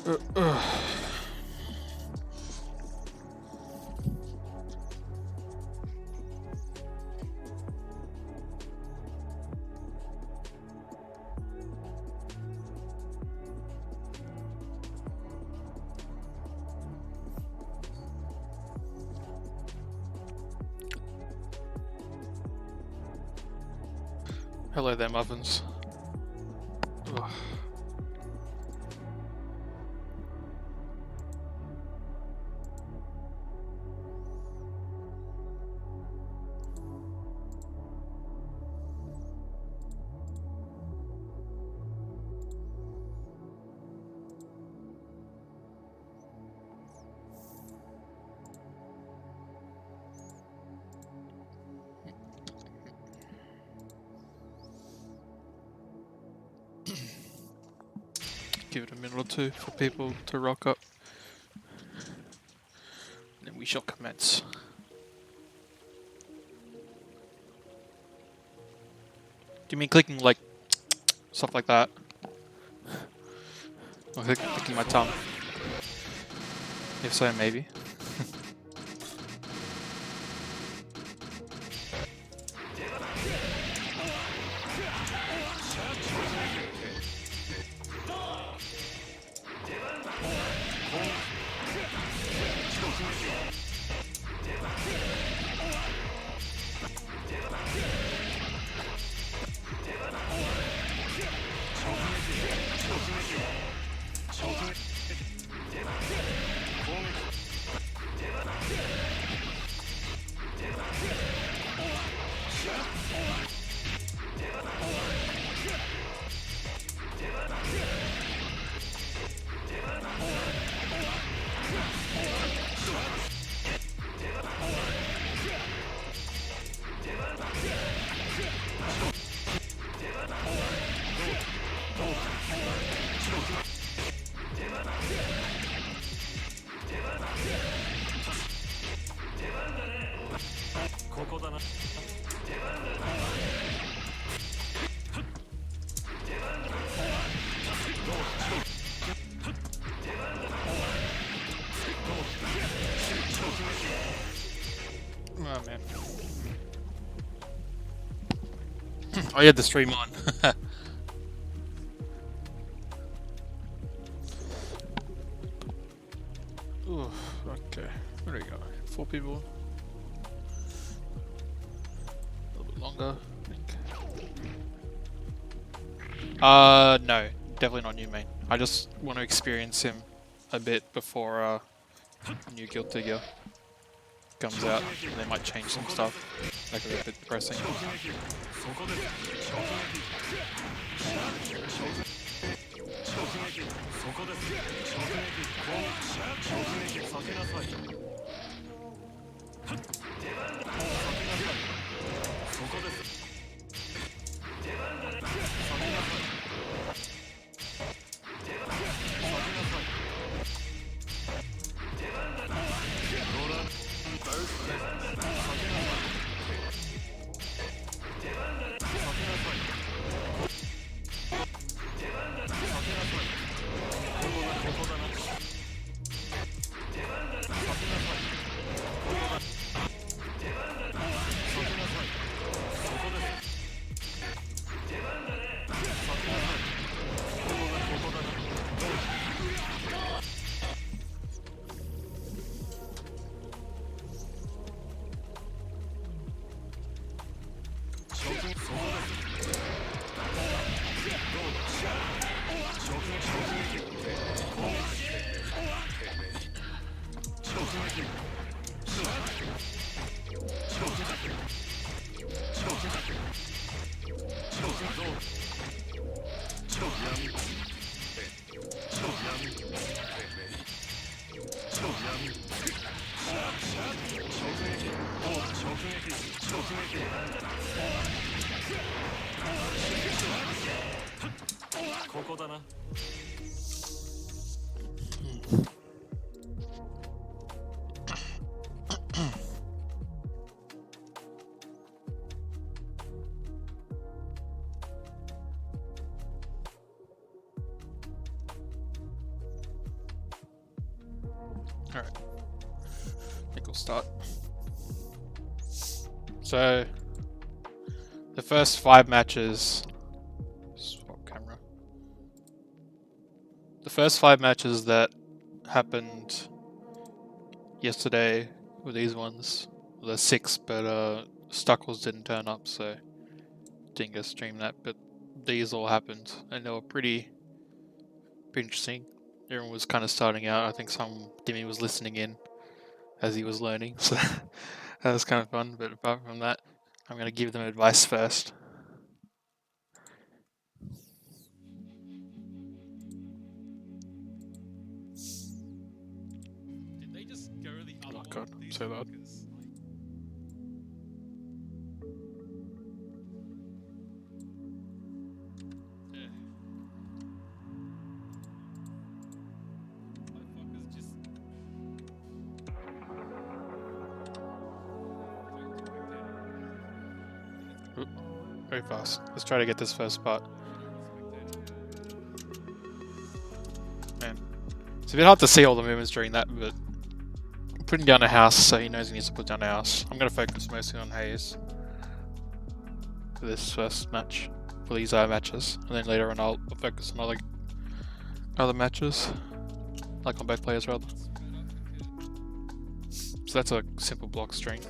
Hello there, muffins. Ugh. Give it a minute or two for people to rock up. Then we shall commence. Do you mean clicking like stuff like that? Or clicking my tongue? If so, maybe. Oh man. Oh, you had the stream on. Ooh, okay. There we go. 4 people. A little bit longer, I think. No. Definitely not new main. I just want to experience him a bit before new guild figure comes out. And they might change some stuff. Make it a bit depressing. Alright. I think we'll start. So, the first 5 matches. Swap camera. The first 5 matches that happened yesterday were these ones. The 6, but Stuckles didn't turn up, so didn't get to stream that. But these all happened, and they were pretty interesting. Everyone was kind of starting out. I think Dimmy was listening in as he was learning, so that was kind of fun. But apart from that, I'm going to give them advice first. Did they just go the other way? Oh god, I'm so loud. Very fast. Let's try to get this first spot. Man, it's a bit hard to see all the movements during that, but I'm putting down a house, so he knows he needs to put down a house. I'm going to focus mostly on Hayes for this first match, for these matches, and then later on I'll focus on other matches, like on both players rather. So that's a simple block string.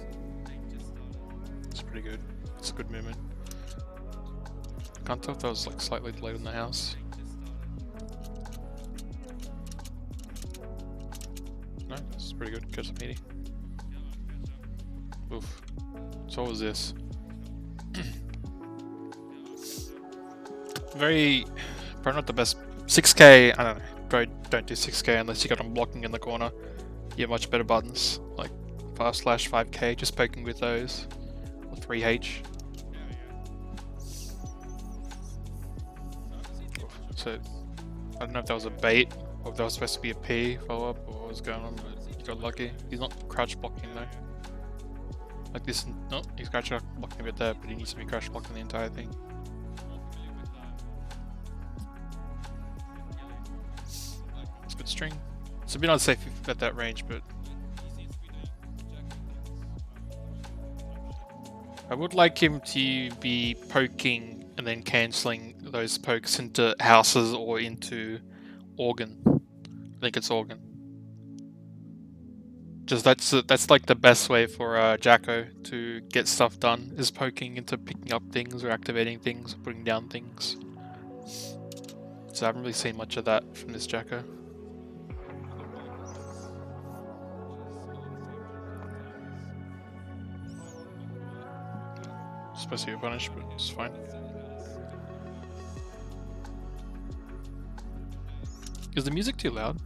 It's pretty good. It's a good movement. Can't tell if that was like slightly delayed in the house. No, this is pretty good. Catch the meaty. Oof. So what was this? Probably not the best. 6k, I don't know. Don't do 6k unless you got them blocking in the corner. You have much better buttons, like /5k, just poking with those. Or 3h. So, I don't know if that was a bait, or if that was supposed to be a P follow-up, or what was going on, but he got lucky. He's not crouch blocking though. Like this, no, he's crouch blocking a bit there, but he needs to be crouch blocking the entire thing. It's a good string. It's a bit unsafe at that range, but I would like him to be poking and then cancelling those pokes into houses or into organ. I think it's organ. Just that's like the best way for Jacko to get stuff done, is poking into picking up things or activating things, or putting down things. So I haven't really seen much of that from this Jacko. It's supposed to be a punish, but it's fine. Is the music too loud?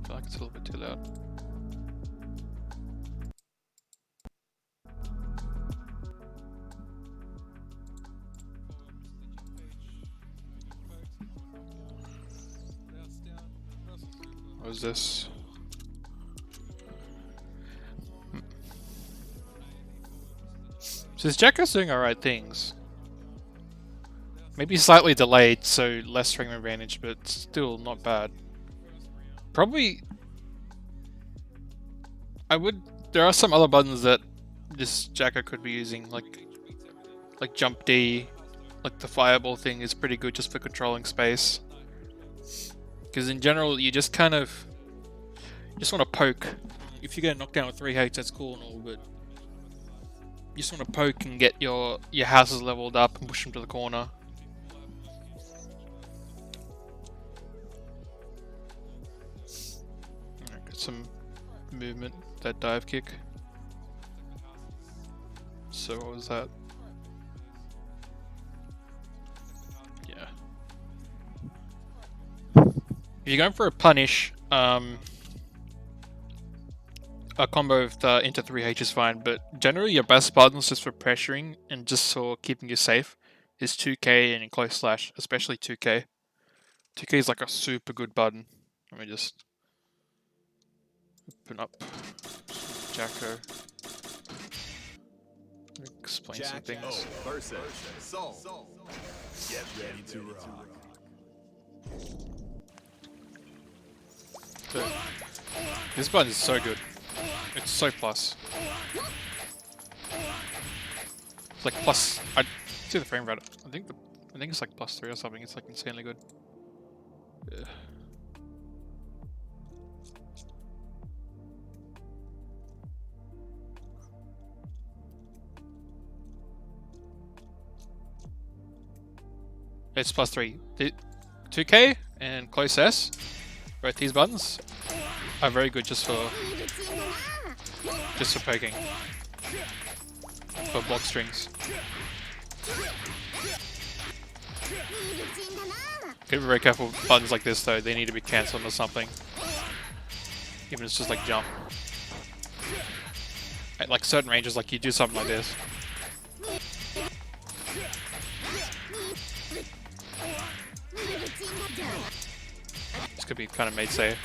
I feel like it's a little bit too loud. What is this? So this Jacko's doing alright things. Maybe slightly delayed, so less frame advantage, but still not bad. Probably, there are some other buttons that this Jacko could be using, like jump D, like the fireball thing is pretty good just for controlling space. Because in general, you just kind of, just want to poke. If you get knocked down with 3H, that's cool and all, but you just want to poke and get your houses leveled up and push them to the corner. Some movement, that dive kick. So what was that? Yeah. If you're going for a punish, a combo of the into 3H is fine, but generally your best buttons just for pressuring and just for keeping you safe is 2k and in close slash, especially 2k. 2k is like a super good button. Let me just open up Jacko. Explain some things. Versus Soul. Get ready to rock. So, This button is so good. It's so plus. It's like plus. I see the frame rate. I think it's like +3 or something. It's like insanely good. Ugh. It's +3. The 2K and close S, both these buttons are very good just for poking, for block strings. Gotta be very careful with buttons like this though, they need to be cancelled or something. Even if it's just like jump. At like certain ranges, like you do something like this. This could be kind of made safe.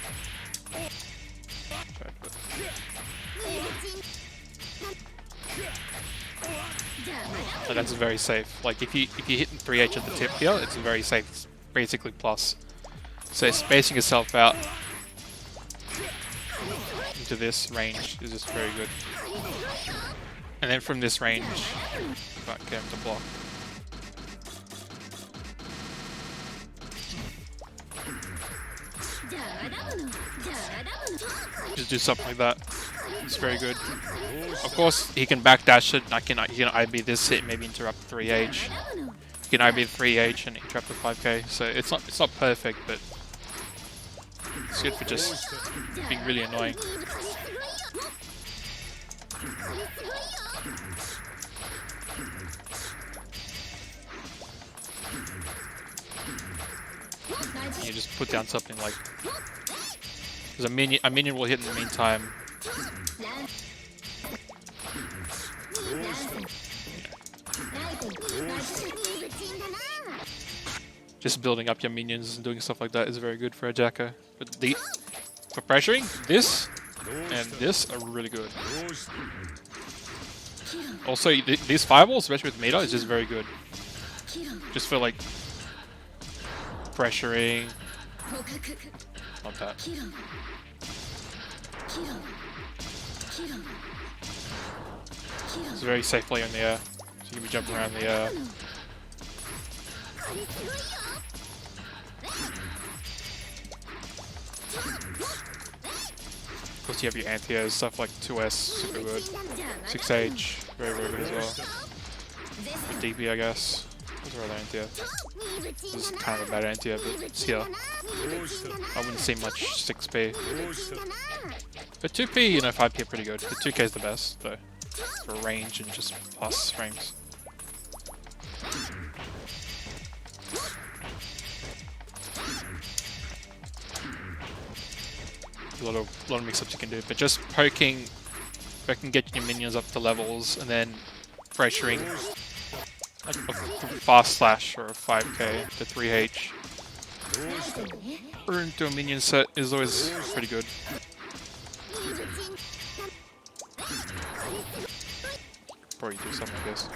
But that's very safe. Like if you hit 3H at the tip here, it's very safe. It's basically plus. So spacing yourself out into this range is just very good. And then from this range, might get him to block. Just do something like that. It's very good. Of course, he can backdash it. He can IB this hit, maybe interrupt 3H. He can IB 3H and interrupt the 5K. So it's not perfect, but it's good for just being really annoying. You just put down something like, because a minion will hit in the meantime. Just building up your minions and doing stuff like that is very good for a Jacko. But for pressuring, this and this are really good. Also, these fireballs, especially with meter, is just very good. Just for like pressuring. Not that. It's a very safe play in the air. So you can be jumping around the air. Of course you have your anti-airs, stuff like 2S, super good. 6H, very good as well. Your DP, I guess. Those are other anti-airs. This is kind of a bad anti-air, but it's here. I wouldn't see much 6P. But 2P, you know, 5P are pretty good. The 2K is the best, though. For range and just plus frames. A lot of mix-ups you can do, but just poking, get your minions up to levels, and then pressuring like a fast slash or a 5K to 3H or into a minion set is always pretty good. Probably do something like this.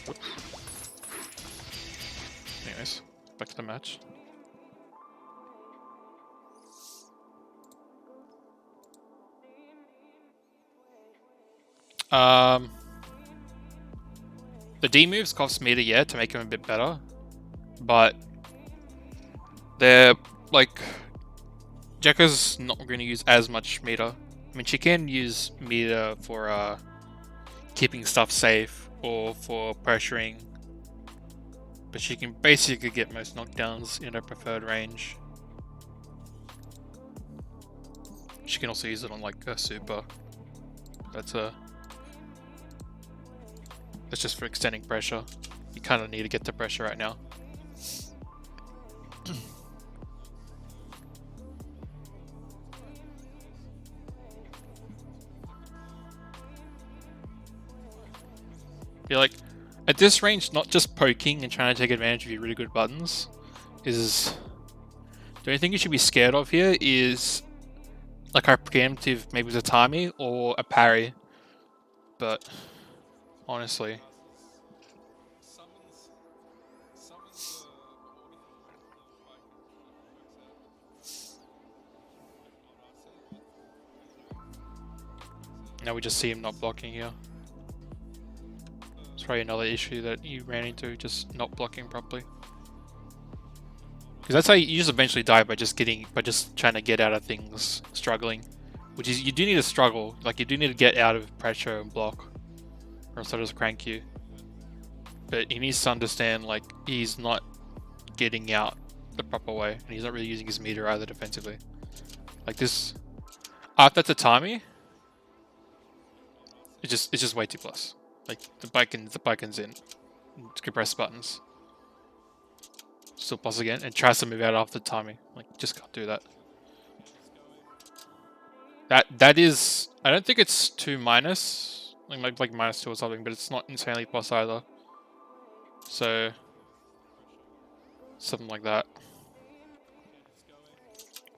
Whoops. Anyways, back to the match. The D moves cost meter, yeah, to make him a bit better, but they're like Jekka's not going to use as much meter. I mean, she can use meter for keeping stuff safe or for pressuring, but she can basically get most knockdowns in her preferred range. She can also use it on like a super. That's just for extending pressure. You kind of need to get to pressure right now. You're like, at this range, not just poking and trying to take advantage of your really good buttons is... The only thing you should be scared of here is like our preemptive, maybe with a Tatami or a parry. But honestly, Now we just see him not blocking here. It's probably another issue that you ran into, just not blocking properly. Because that's how you just eventually die, by just trying to get out of things, struggling. Which is, you do need to struggle, like you do need to get out of pressure and block, or else they'll just crank you. But he needs to understand, like, he's not getting out the proper way, and he's not really using his meter either defensively. Like this, after the timing, it's just way too plus. Like the bicon's in, compress buttons. Still plus again, and tries to move out after the timing. Like, just can't do that. That is, I don't think it's 2 minus, like -2 or something, but it's not insanely plus either. So something like that.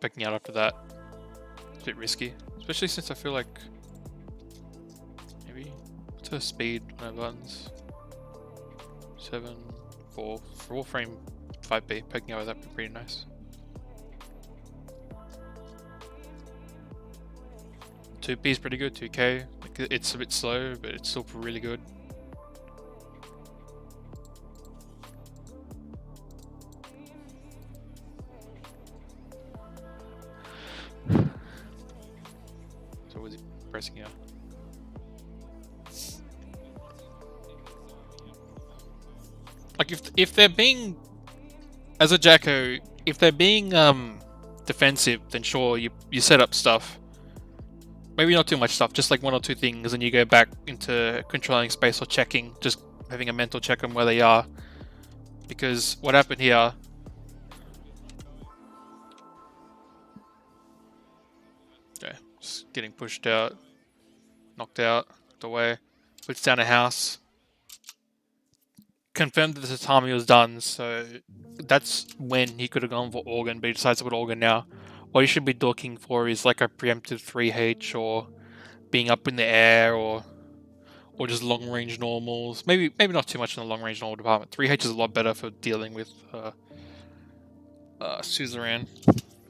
Picking out after that, it's a bit risky, especially since I feel like maybe what's her speed on her buttons? 7, 4 frame 5B. Picking out with that would be pretty nice. 2P is pretty good. 2K, like, it's a bit slow, but it's still really good. So was he pressing here? Like if they're being, as a Jacko, if they're being defensive, then sure, you set up stuff. Maybe not too much stuff, just like 1 or 2 things, and you go back into controlling space or checking, just having a mental check on where they are. Because what happened here, okay, just getting pushed out, knocked out, knocked away, puts down a house. Confirmed that the timing was done, so that's when he could have gone for Organ, but he decides to put Organ now. What he should be looking for is like a preemptive 3H, or being up in the air, or just long range normals. Maybe not too much in the long range normal department. 3H is a lot better for dealing with Suzerain,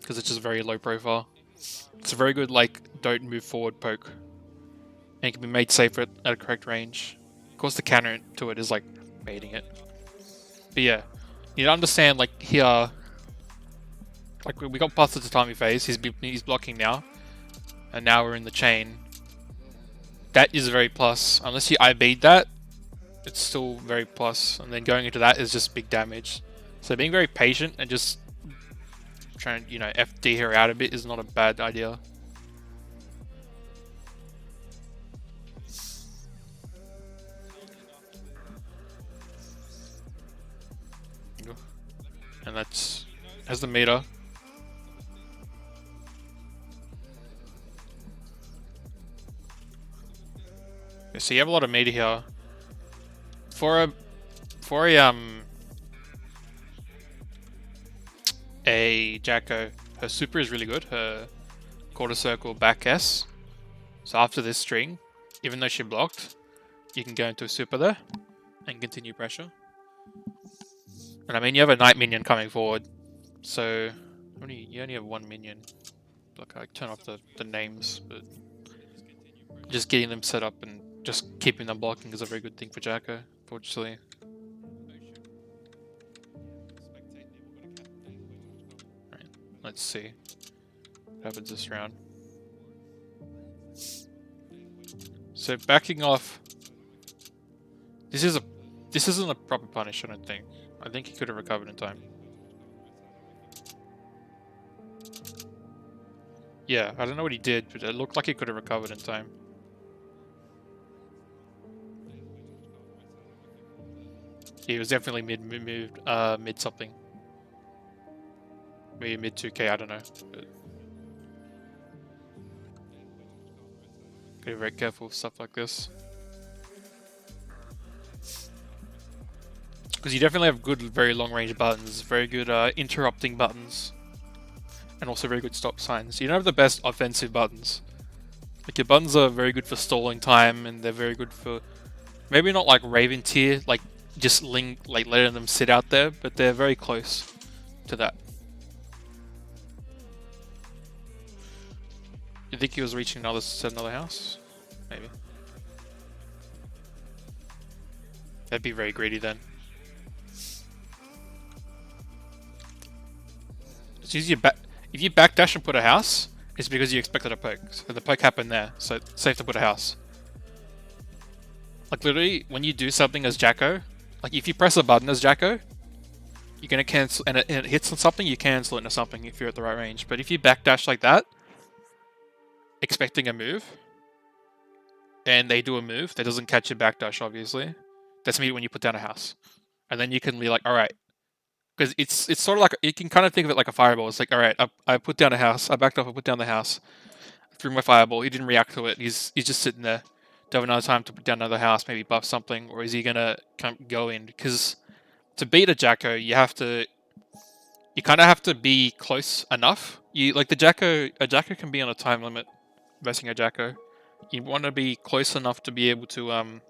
because it's just very low profile. It's a very good, like, don't move forward poke, and it can be made safer at a correct range. Of course, the counter to it is like baiting it. But yeah, you understand, like, here, like, we got past the tatami phase, he's blocking now, and now we're in the chain. That is very plus. Unless you IB'd that, it's still very plus, and then going into that is just big damage. So being very patient and just trying to, you know, FD her out a bit is not a bad idea. And that's has the meter. Okay, so you have a lot of meter here. For a Jacko, her super is really good. Her quarter circle back S. So after this string, even though she blocked, you can go into a super there and continue pressure. And I mean, you have a knight minion coming forward, so you only have 1 minion. Look, I turn off the names, but just getting them set up and just keeping them blocking is a very good thing for Jacko, fortunately. Right, let's see what happens this round. So backing off. This isn't a proper punish, I don't think. I think he could have recovered in time. Yeah, I don't know what he did, but it looked like he could have recovered in time. He was definitely mid something. Maybe mid 2k, I don't know. But gotta be very careful with stuff like this. Because you definitely have good, very long range buttons, very good interrupting buttons, and also very good stop signs. You don't have the best offensive buttons. Like, your buttons are very good for stalling time, and they're very good for, maybe not like Raven tier, like just letting them sit out there, but they're very close to that. You think he was reaching another house? maybe. That'd be very greedy then. It's easy to if you backdash and put a house, it's because you expected a poke. So the poke happened there, so it's safe to put a house. Like literally, when you do something as Jacko, like if you press a button as Jacko, you're gonna cancel, and it hits on something, you cancel it into something if you're at the right range. But if you backdash like that, expecting a move, and they do a move that doesn't catch your backdash, obviously, that's me when you put down a house, and then you can be like, all right, because it's sort of like you can kind of think of it like a fireball. It's like, all right, I put down a house, I backed off, I put down the house, threw my fireball. He didn't react to it. He's just sitting there. Do I have another time to put down another house, maybe buff something, or is he gonna go in? Because to beat a Jacko, you kind of have to be close enough. A Jacko can be on a time limit versing a Jacko. You want to be close enough to be able to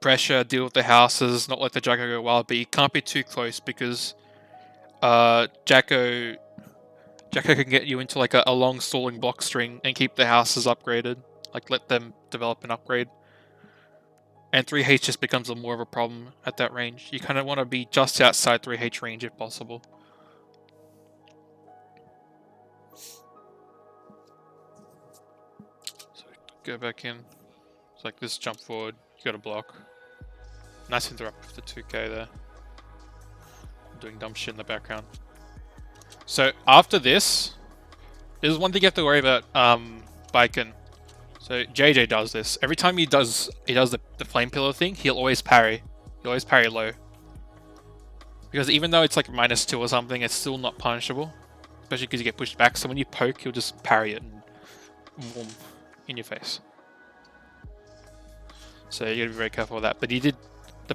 pressure, deal with the houses, not let the Jacko go wild, but you can't be too close because Jacko can get you into like a long stalling block string and keep the houses upgraded. Like let them develop and upgrade. And 3H just becomes more of a problem at that range. You kind of want to be just outside 3H range if possible. So go back in. It's like this jump forward. You got a block. Nice interrupt with the 2k there. I'm doing dumb shit in the background. So after this, there's one thing you have to worry about Biken. So JJ does this. Every time he does the flame pillar thing, he'll always parry. He'll always parry low. Because even though it's like -2 or something, it's still not punishable. Especially because you get pushed back. So when you poke, he'll just parry it and boom, in your face. So you gotta be very careful with that. But he did the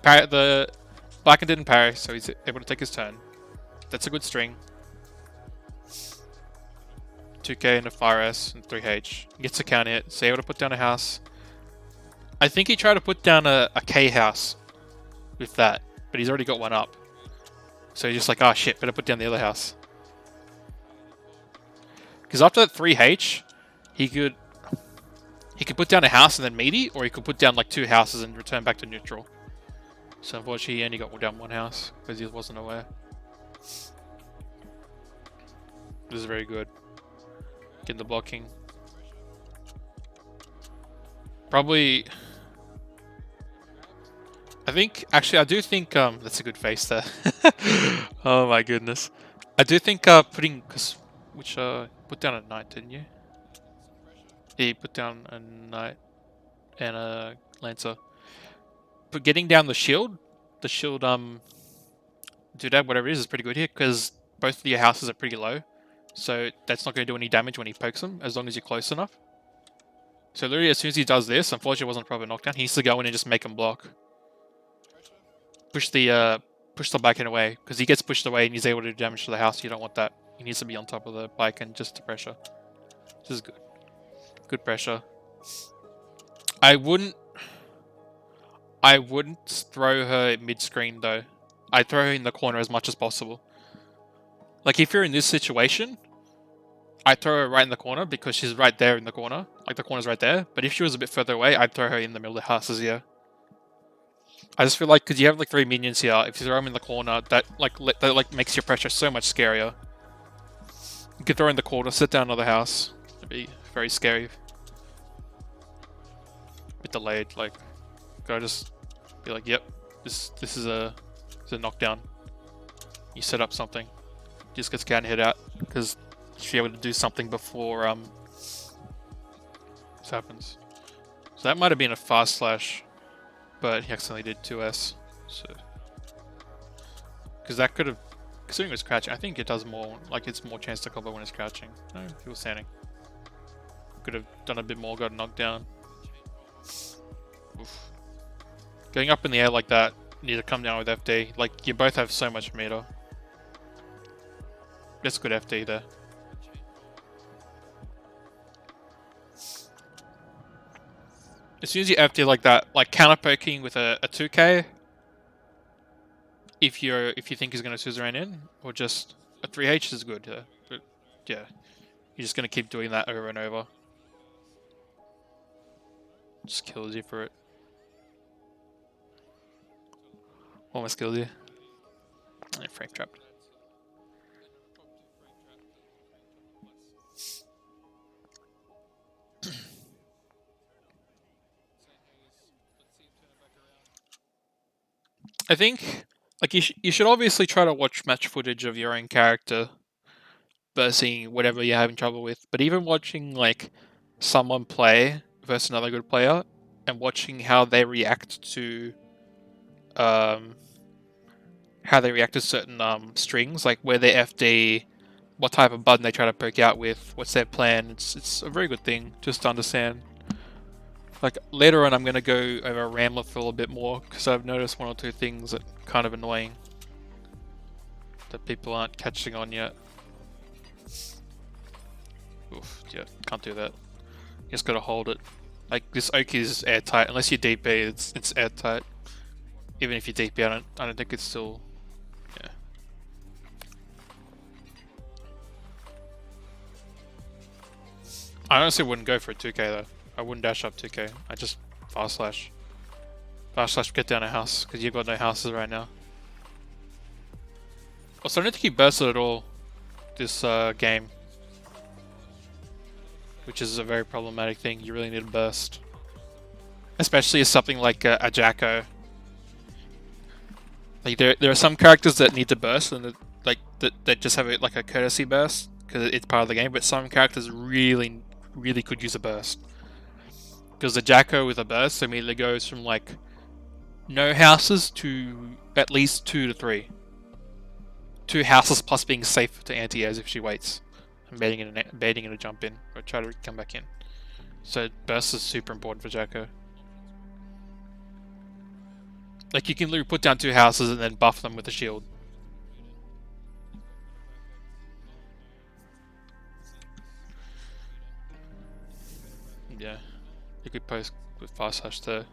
Biken didn't parry, so he's able to take his turn. That's a good string. 2k into Fire S and 3H. Gets a counter hit, so able to put down a house. I think he tried to put down a K house with that, but he's already got one up. So he's just like, oh shit, better put down the other house. Because after that 3H, he could put down a house and then meaty, or he could put down like 2 houses and return back to neutral. So unfortunately he only got down 1 house because he wasn't aware. This is very good. Get the blocking. Probably. I do think that's a good face there. Oh my goodness. I do think putting put down a knight, didn't you? Yeah, you put down a knight and a lancer. But getting down the shield doodad, whatever it is pretty good here because both of your houses are pretty low. So that's not going to do any damage when he pokes them, as long as you're close enough. So literally, as soon as he does this, unfortunately it wasn't a proper knockdown, he needs to go in and just make him block. Push the bike away, because he gets pushed away and he's able to do damage to the house. You don't want that. He needs to be on top of the bike and just to pressure. This is good. Good pressure. I wouldn't throw her mid-screen though. I'd throw her in the corner as much as possible. Like if you're in this situation, I'd throw her right in the corner because she's right there in the corner. Like the corner's right there. But if she was a bit further away, I'd throw her in the middle of the houses here. I just feel like because you have like 3 minions here, if you throw them in the corner, that makes your pressure so much scarier. You could throw her in the corner, sit down another house. It'd be very scary. A bit delayed, like gotta just be like, yep, this is a knockdown. You set up something. Just gets counter hit out because she's able to do something before this happens. So that might have been a fast slash, but he accidentally did 2S. So because that could have, considering it was crouching, I think it does more, like it's more chance to cover when it's crouching. No, he was standing. Could have done a bit more, got knocked down. Oof. Going up in the air like that, you need to come down with FD. Like you both have so much meter. That's good FD there. As soon as you FD like that, like counter poking with a 2k, if you think he's gonna suzerain in, or just a 3H is good. But yeah, you're just gonna keep doing that over and over. Just kills you for it. Almost kills you. Frame trapped. I think, like, you should obviously try to watch match footage of your own character versus whatever you're having trouble with. But even watching, like, someone play versus another good player and watching how they react to certain strings, like where they FD, what type of button they try to poke out with, what's their plan. It's a very good thing just to understand. Like later on, I'm gonna go over Rambler for a little bit more because I've noticed one or two things that are kind of annoying that people aren't catching on yet. Oof, yeah, can't do that. You just gotta hold it. Like this oak is airtight. Unless you DP, it's airtight. Even if you DP, I don't think it's still. Yeah. I honestly wouldn't go for a 2k though. I wouldn't dash up 2k. I just fast slash. Fast slash get down a house because you've got no houses right now. Also, I don't think he bursted at all this game, which is a very problematic thing. You really need to burst, especially as something like a Jacko. Like there are some characters that need to burst and that just have like a courtesy burst because it's part of the game. But some characters really could use a burst because the Jacko with a burst immediately goes from like no houses to at least 2 to 3. 2 houses plus being safe to anti-airs if she waits and baiting in a jump in or try to come back in. So burst is super important for Jacko. Like you can literally put down 2 houses and then buff them with a shield. Yeah, you could post with fast slash too.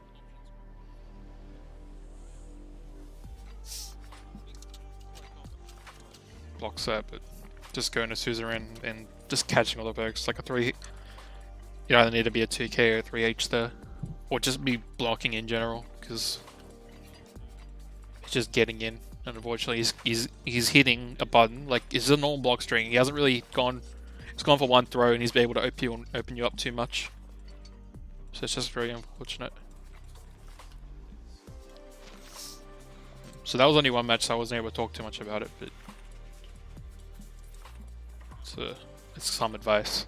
Blocks that, but just going to suzerain and just catching all the perks. Like a 3, you either need to be a 2k or a 3h there, or just be blocking in general because he's just getting in. And unfortunately, he's hitting a button. Like it's a normal block string. He hasn't really gone. He's gone for one throw and he's been able to open you up too much. So it's just very unfortunate. So that was only one match, so I wasn't able to talk too much about it, but it's some advice.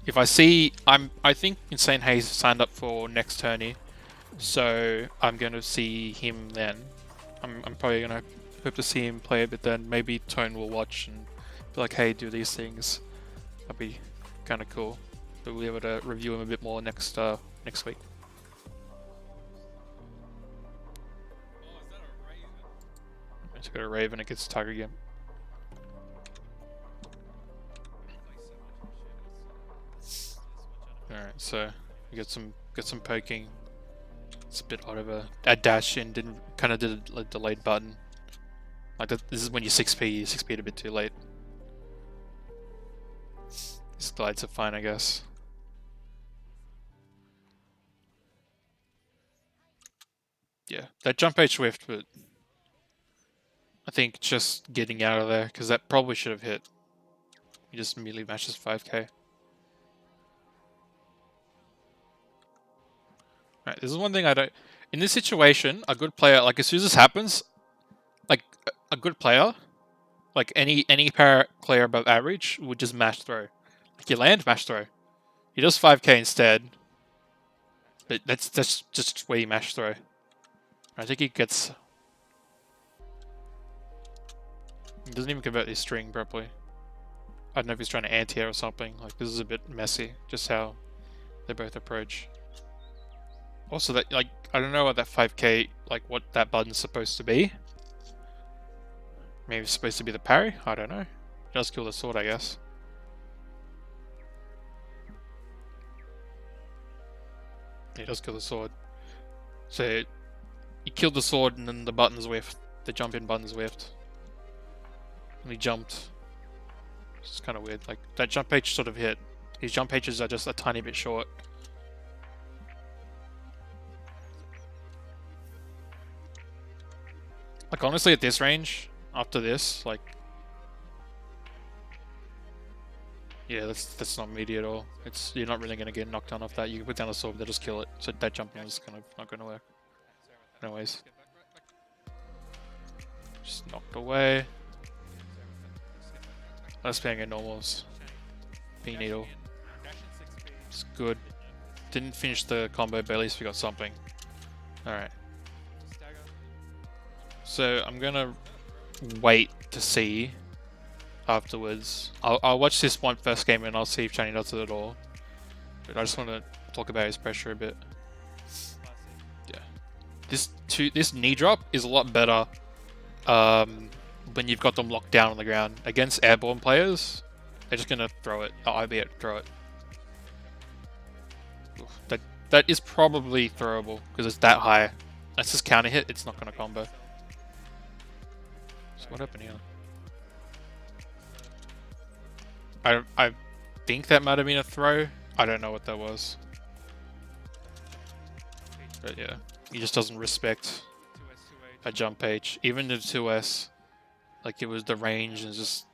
If I see, I think Insane Hayes signed up for next tourney, so I'm going to see him then. I'm probably going to hope to see him play a bit then. Maybe Tone will watch and be like, hey, do these things. That'd be kind of cool. But we'll be able to review him a bit more next week. Let's go to Raven against Tiger again. Alright, so we get some poking. It's a bit odd of a dash in, did a delayed button. Like this is when you 6P'd a bit too late. These glides are fine, I guess. Yeah, that jump H swift, but I think just getting out of there, because that probably should have hit. He just immediately matches 5k. Right, this is one thing I don't... In this situation, a good player, like as soon as this happens, like a good player, like any para player above average would just mash throw. Like you land, mash throw. He does 5k instead, but that's just where you mash throw. I think he gets... He doesn't even convert his string properly. I don't know if he's trying to anti-air or something. Like this is a bit messy, just how they both approach. Also, that like I don't know what that 5k, like what that button's supposed to be. Maybe it's supposed to be the parry. I don't know. It does kill the sword, I guess. Yeah, it does kill the sword. So he killed the sword, and then the button's whiffed. The jump in button's whiffed. And he jumped. It's kind of weird. Like that jump H sort of hit. His jump H's are just a tiny bit short. Like honestly, at this range, after this, like, yeah, that's not meaty at all. It's you're not really gonna get knocked down off that. You can put down a sword, they'll just kill it. So that jumping is kind of not gonna work. Anyways, just knocked away. Let's bang at normals. P needle. It's good. Didn't finish the combo, but at least we got something. Alright. So I'm gonna wait to see afterwards. I'll watch this one first game and I'll see if Tourney does it at all. But I just want to talk about his pressure a bit. Yeah. This knee drop is a lot better when you've got them locked down on the ground. Against airborne players, they're just gonna throw it. IB it, throw it. Oof, that is probably throwable because it's that high. That's just counter hit. It's not gonna combo. So what happened here? I think that might have been a throw. I don't know what that was. But yeah, he just doesn't respect a jump H. Even the 2S, like it was the range and just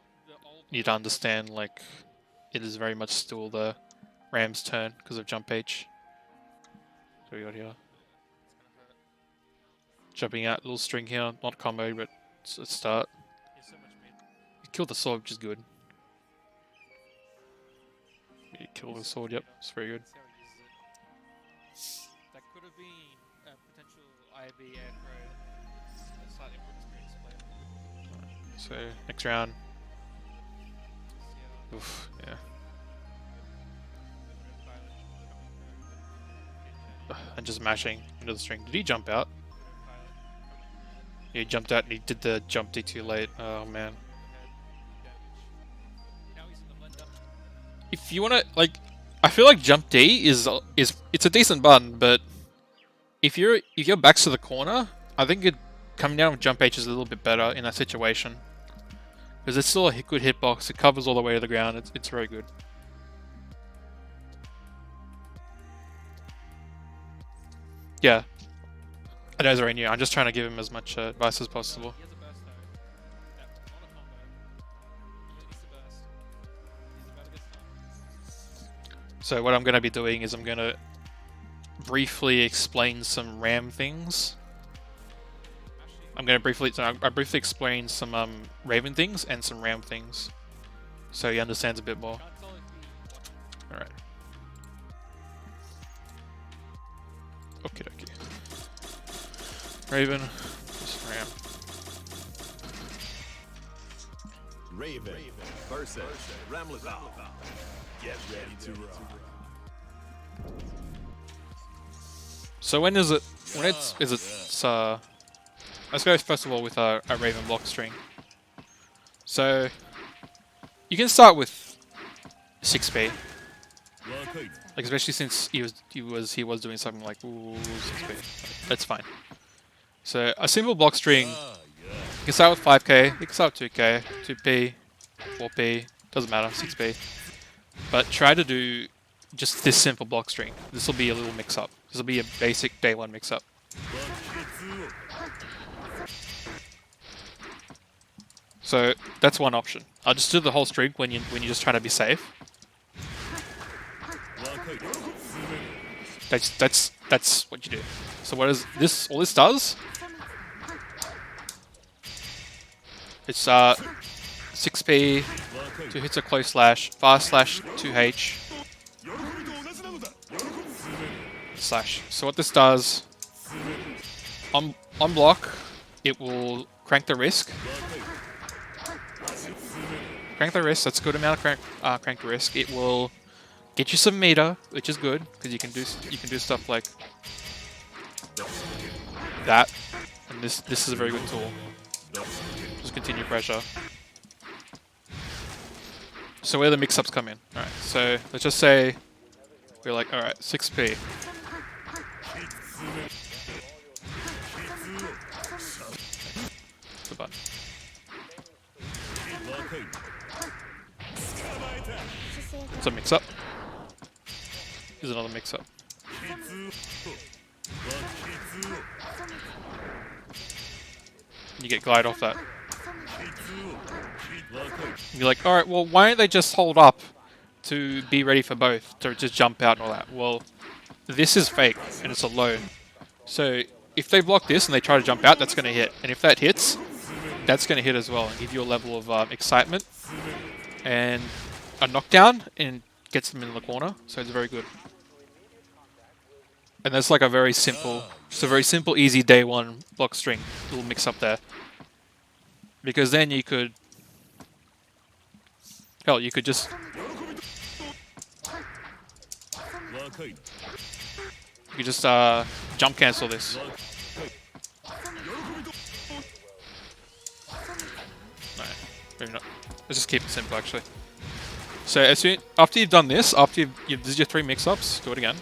need to understand like it is very much still the Ram's turn because of jump H. So we got here. Jumping out, little string here, not combo, but it's a start. You killed the sword, which is good. You kill the sword, yep, it's very good. That could have been a potential IB air throw. A slightly more experienced player. So next round. Oof, yeah. And just mashing into the string. Did he jump out? Yeah, he jumped out and he did the jump D too late. Oh man. If you wanna like, I feel like jump D is it's a decent button, but if your back's to the corner, I think it coming down with jump H is a little bit better in that situation because it's still a good hitbox. It covers all the way to the ground. It's very good. Yeah, I know it's already new. I'm just trying to give him as much advice as possible. So what I'm going to be doing is I'm going to briefly explain some RAM things. I'm going to briefly explain some Raven things and some RAM things, so he understands a bit more. All right. Okay, okay. Raven, just Ram. Raven versus Ramlethal. Get ready to rock. So when is it? When it's let's go first of all with a Raven block string. So you can start with 6B, like especially since he was doing something like 6B. That's fine. So a simple block string. You can start with 5k. You can start with 2k, 2p, 4p. Doesn't matter. 6p. But try to do just this simple block string. This will be a little mix-up. This will be a basic day one mix-up. So that's one option. I'll just do the whole string when you're just trying to be safe. That's what you do. So what is this? All this does? It's 6p, 2 hits a close slash, fast slash 2h, slash. So what this does, on block, it will crank the risk. Crank the risk, that's a good amount of crank the risk. It will get you some meter, which is good, because you can do stuff like that. And this is a very good tool. Just continue pressure. So where the mix-ups come in. Alright, so let's just say we're like, alright, 6p. The button. It's a mix-up. Here's another mix-up. and you get glide off that. And you're like, alright, well, why don't they just hold up to be ready for both, to just jump out and all that? Well, this is fake, and it's a low. So if they block this and they try to jump out, that's going to hit. And if that hits, that's going to hit as well and give you a level of excitement and a knockdown and gets them in the corner. So it's very good. And that's like a very simple, just a very simple, easy day one block string little mix up there. Because then you could, hell, you could just, jump cancel this. No, maybe not. Let's just keep it simple actually. So as soon after you've done this, after this is your 3 mix-ups, do it again.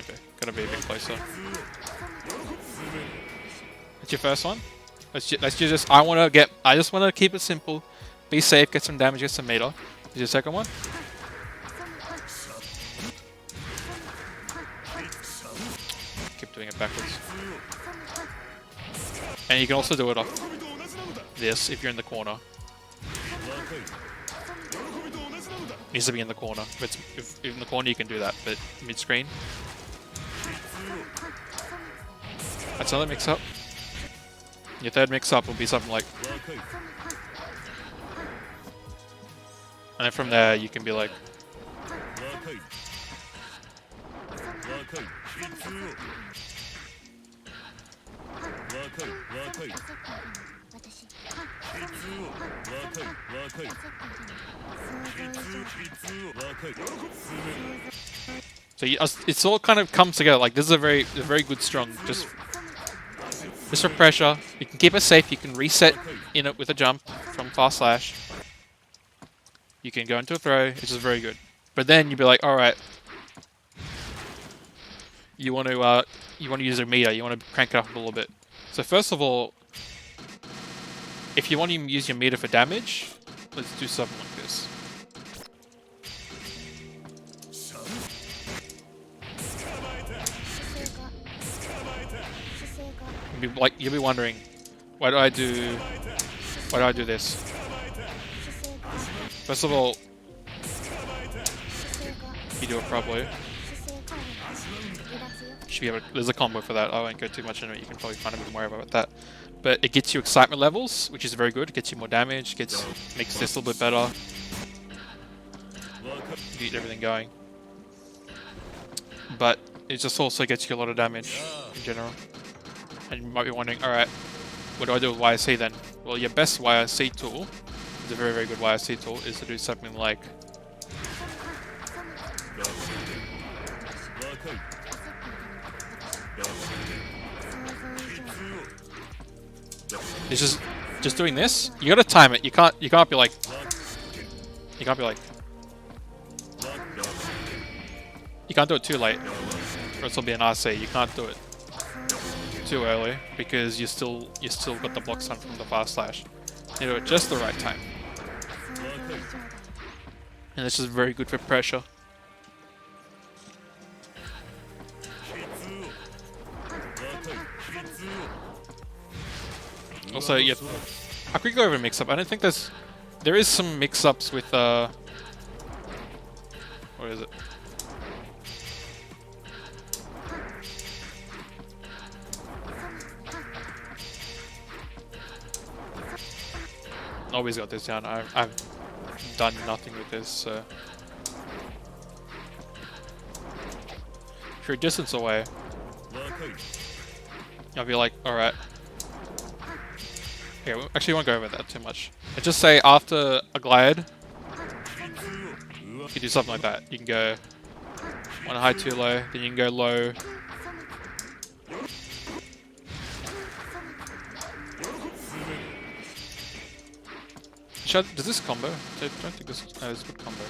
Okay, gotta be a bit closer. That's your first one. That's just I just wanna keep it simple, be safe, get some damage, get some meter. Is your second one? Keep doing it backwards. And you can also do it off this if you're in the corner. Needs to be in the corner. If in the corner you can do that, but mid-screen. That's another mix-up. Your third mix-up will be something like... And then from there you can be like... So it's all kind of comes together. Like this is a very good strong. Just for pressure. You can keep it safe. You can reset in it with a jump from fast slash. You can go into a throw. It's just very good. But then you'd be like, all right, you want to use a meter. You want to crank it up a little bit. So first of all, if you want to use your meter for damage, let's do something like this. You'll be wondering, why do I do this? First of all, you do it properly. Should be able to, there's a combo for that. I won't go too much into it. You can probably find a bit more about that. But it gets you excitement levels, which is very good. It gets you more damage. Makes this a little bit better. Get everything going. But it just also gets you a lot of damage in general. And you might be wondering, alright, what do I do with YSC then? Well, your best YSC tool, is a very good YSC tool, is to do something like... It's just doing this. You gotta time it. You can't be like... You can't do it too late, or else it'll be an RC. You can't do it too early because you still got the block stun from the fast slash. You do it just the right time, and this is very good for pressure. Also, yeah, I'll quickly go over mix-up. I don't think there is some mix-ups with what is it? Always got this down. I've done nothing with this, so if you're a distance away, I'll be like, alright. Okay, we actually won't go over that too much. And just say after a glide, you can do something like that. You can go 1 high, 2 low, then you can go low. Does this combo? I don't think this is a good combo.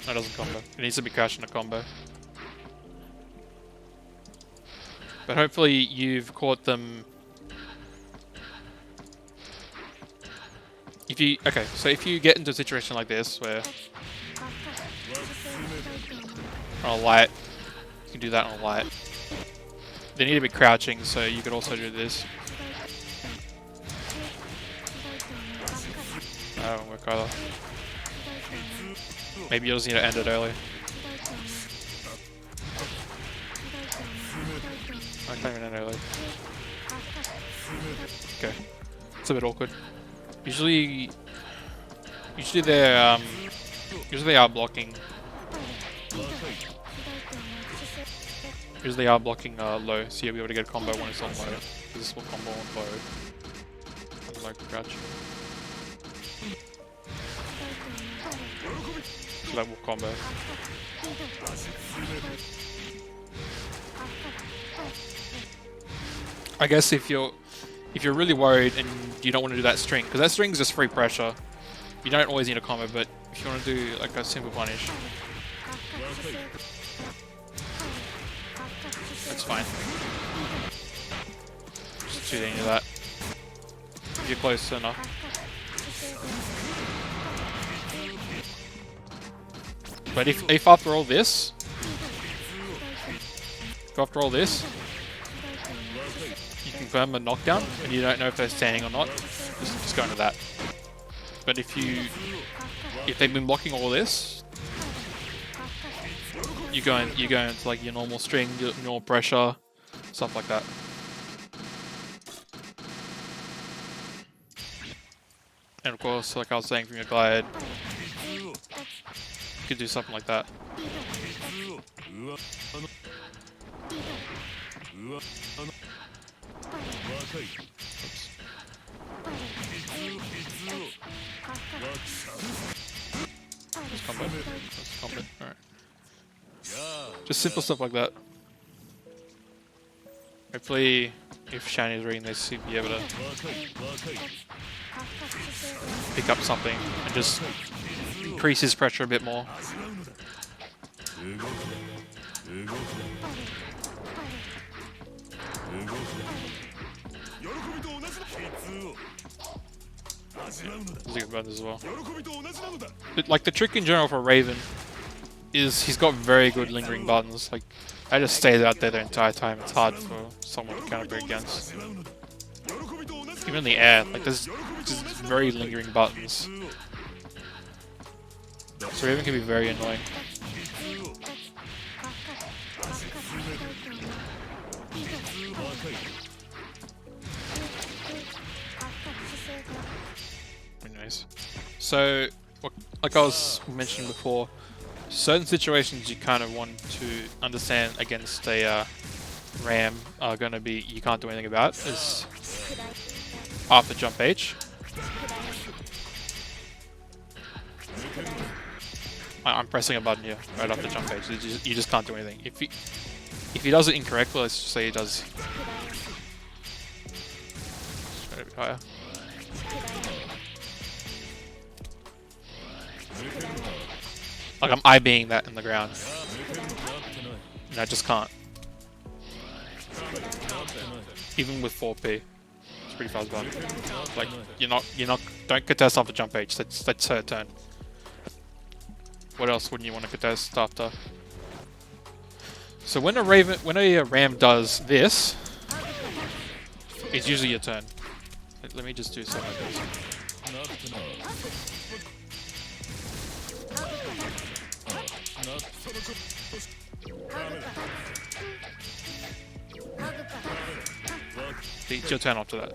No, it doesn't combo. It needs to be crashing a combo. But hopefully you've caught them. So if you get into a situation like this where on a light. You can do that on a light. They need to be crouching, so you could also do this. That won't work either. Maybe you'll just need to end it early. I can't even end early. Okay. It's a bit awkward. Usually they are blocking. Usually they are blocking low, so you'll be able to get a combo when it's on low. This will combo on low. Unlike crouch. So that will combo. I guess if you're really worried and you don't want to do that string, because that string is just free pressure. You don't always need a combo, but if you want to do like a simple punish, that's fine. Just shoot any of that. If you're close enough. But if after all this, you confirm a knockdown and you don't know if they're standing or not, just go into that. But if they've been blocking all this, you go into like your normal string, your normal pressure, stuff like that. And of course, like I was saying, from your glide, you could do something like that. Oops. Just combo. Just combo. Alright. Just simple stuff like that. Hopefully, if Shani is reading this, he'd be able to pick up something and just increase his pressure a bit more. There's a good button as well. But like the trick in general for Raven is he's got very good lingering buttons. Like I just stays out there the entire time. It's hard for someone to counter against. Even in the air, like there's just very lingering buttons. So Raven can be very annoying. Very nice. So, like I was mentioning before, certain situations you kind of want to understand against a Ram are going to be you can't do anything about is after jump H. I'm pressing a button here right after jump H. You just can't do anything. If he does it incorrectly, let's just say he does. Try a bit higher. Like I'm IBing that in the ground, and I just can't. Even with 4P, it's pretty fast button. Like don't contest after jump H. That's her turn. What else wouldn't you want to contest after? So when a Ram does this, it's usually your turn. Let me just do something like this. It's your turn after that.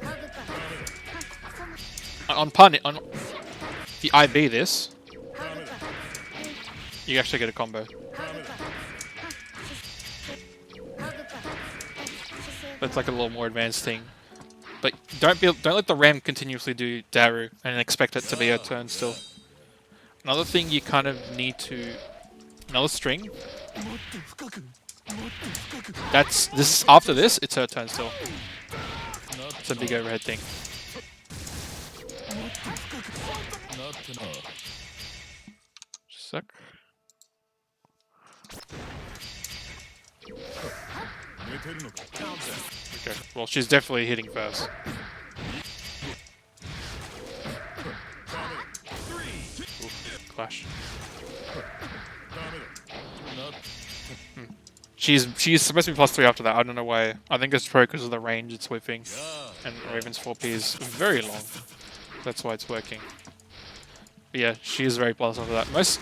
If you IB this, you actually get a combo. That's like a little more advanced thing. But don't let the Ram continuously do Daru and expect it to be her turn still. Another thing you kind of need to another string. After this, it's her turn still. It's a big overhead thing. Just a sec. Okay, well she's definitely hitting first. Oof, clash. She's supposed to be +3 after that. I don't know why. I think it's probably because of the range it's whipping, and Raven's 4P is very long. That's why it's working. But yeah, she is very plus after that. Most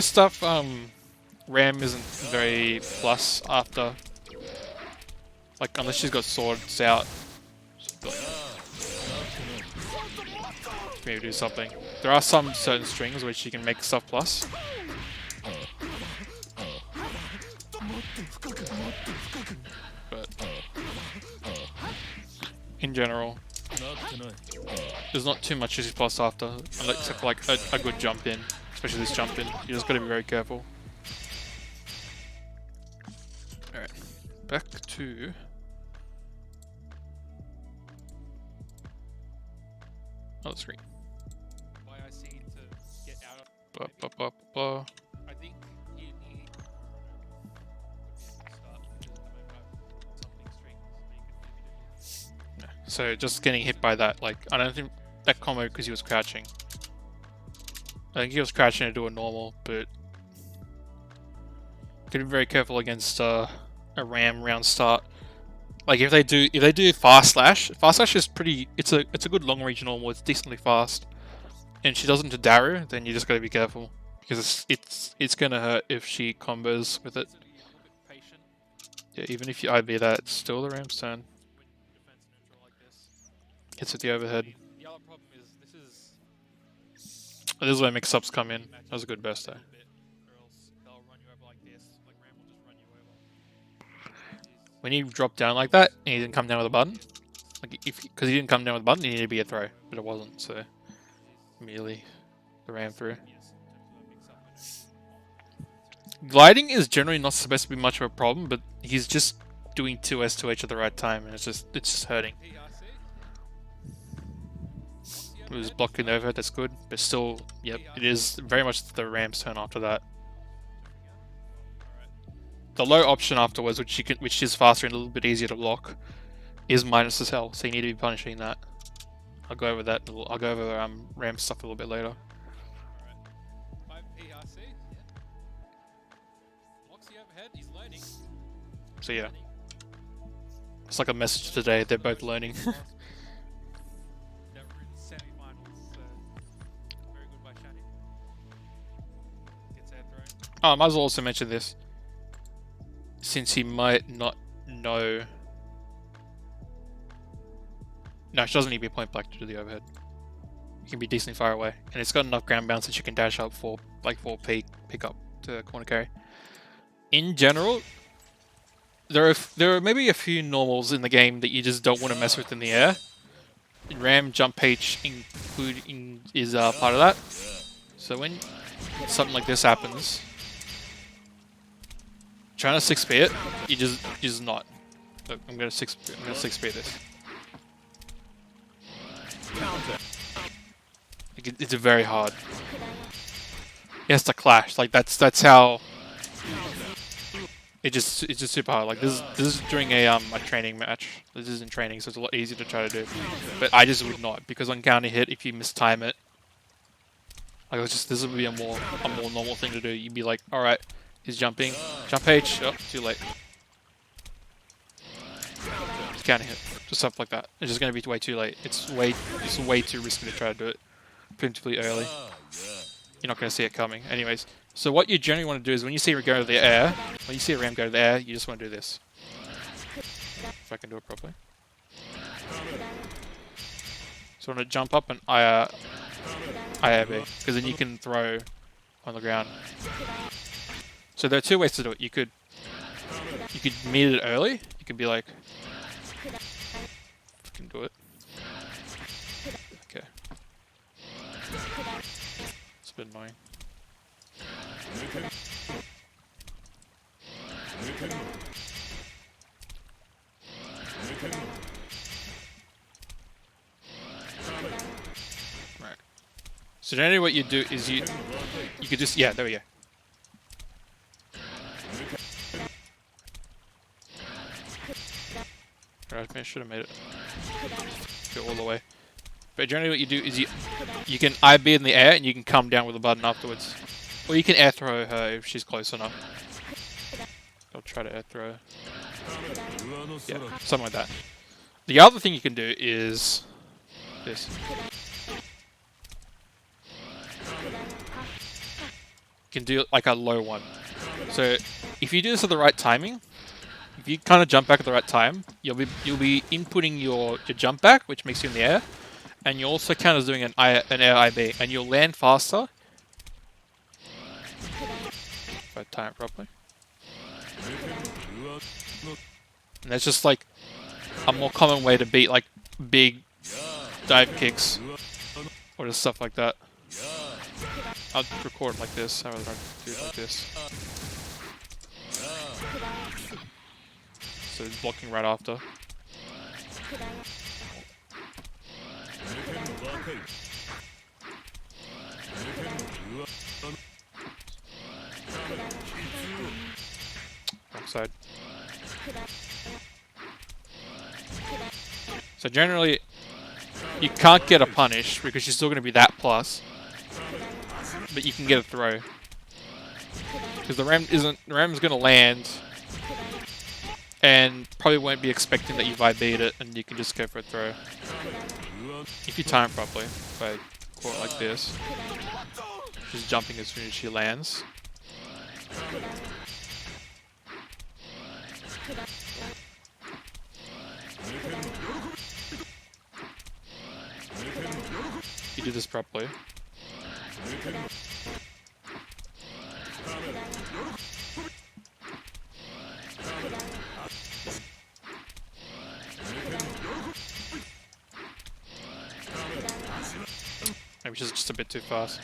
stuff Ram isn't very plus after. Like unless she's got swords out. Maybe do something. There are some certain strings where she can make stuff plus. But in general, there's not too much she's plus after, except for like a good jump in, especially this jump in. You just gotta be very careful. Alright, back to another screen. Why I see to get out of. I think you need. So just getting hit by that, like I don't think that combo because he was crouching. I think he was crouching to do a normal, but gotta be very careful against a Ram round start. Like if they do fast slash is pretty. It's a good long range normal. It's decently fast, and she does it to Daru, then you just gotta be careful because it's gonna hurt if she combos with it. Yeah, even if you IB that, it's still the Ram's turn. Hits with the overhead. The other problem is This is where mix-ups come in. That was a good burst though. or else they'll run you over like this. Like Ram will just run you over. When you drop down like that and he didn't come down with a button, like because he didn't come down with a button, he needed to be a throw, but it wasn't. So immediately the Ram through. Gliding is generally not supposed to be much of a problem, but he's just doing 2S 2H at the right time, and it's just hurting. It was blocking the overhead, that's good, but still, yep, it is very much the Ram's turn after that. The low option afterwards, which is faster and a little bit easier to block, is minus as hell, so you need to be punishing that. I'll go over that. I'll go over Ram stuff a little bit later. So yeah, it's like a message today. They're both learning. I might as well also mention this, since he might not know. No, she doesn't need to be point blank to do the overhead. You can be decently far away, and it's got enough ground bounce that you can dash up for like 4P pick up to corner carry. In general, there are maybe a few normals in the game that you just don't want to mess with in the air. Ram jump H is part of that. So when something like this happens, trying to 6P it, you just not. Look, I'm gonna 6P this. Like it's very hard. He has to clash. Like that's how. It's just super hard. Like this is during a training match. This is in training, so it's a lot easier to try to do. But I just would not, because on counter hit, if you mistime it, like this would be a more normal thing to do. You'd be like, all right, he's jumping, jump H, oh, too late. Just counter hit, just stuff like that. It's just gonna be way too late. It's way too risky to try to do it preemptively early. You're not gonna see it coming, anyways. So what you generally want to do is when you see a go to the air, when you see a Ram go to the air, you just want to do this. If I can do it properly. So I want to jump up and IRB, because then you can throw on the ground. So there are two ways to do it. You could meet it early. You could be like, I can do it. Okay. It's a bit annoying. Right. So generally what you do is you could just, yeah, there we go. Right, I should have made it go all the way. But generally what you do is you can IB in the air and you can come down with a button afterwards. Or you can air throw her if she's close enough. I'll try. try to air throw. Yeah, something like that. The other thing you can do is this. You can do like a low one. So if you do this at the right timing, if you kind of jump back at the right time, you'll be inputting your jump back, which makes you in the air, and you're also kind of doing an air IB, and you'll land faster. If I time it properly. And that's just like a more common way to beat like big dive kicks or just stuff like that. I'll record like this. I would rather do it like this. So it's blocking right after. Wrong side. So generally, you can't get a punish because you're still going to be that plus, but you can get a throw because the ram is going to land, and probably won't be expecting that you've IB'd it, and you can just go for a throw if you time properly. If I caught it like this, just jumping as soon as she lands. You do this properly. Maybe she's just a bit too fast.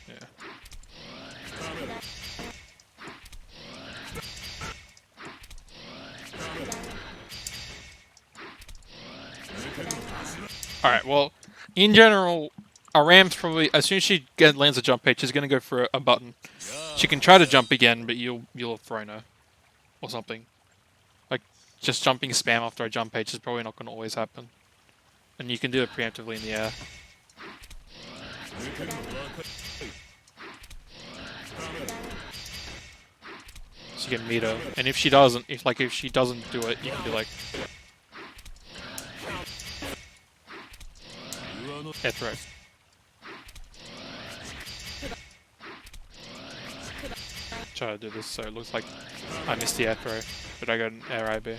Yeah. Alright, well, in general, a ram's probably, as soon as she lands a jump H, she's going to go for a button. She can try to jump again, but you'll have thrown her. Or something. Like, just jumping spam after a jump H is probably not going to always happen. And you can do it preemptively in the air. So you can meet her. And if she doesn't, if she doesn't do it, you can do like... air throw. Try to do this so it looks like I missed the air throw, but I got an air IB.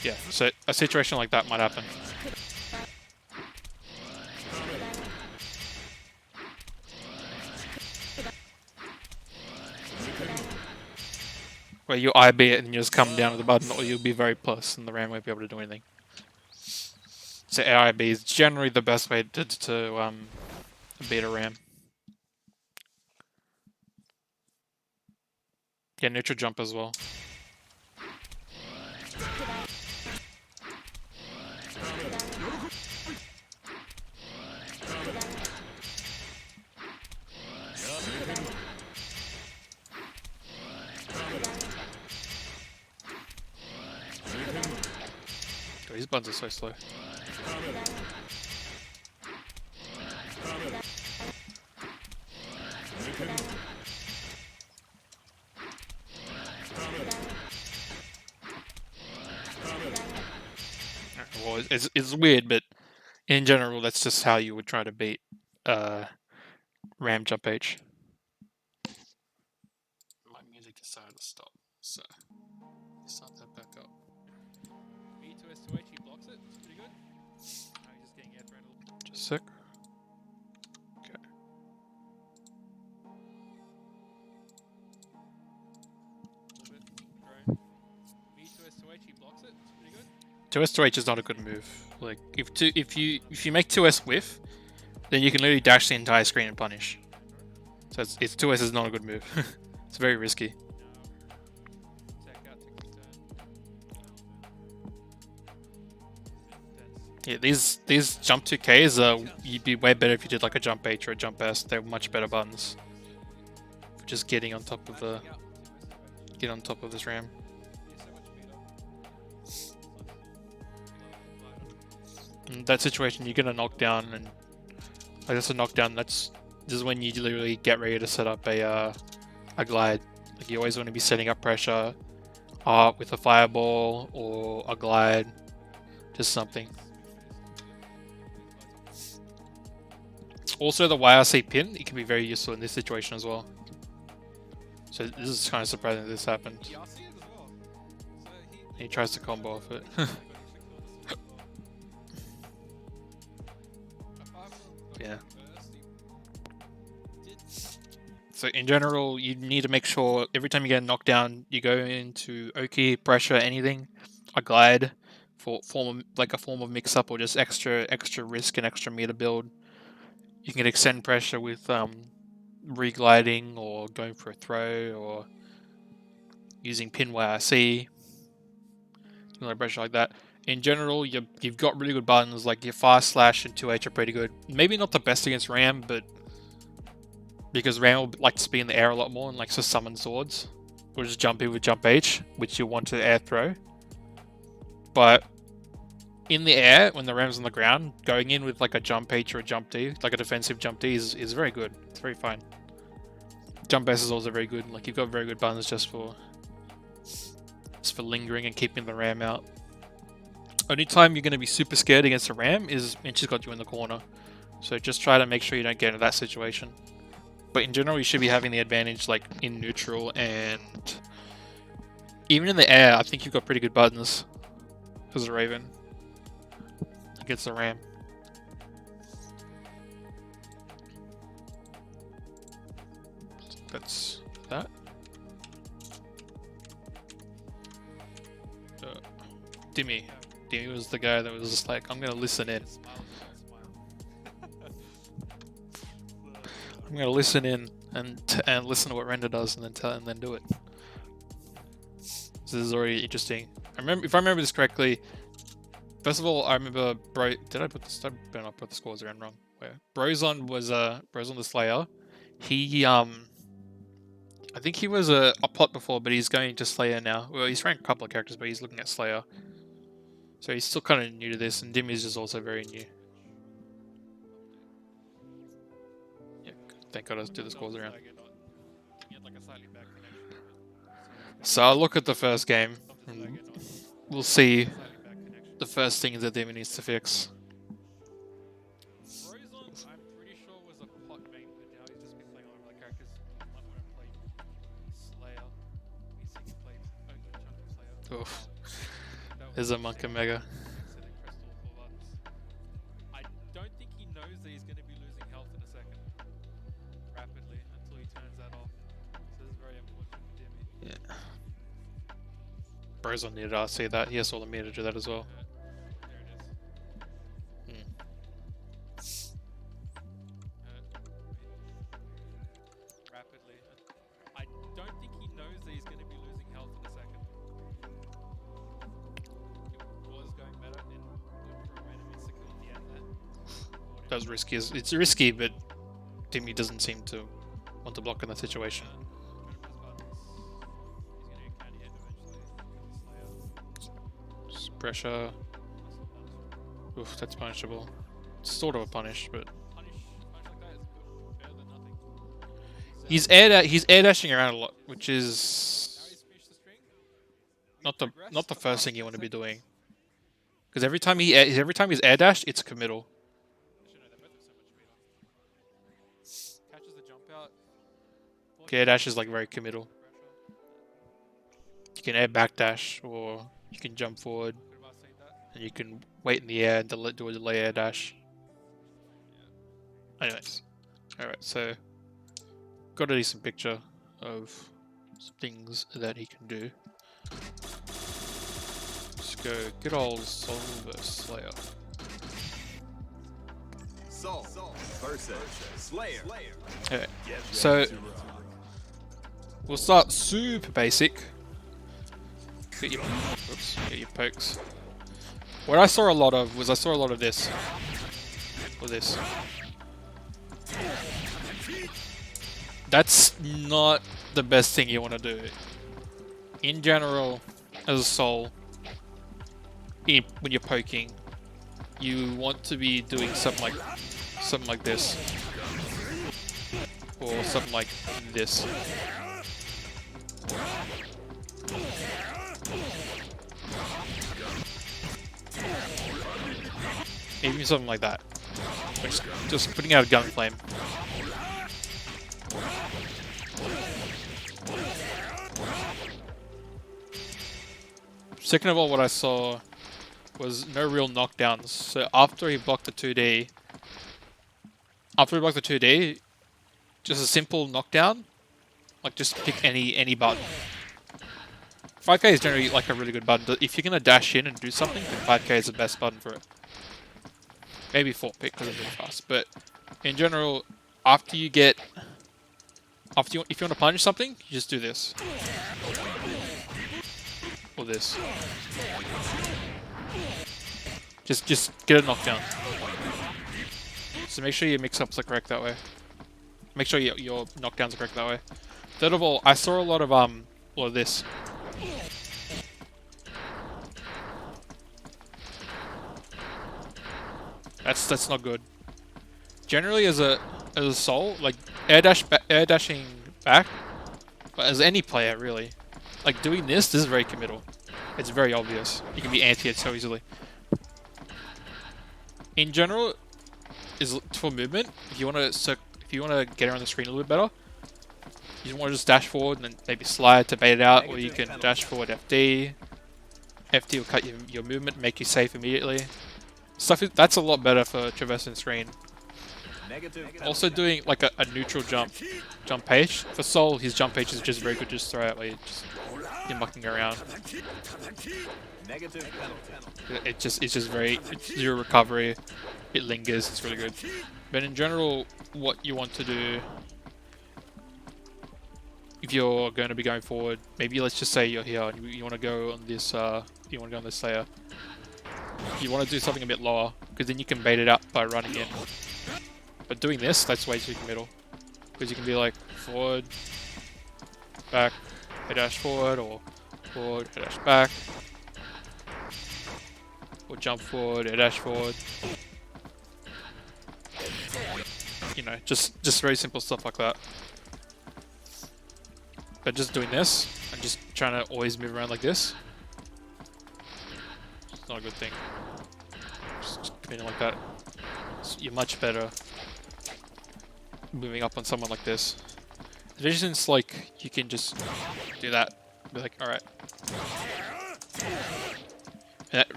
Yeah, so a situation like that might happen. Where you IB it and you just come down to the button, or you'll be very plus and the ram won't be able to do anything. So air IB is generally the best way to beat a ram. Yeah, neutral jump as well. Oh, these buttons are so slow. Well, it's weird, but in general, that's just how you would try to beat ram jump H. My music decided to stop, so start that back up. B to S2H, he blocks it. It's pretty good. He's just getting air thrown a little bit. Just a sec. Okay. B to S2H, he blocks it. It's pretty good. 2S to H is not a good move. Like if you make 2S whiff, then you can literally dash the entire screen and punish. So it's 2S is not a good move. It's very risky. Yeah, these jump 2Ks you'd be way better if you did like a jump H or a jump S. They're much better buttons for just getting on top of this ram. In that situation, you get a knockdown, and like that's a knockdown. That's this is when you literally get ready to set up a glide. Like you always want to be setting up pressure with a fireball or a glide, just something. Also, the YRC pin, it can be very useful in this situation as well. So this is kind of surprising that this happened. Yeah, I see it as well. So He tries to combo off it. Yeah. So in general, you need to make sure every time you get knocked down, you go into Oki, pressure, anything, a glide, for a form of mix-up or just extra risk and extra meter build. You can extend pressure with re-gliding or going for a throw or using pin YRC, pressure like that. In general, you've got really good buttons, like your fast slash and 2H are pretty good. Maybe not the best against Ram, but because Ram will like to be in the air a lot more and likes to summon swords, or just jump in with jump H, which you want to air throw. But in the air, when the Ram's on the ground, going in with like a jump H or a jump D, like a defensive jump D, is very good. It's very fine. Jump S is also very good. Like you've got very good buttons just for lingering and keeping the Ram out. Only time you're going to be super scared against a Ram is when she's got you in the corner. So just try to make sure you don't get into that situation. But in general, you should be having the advantage like in neutral and even in the air. I think you've got pretty good buttons as a Raven against the Ram. That's that. Dimmy was the guy that was just like, I'm gonna listen in. I'm gonna listen in and listen to what Render does and then do it. So this is already interesting. If I remember this correctly, first of all, I remember did I better not put the scores around wrong. Where Brozon was Brozon the Slayer. He I think he was a pot before, but he's going to Slayer now. Well, he's ranked a couple of characters, but he's looking at Slayer. So he's still kind of new to this, and Dimmy's is also very new. Yeah, thank God I do the scores around. So I'll look at the first game, and we'll see the first things that Dimmy needs to fix. Brozon, I'm pretty sure was a pot main, but now he's just been playing a lot of other characters. I might want to play Slayer. He's seen played a good chunk of Slayer. Oof. There's a Monk and Mega. I don't think he knows that he's going to be losing health in a second. Rapidly, until he turns that off. So this is very important for Dimmy. Yeah. Brozon needed to see that. He has all the meter to do that as well. There it is. Rapidly. I don't think he knows that he's going to be losing health in a second. It was going better, then good for a random insta-kill at the end there. That was risky. It's risky, but Dimmy doesn't seem to want to block in that situation. Just pressure. Oof, that's punishable. It's sort of a punish, but Punish like that is good. Better than nothing. he's air dashing around a lot, which Now is he's finished the string. not the first thing you want to be doing. Because every time he's air dashed, it's committal. Actually, no, they both have so much speed. Catches the jump out. Air dash is like very committal. Pressure. You can air backdash, or you can jump forward, Could have said that. and you can wait in the air and do a delay air dash. Anyways, alright, so got a decent picture of some things that he can do. Let's go good old Soul vs Slayer. Soul versus Slayer. Okay, so we'll start super basic. Get your pokes. What I saw a lot of was this. Or this. That's not the best thing you want to do. In general, as a soul, when you're poking, you want to be doing something like this. or something like this. Even something like that. Just putting out a gun flame. Second of all, what I saw was no real knockdowns. So after he blocked the 2D, just a simple knockdown, like just pick any button. 5K is generally like a really good button. If you're gonna dash in and do something, then 5K is the best button for it. Maybe 4 pick because it's really fast, but in general, if you want to punish something, you just do this or this. Just get a knockdown. So make sure your mix-ups are correct that way. Make sure your knockdowns are correct that way. Third of all, I saw a lot of this. That's not good. Generally, as a soul, like air dashing back, but as any player really, like doing this is very committal. It's very obvious. You can be anti-it so easily. In general, is for movement. If you want to get around the screen a little bit better, you want to just dash forward and then maybe slide to bait it out, or you can dash forward FD. FD will cut your movement, make you safe immediately. That's a lot better for traversing the screen. Also doing like a neutral jump page. For Soul, his jump page is just very good, just throw out where you're mucking around. It's zero recovery, it lingers, it's really good. But in general, what you want to do if you're going to be going forward, maybe let's just say you're here and you want to go on this layer. You want to do something a bit lower, because then you can bait it up by running in. But doing this, that's way too committal. Because you can be like, forward, back, head dash forward, or forward, head dash back. Or jump forward, head dash forward. You know, just very simple stuff like that. But just doing this, and just trying to always move around like this, it's not a good thing. Just committing like that. So you're much better moving up on someone like this. The vision's like, you can just do that. Be like, alright.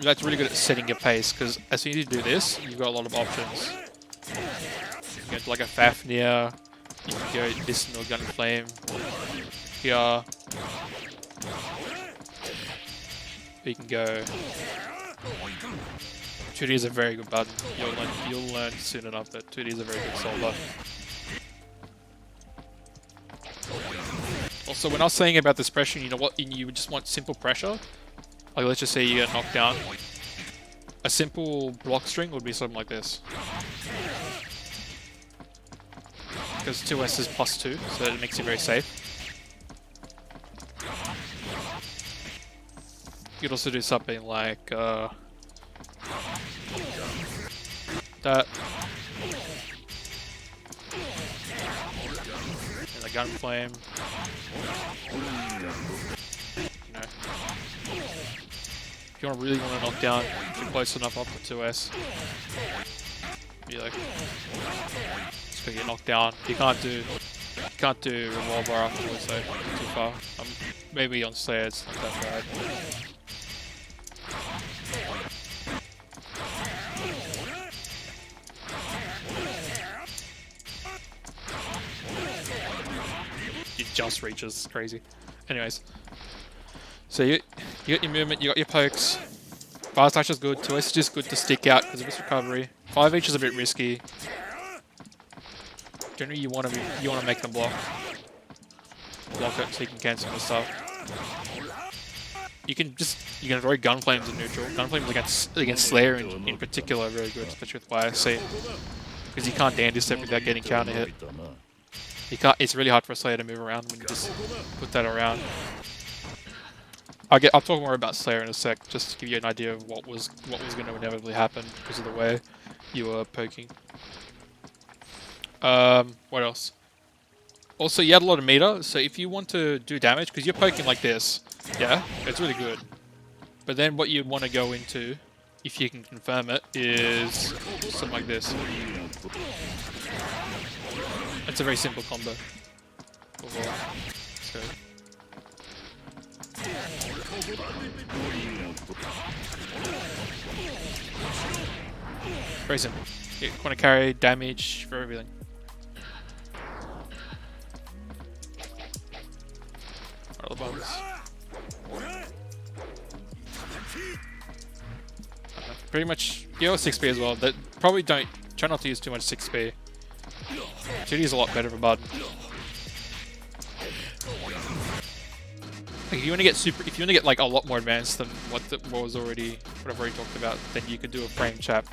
That's really good at setting your pace, because as soon as you do this, you've got a lot of options. You can go to like a Fafnir, you can go listen to a gun flame. Here. You can go. 2D is a very good button. You'll learn soon enough that 2D is a very good soul button. Also, when I was saying about this pressure, you know what? You just want simple pressure. Like, let's just say you get knocked down. A simple block string would be something like this. Because 2S is +2, so it makes you very safe. You could also do something like that. And the gun flame. You know. If you really want to knock down, if you're close enough up to 2S, be like, just gonna get knocked down. You can't do revolver afterwards though, too far. Maybe on Slayer it's not that bad. It just reaches, crazy. Anyways, so you got your movement, you got your pokes. Fast dash is good. 2S is just good to stick out because of its recovery. 5H is a bit risky. Generally, you want to make them block it so you can cancel the stuff. You can throw gun flames in neutral. Gun flames against Slayer in particular are very good, especially with YSC, because you can't dandy step without getting counter hit. It's really hard for a Slayer to move around when you just put that around. I'll talk more about Slayer in a sec, just to give you an idea of what was going to inevitably happen because of the way you were poking. What else? Also, you add a lot of meter, so if you want to do damage, because you're poking like this, yeah, it's really good. But then what you'd want to go into, if you can confirm it, is something like this. It's a very simple combo. Overall. So. Very simple. You want to carry damage for everything. What are the bugs? Pretty much, you're 6B as well. That probably don't try not to use too much 6B. 2D is a lot better for button. Like if you want to get if you want to get like a lot more advanced than what I've already talked about, then you could do a frame trap.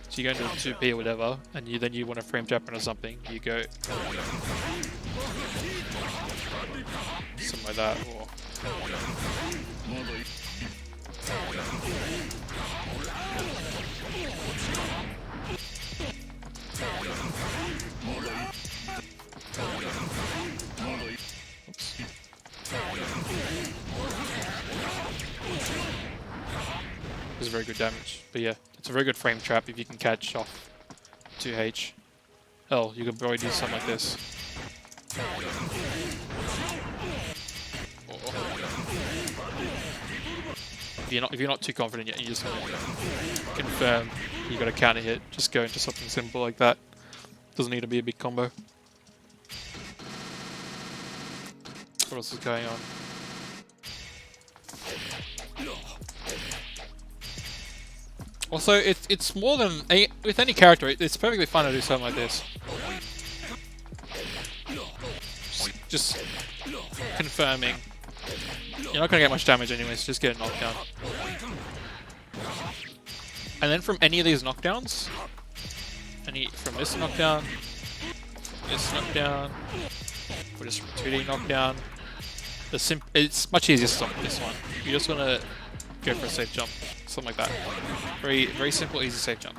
So you go into a 2P or whatever, and then you want to frame trap into something. You go something like that, or it's very good damage. But yeah, it's a very good frame trap if you can catch off 2H. Hell, you could probably do something like this. Or if you're not too confident yet, you just want to confirm you got a counter hit. Just go into something simple like that. Doesn't need to be a big combo. What else is going on? Also, it's more than with any character. It's perfectly fine to do something like this. Just confirming. You're not gonna get much damage anyways. Just get a knockdown. And then from any of these knockdowns, from this knockdown, or just from 2D knockdown, it's much easier to stop this one. You just wanna go for a safe jump, something like that. Very, very simple, easy safe jump.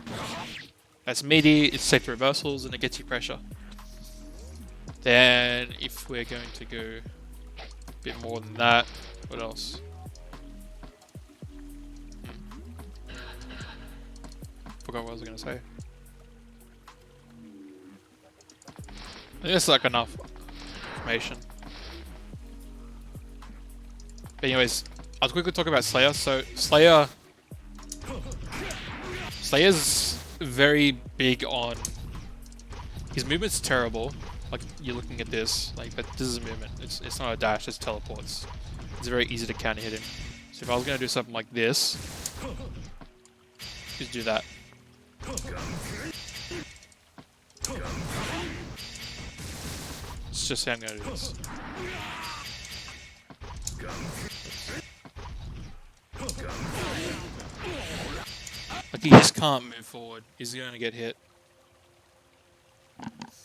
That's meaty, it's safe to reversals, and it gets you pressure. Then, if we're going to go a bit more than that, what else? Forgot what I was going to say. I think that's like enough information. But anyways, I'll quickly talk about Slayer. So Slayer's very big on his movement's terrible. Like you're looking at this, like but this is a movement. It's not a dash. It's teleports. It's very easy to counter hit him. So if I was gonna do something like this, just do that. Let's just say I'm gonna do this. Like he just can't move forward. He's going to get hit.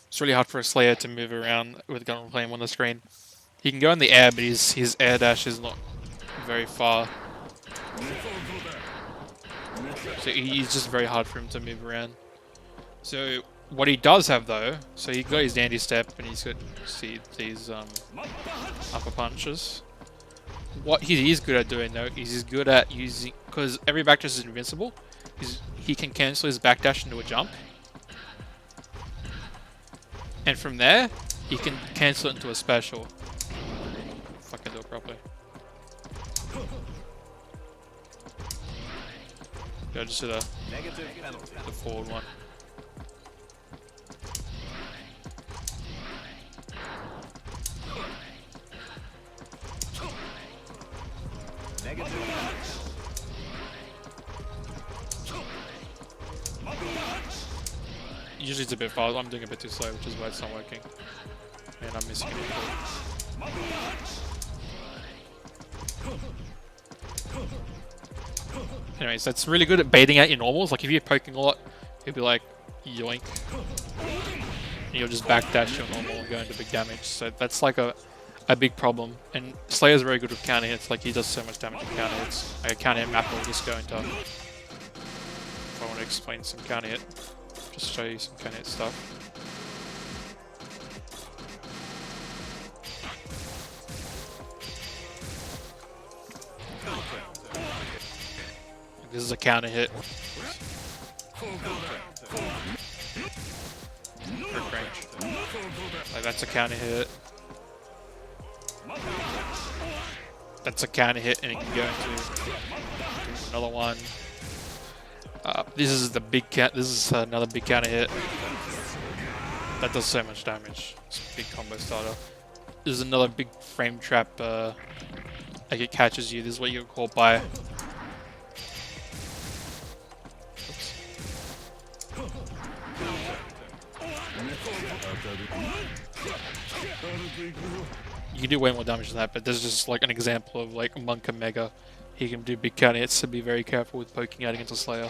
It's really hard for a Slayer to move around with gun flame on the screen. He can go in the air, but his air dash is not very far. So he's just very hard for him to move around. So what he does have though, so he got his dandy step and he's got these upper punches. What he is good at doing though, is he's good at using, because every backdash is invincible, he can cancel his backdash into a jump. And from there, he can cancel it into a special. If I can do it properly. Yeah, just do the forward one. Usually it's a bit fast. I'm doing a bit too slow, which is why it's not working. And I'm missing it. Anyways, that's really good at baiting out your normals. Like if you're poking a lot, it'll be like yoink. And you'll just backdash your normal and go into big damage. So that's like a big problem. And Slayer's very good with counter hits. Like he does so much damage with counter hits. Like a counter hit map will just go into. If I want to explain some counter hit, just show you some counter hit stuff. This is a counter hit. Quick range. Like that's a counter hit. That's a counter hit, and it can go into another one. This is the big count. This is another big counter hit. That does so much damage. It's a big combo starter. This is another big frame trap. Like it catches you. This is what you call by. You can do way more damage than that, but this is just like an example of like Monk and Mega. He can do big counter hits, so be very careful with poking out against a Slayer.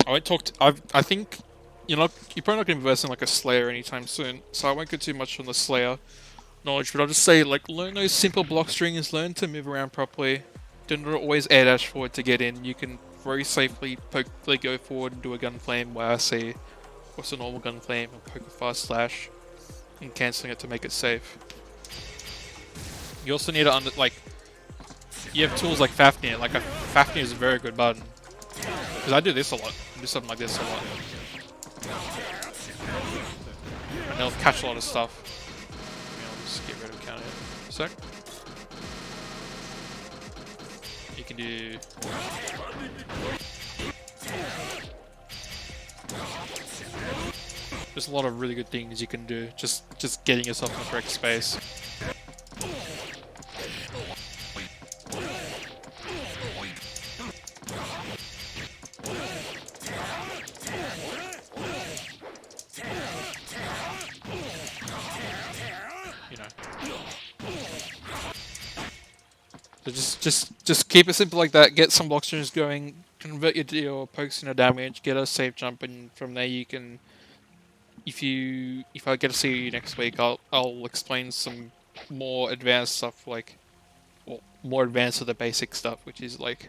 I won't talk. I think you're probably not going to be versing like a Slayer anytime soon, so I won't go too much on the Slayer knowledge. But I'll just say like learn those simple block strings, learn to move around properly. Do not always air dash forward to get in. You can very safely go forward and do a gun flame, YRC, what's a normal gun flame, or poke a fast slash, and cancelling it to make it safe. You also need to you have tools like Fafnir. Like Fafnir is a very good button. Because I do this a lot. I do something like this a lot. And they'll catch a lot of stuff. I'll just get rid of counter hit. So you can do there's a lot of really good things you can do. Just getting yourself in the correct space. So just keep it simple like that. Get some block strings going. Convert your pokes into damage. Get a safe jump, and from there you can. If I get to see you next week, I'll explain some more advanced stuff, like more advanced of the basic stuff, which is like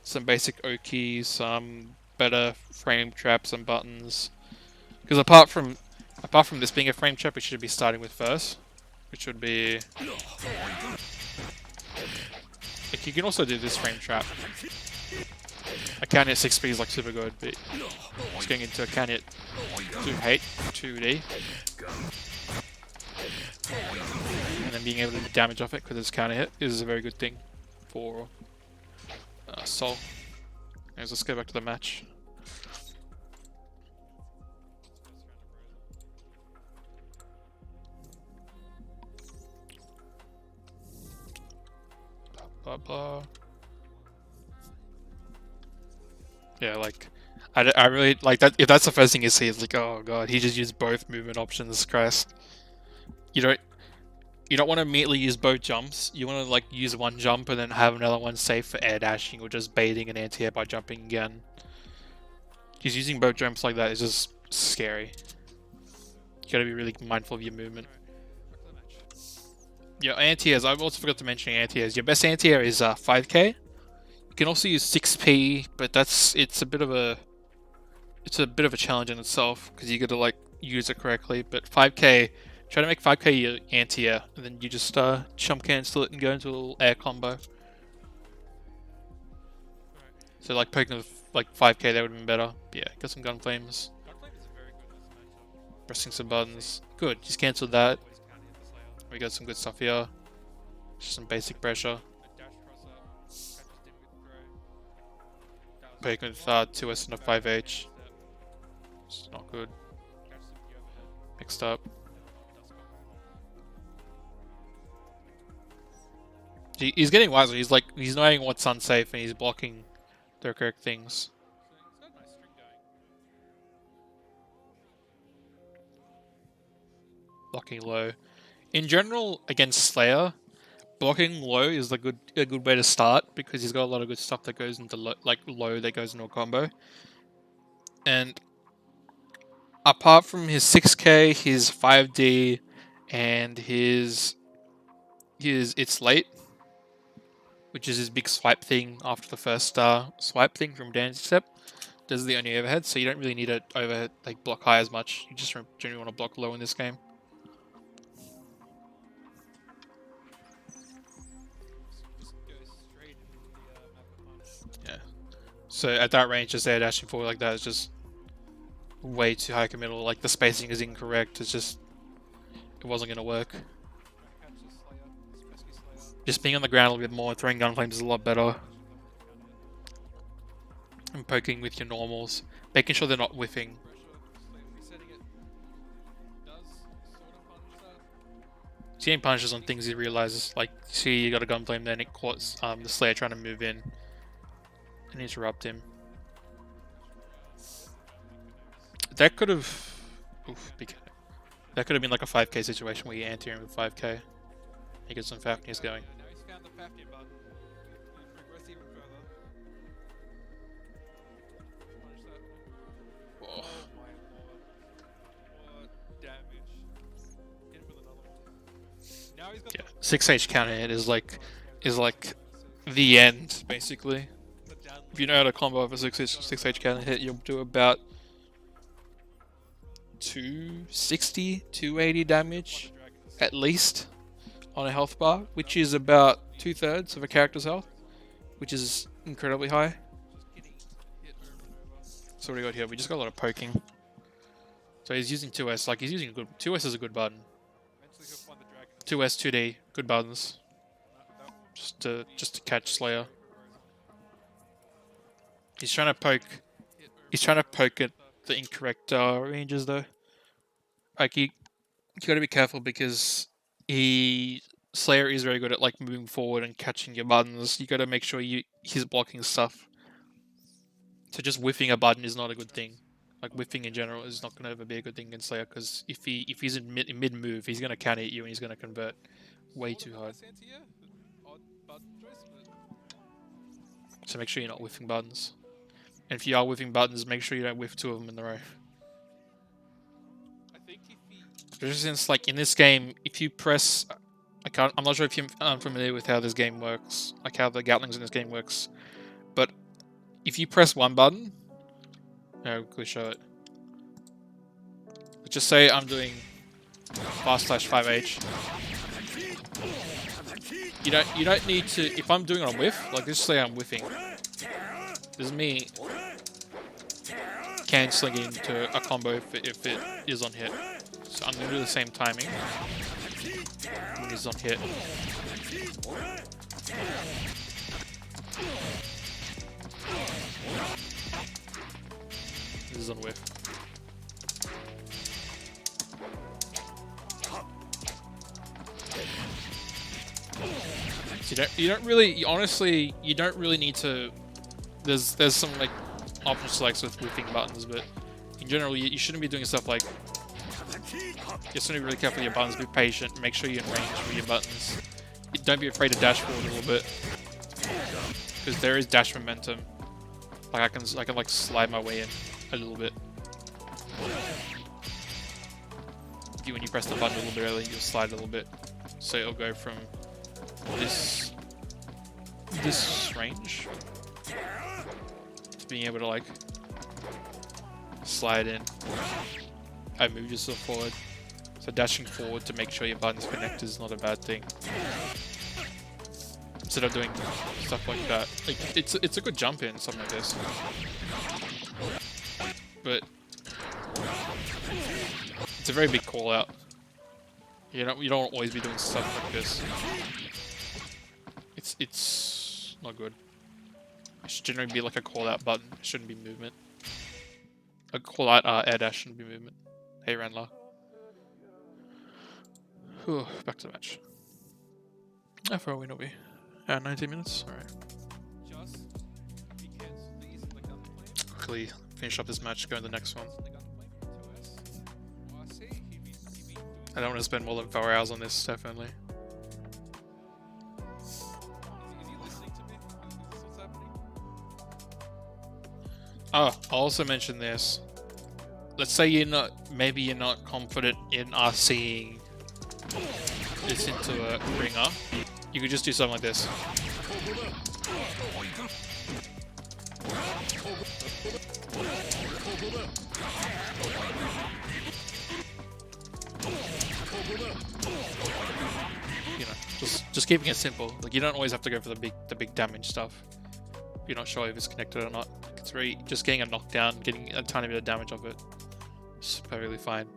some basic O keys, some better frame traps and buttons. Because apart from this being a frame trap, we should be starting with first, which would be. Like you can also do this frame trap. A counter hit 6B is like super good, but just going into a counter hit 2D. And then being able to do damage off it because it's counter hit is a very good thing for Sol. Anyways, let's go back to the match. Blah blah. Yeah, like I really like that. If that's the first thing you see, it's like, oh god, he just used both movement options. Christ, you don't want to immediately use both jumps. You want to like use one jump and then have another one safe for air dashing or just baiting an anti-air by jumping again. Just using both jumps like that is just scary. You gotta be really mindful of your movement. Your anti-airs, I also forgot to mention anti-airs. Your best anti-air is 5k. You can also use 6p, but it's a bit of a challenge in itself because you got to like use it correctly. But 5k, try to make 5k your anti-air, and then you just jump cancel it and go into a little air combo. So like poking with like 5k, that would have been better. Yeah, got some gun flames. Pressing some buttons. Good, just cancelled that. We got some good stuff here. Just some basic pressure. Poking with 2S and a 5H. It's not good. Mixed up. He's getting wiser. He's knowing what's unsafe and he's blocking the correct things. Blocking low. In general, against Slayer, blocking low is a good way to start because he's got a lot of good stuff that goes into low that goes into a combo. And apart from his 6k, his 5D, and his it's late, which is his big swipe thing after the first swipe thing from Dan's step. This is the only overhead, so you don't really need to overhead like block high as much. You just generally want to block low in this game. So at that range, just air dashing forward like that is just way too high committal. Like the spacing is incorrect. It's just it wasn't gonna work. Catch the Slayer, this pesky Slayer. Just being on the ground a little bit more, throwing gun flames is a lot better. And poking with your normals, making sure they're not whiffing. Pressure, resetting it. Does sort of punish that. Seeing punishes on things he realizes, like, see you got a gun flame, then it caught the Slayer trying to move in and interrupt him. That could have, that could have been like a 5k situation where you anti him with 5k. He gets some Fafnir's going. Now he's found the Fafnir button. We progress even further. Punish that. Oh. Oh my lord. What damage. Hit him with another one. Now he's got Yeah, 6H counter hit is like the end basically. the down If you know how to combo with a 6H counter hit, you'll do about 260, 280 damage at least on a health bar, which is about 2/3 of a character's health, which is incredibly high. just getting hit over and over. So what do we got here? We just got a lot of poking. So he's using 2S, like he's using a good 2S is a good button. Eventually he'll find the dragon. 2S, 2D, good buttons. That Just to catch Slayer. He's trying to poke at the incorrect ranges though. Like you gotta be careful because Slayer is very good at like moving forward and catching your buttons. You gotta make sure he's blocking stuff. So just whiffing a button is not a good thing. Like whiffing in general is not gonna ever be a good thing against Slayer because if he's in mid move, he's gonna counter hit you and he's gonna convert way too hard. Odd button choice, but So make sure you're not whiffing buttons. And if you are whiffing buttons, make sure you don't whiff 2 of them in a row. I think if he Especially since, like, in this game, if you press... I'm not sure if you're unfamiliar with how this game works, like how the Gatlings in this game works, but if you press one button... I'll quickly show it. Let's just say I'm doing /5H. You don't need to... If I'm doing it on whiff, like, let's say I'm whiffing. This is me cancelling into a combo if it is on hit. So I'm going to do the same timing when he's on hit. This is on whiff. So you don't really, honestly, you don't really need to. There's some like option selects with whiffing buttons, but in general, you shouldn't be doing stuff like. You just need to be really careful with your buttons. Be patient. Make sure you're in range with your buttons. Don't be afraid to dash forward a little bit, because there is dash momentum. Like I can like slide my way in a little bit. When you press the button a little bit early, you'll slide a little bit, so it'll go from this range to being able to like slide in and move yourself forward. So dashing forward to make sure your button's connected is not a bad thing. Instead of doing stuff like that, like it's a good jump in something like this, but it's a very big call out. You don't always be doing stuff like this. It's not good. It should generally be like a call out button. It shouldn't be movement. A call out air dash shouldn't be movement. Hey Randler. Whew, back to the match. How far are we, Newbie? 19 minutes? Alright. just he cancel these in the gunplay. Quickly finish up this match, go to the next one. The gunplay, 2S. Oh, I see. He be doing I don't want to spend more than 4 hours on this, definitely. Is he listening to me? Is this what's happening? Oh, I'll also mention this. Let's say maybe you're not confident in us seeing this into a ringer. You could just do something like this. You know, just keeping it simple. Like you don't always have to go for the big damage stuff. you're not sure if it's connected or not. It's very just getting a knockdown, getting a tiny bit of damage off it. It's perfectly fine.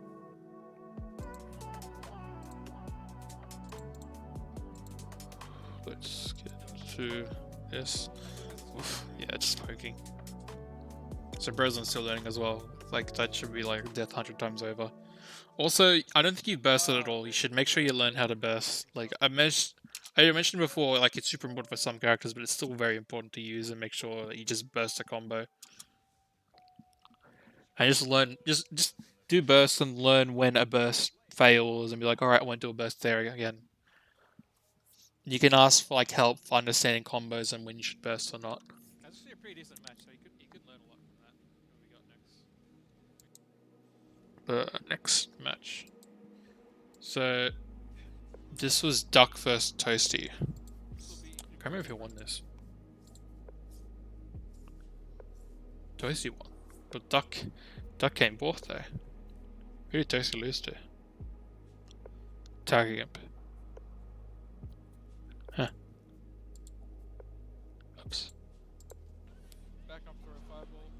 Let's get to this. Oof, yeah, just poking. So Brosnan's still learning as well. Like that should be like death 100 times over. Also, I don't think you've bursted at all. You should make sure you learn how to burst. Like I mentioned before, like it's super important for some characters, but it's still very important to use and make sure that you just burst a combo. And just learn, just do burst and learn when a burst fails, and be like, all right, I won't do a burst there again. You can ask for like help for understanding combos and when you should burst or not. That's actually a pretty decent match, so you could learn a lot from that. What we got next? The next match. So this was Duck versus Toasty. I can't remember who won this. Toasty won, but Duck came fourth though. Who did Toasty lose to? Tiger Gimp. Huh. Oops. Back up for a 5-ball.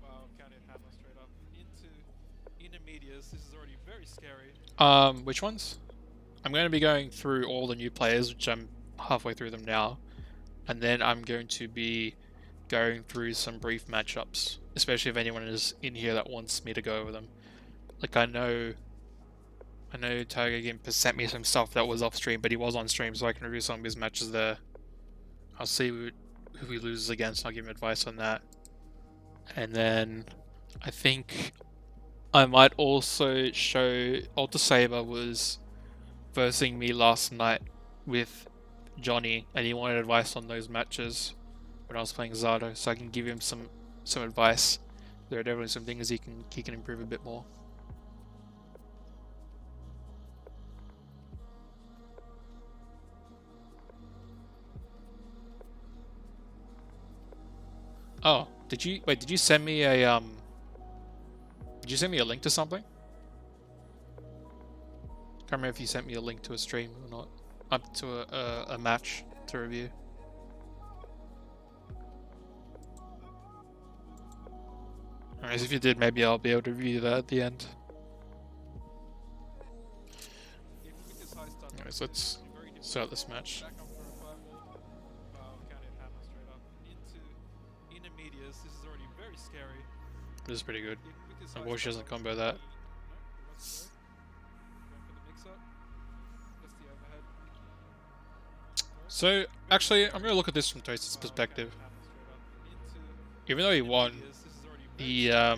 Wow, counted hammer straight up into intermediates. This is already very scary. Which ones? I'm going to be going through all the new players, which I'm halfway through them now, and then I'm going to be going through some brief matchups, especially if anyone is in here that wants me to go over them. Like I know Tiger Gimp has sent me some stuff that was off stream, but he was on stream, so I can review some of his matches there. I'll see who he loses against, and I'll give him advice on that. And then I think I might also show Alter Saber was versing me last night with Johnny, and he wanted advice on those matches when I was playing Zato, so I can give him some advice. There are definitely some things he can improve a bit more. Oh, did you send me a did you send me a link to something? Can't remember if you sent me a link to a stream or not. Up to a match to review. Alright, if you did, maybe I'll be able to review that at the end. Anyways, let's start this match. Back up for a 5-ball. Wow, counted hammer straight up into intermediates. This is already very scary. This is pretty good. With this Unfortunately, she doesn't combo that. So, actually, I'm going to look at this from Toast's perspective. Even though he won, he, I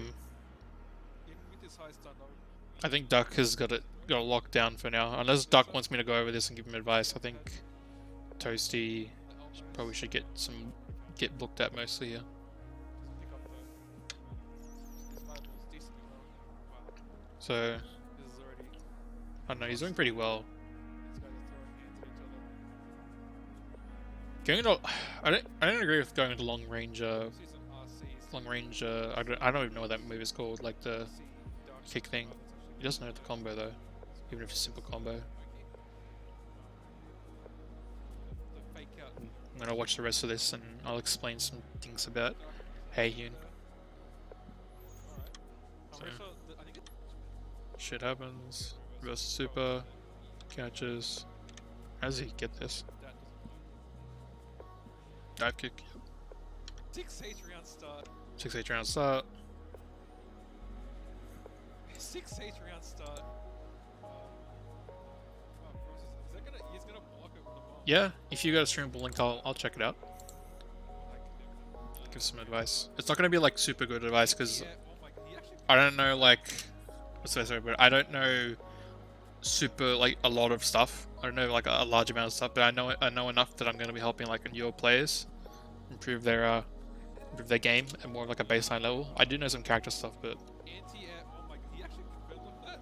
think Duck has got it locked down for now. Unless Duck wants me to go over this and give him advice, I think Toasty probably should get looked at mostly here. So, I don't know, he's doing pretty well. Going into, I don't agree with going into long range. I don't even know what that move is called. Like the kick thing. He doesn't know the combo though, even if it's a simple combo. I'm gonna watch the rest of this and I'll explain some things about Hehyun. So, shit happens. Reverse super. Catches. How does he get this? Dive kick. 6-8 round start. 6-8 round start. 6-8 round start. He's gonna block it with the bomb. Yeah, if you got a streamable link, I'll check it out. Give some advice. It's not gonna be like super good advice because I don't know like what's the best way, but I don't know super like a lot of stuff. I don't know like a large amount of stuff, but I know enough that I'm going to be helping like newer players improve their game at more of like a baseline level. I do know some character stuff, but Anti-air, oh my god, he actually confirmed with that.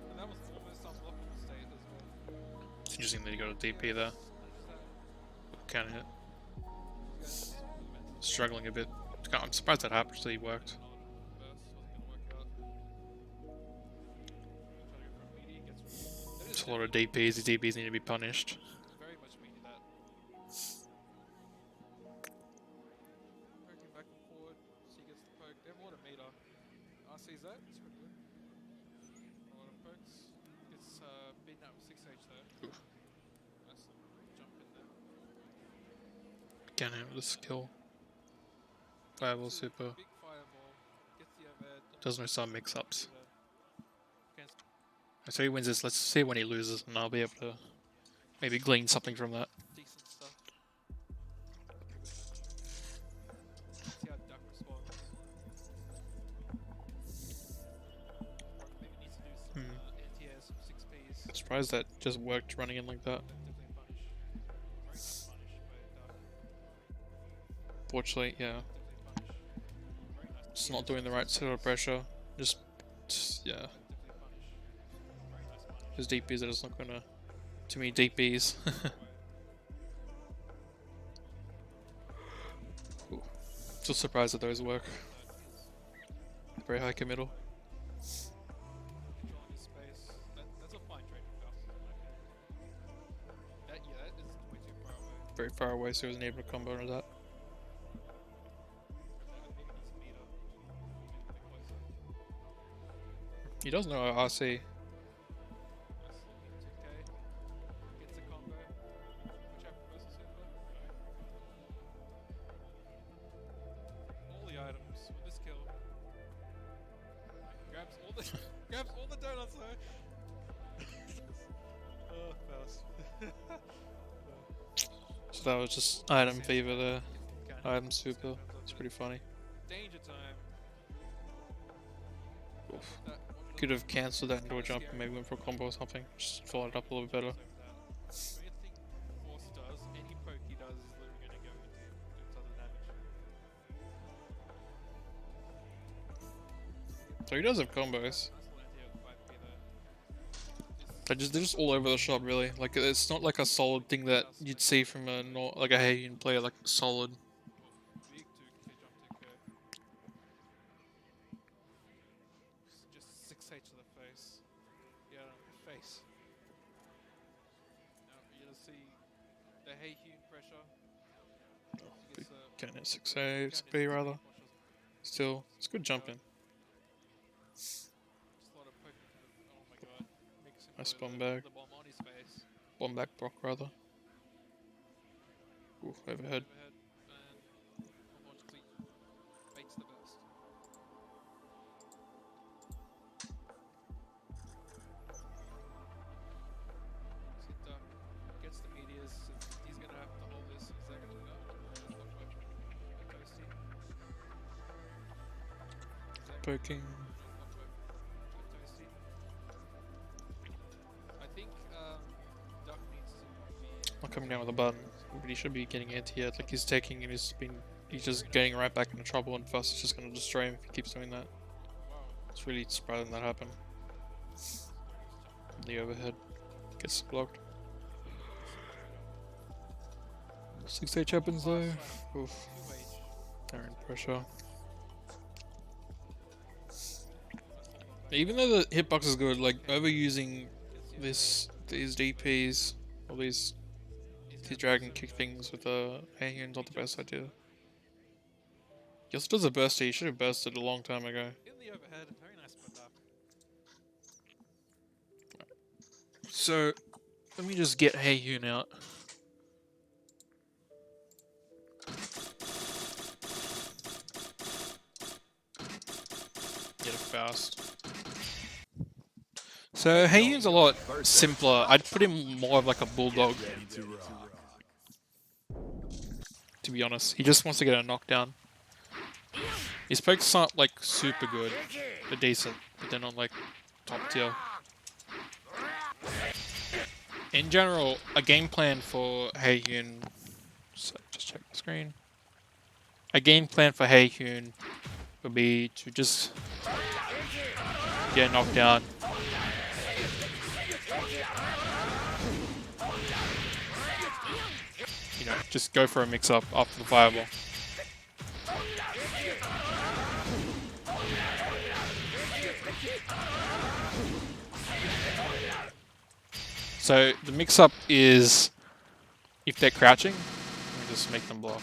And that was almost unblockable state as well. it's interesting that you got a DP there. Counting it. Struggling a bit. I'm surprised that actually worked. It's a lot of DPs. The DPs need to be punished. Very much meaning that. Get him with the skill. Fireball super. Big fireball. Gets the overhead. Does no some mix-ups. Against So he wins this. Let's see when he loses, and I'll be able to maybe glean something from that. decent stuff. See how Duck responds. Maybe needs to do some anti-air, some 6Ps. I'm surprised that just worked running in like that. Definitely a punish. Very nice punish by Duck. Fortunately, yeah. Definitely a punish. Very nice. Just not doing the right sort of pressure. Just yeah. Definitely a punish. Very nice punish. His DPs are just not gonna. Too many DPs. Ooh. Still surprised that those work. Very high committal. Controlling his space. That's a fine trade for Faust, in my opinion. That is way too far away. Very far away, so he wasn't able to combo into that. Maybe needs a meter. Maybe a bit closer. He does know RC. Nice little meter 2K. Gets a combo. Which I propose to super. All the items with this kill. Grabs all the grabs all the donuts though. Oh, Faust. So that was just item fever there. Item super. It's pretty funny. Danger time. Oof. Could have cancelled that into a jump and maybe went for a combo or something. Just followed it up a little bit better. Anything Force does, any poke he does is literally going to go into other damage. So he does have combos. Nice little anti-air with 5P though. They're just all over the shop really. Like it's not like a solid thing that you'd see from a like a Heian player, like solid. Big 2K jump 2K. Just 6H to the face. Yeah, face. Now you're gonna see the Heian pressure. He gets Getting it 6A, 6B rather. Still, it's good jumping. Just a lot of poking to the, oh my god. Makes him Nice put bomb back. the bomb on his face. Bomb back Brock rather. Ooh, overhead. Overhead and unfortunately baits the burst. See Duck gets the meteors. He's gonna have to hold this. Is that gonna go? Toasty. Poking. Toasty. I think Duck needs to be. Not coming down with a button, but he should be getting anti-air. Like he's taking and he's just getting right back into trouble, and Fuss is just gonna destroy him if he keeps doing that. Wow. It's really surprising that happened. The overhead gets blocked. 6H happens though. Oof. 2H. They're in pressure. Even though the hitbox is good, like overusing these DPs or these dragon kick things with the Heian's not the best idea. He also does a bursty. He should have bursted a long time ago. In the overhead, very nice by Duck. So let me just get Heian out. Get it fast. So Heian's a lot simpler. I'd put him more of like a bulldog, Ready to rock. to be honest. He just wants to get a knockdown. His pokes aren't like super good. They're decent, but they're not like top tier. In general, a game plan for Heian. So just check the screen. A game plan for Heian would be to just get knocked down. You know, just go for a mix-up after the fireball. So the mix-up is if they're crouching, we just make them block.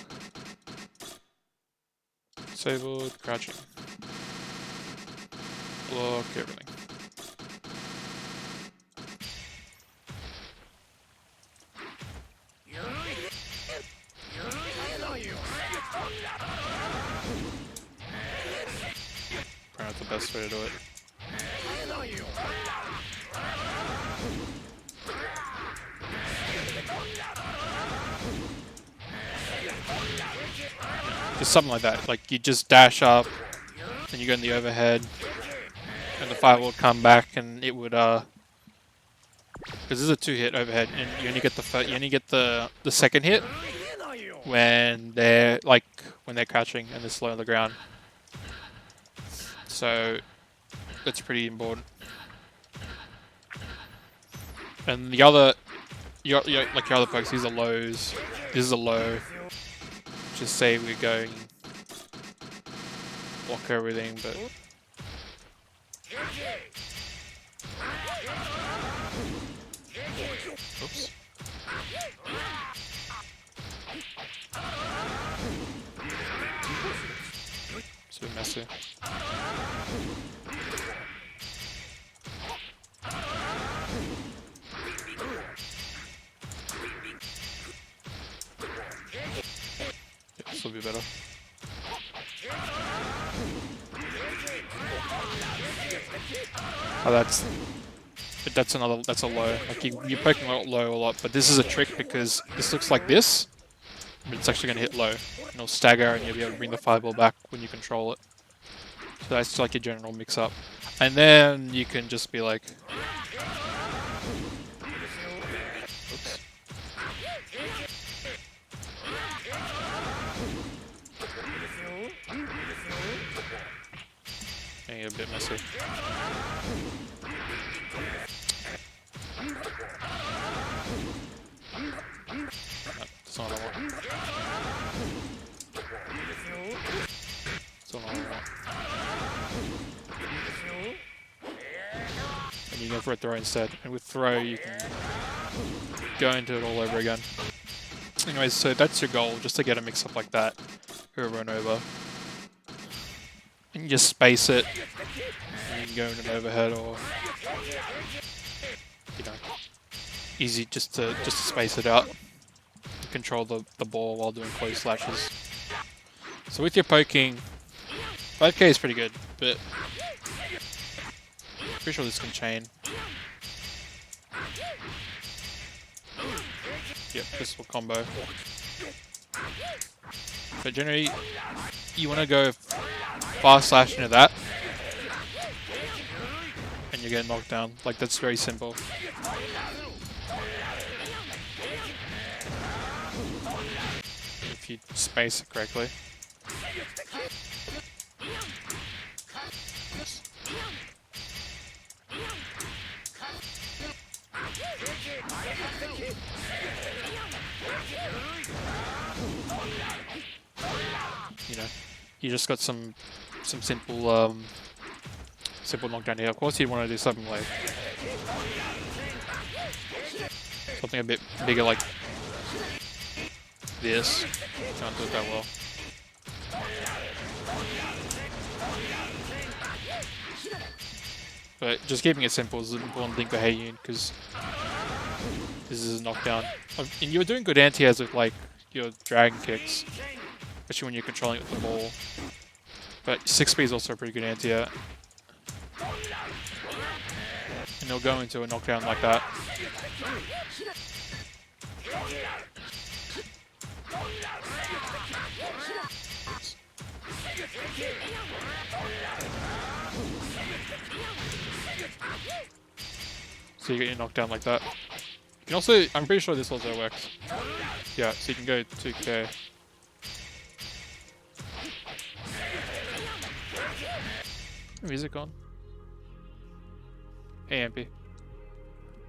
Disabled, crouching. Block everything. best way to do it. Just something like that. Like you just dash up, and you go in the overhead, and the fire will come back, and it would because this is a 2-hit overhead, and you only get the second hit when they're crouching and they're slow on the ground. So that's pretty important. And the other, like your other pokes, these are lows. This is a low. Just say we're going block everything, but oops. It's a bit messy. Yeah, this will be better. Oh, that's a low. Like you're poking low a lot, but this is a trick because this looks like this, but it's actually going to hit low. And it'll stagger, and you'll be able to bring the fireball back when you control it. So that's like your general mix-up, and then you can just be like, oops. Making it a bit messy. That's not what I want. That's not what I want. And you go for a throw instead. And with throw, you can go into it all over again. Anyways, so that's your goal, just to get a mix-up like that over and over. And you just space it. And you can go in an overhead or, you know, easy just to space it out. Control the ball while doing close slashes. So with your poking, 5k is pretty good, but pretty sure this can chain. Yep, this will combo. But generally, you want to go fast slash into that, and you get knocked down. Like, that's very simple. If you space it correctly. You know, you just got some simple simple knockdown here. Of course, you want to do something like something a bit bigger, like this. Can't do it that well. But just keeping it simple is an important thing for Heiyun, because this is a knockdown. And you're doing good anti-airs with like your dragon kicks, especially when you're controlling it with the ball. But 6B is also a pretty good anti-air. And they'll go into a knockdown like that. So you get your knockdown like that. You can also, I'm pretty sure this also works. Yeah, so you can go 2k. Music on. Hey MP.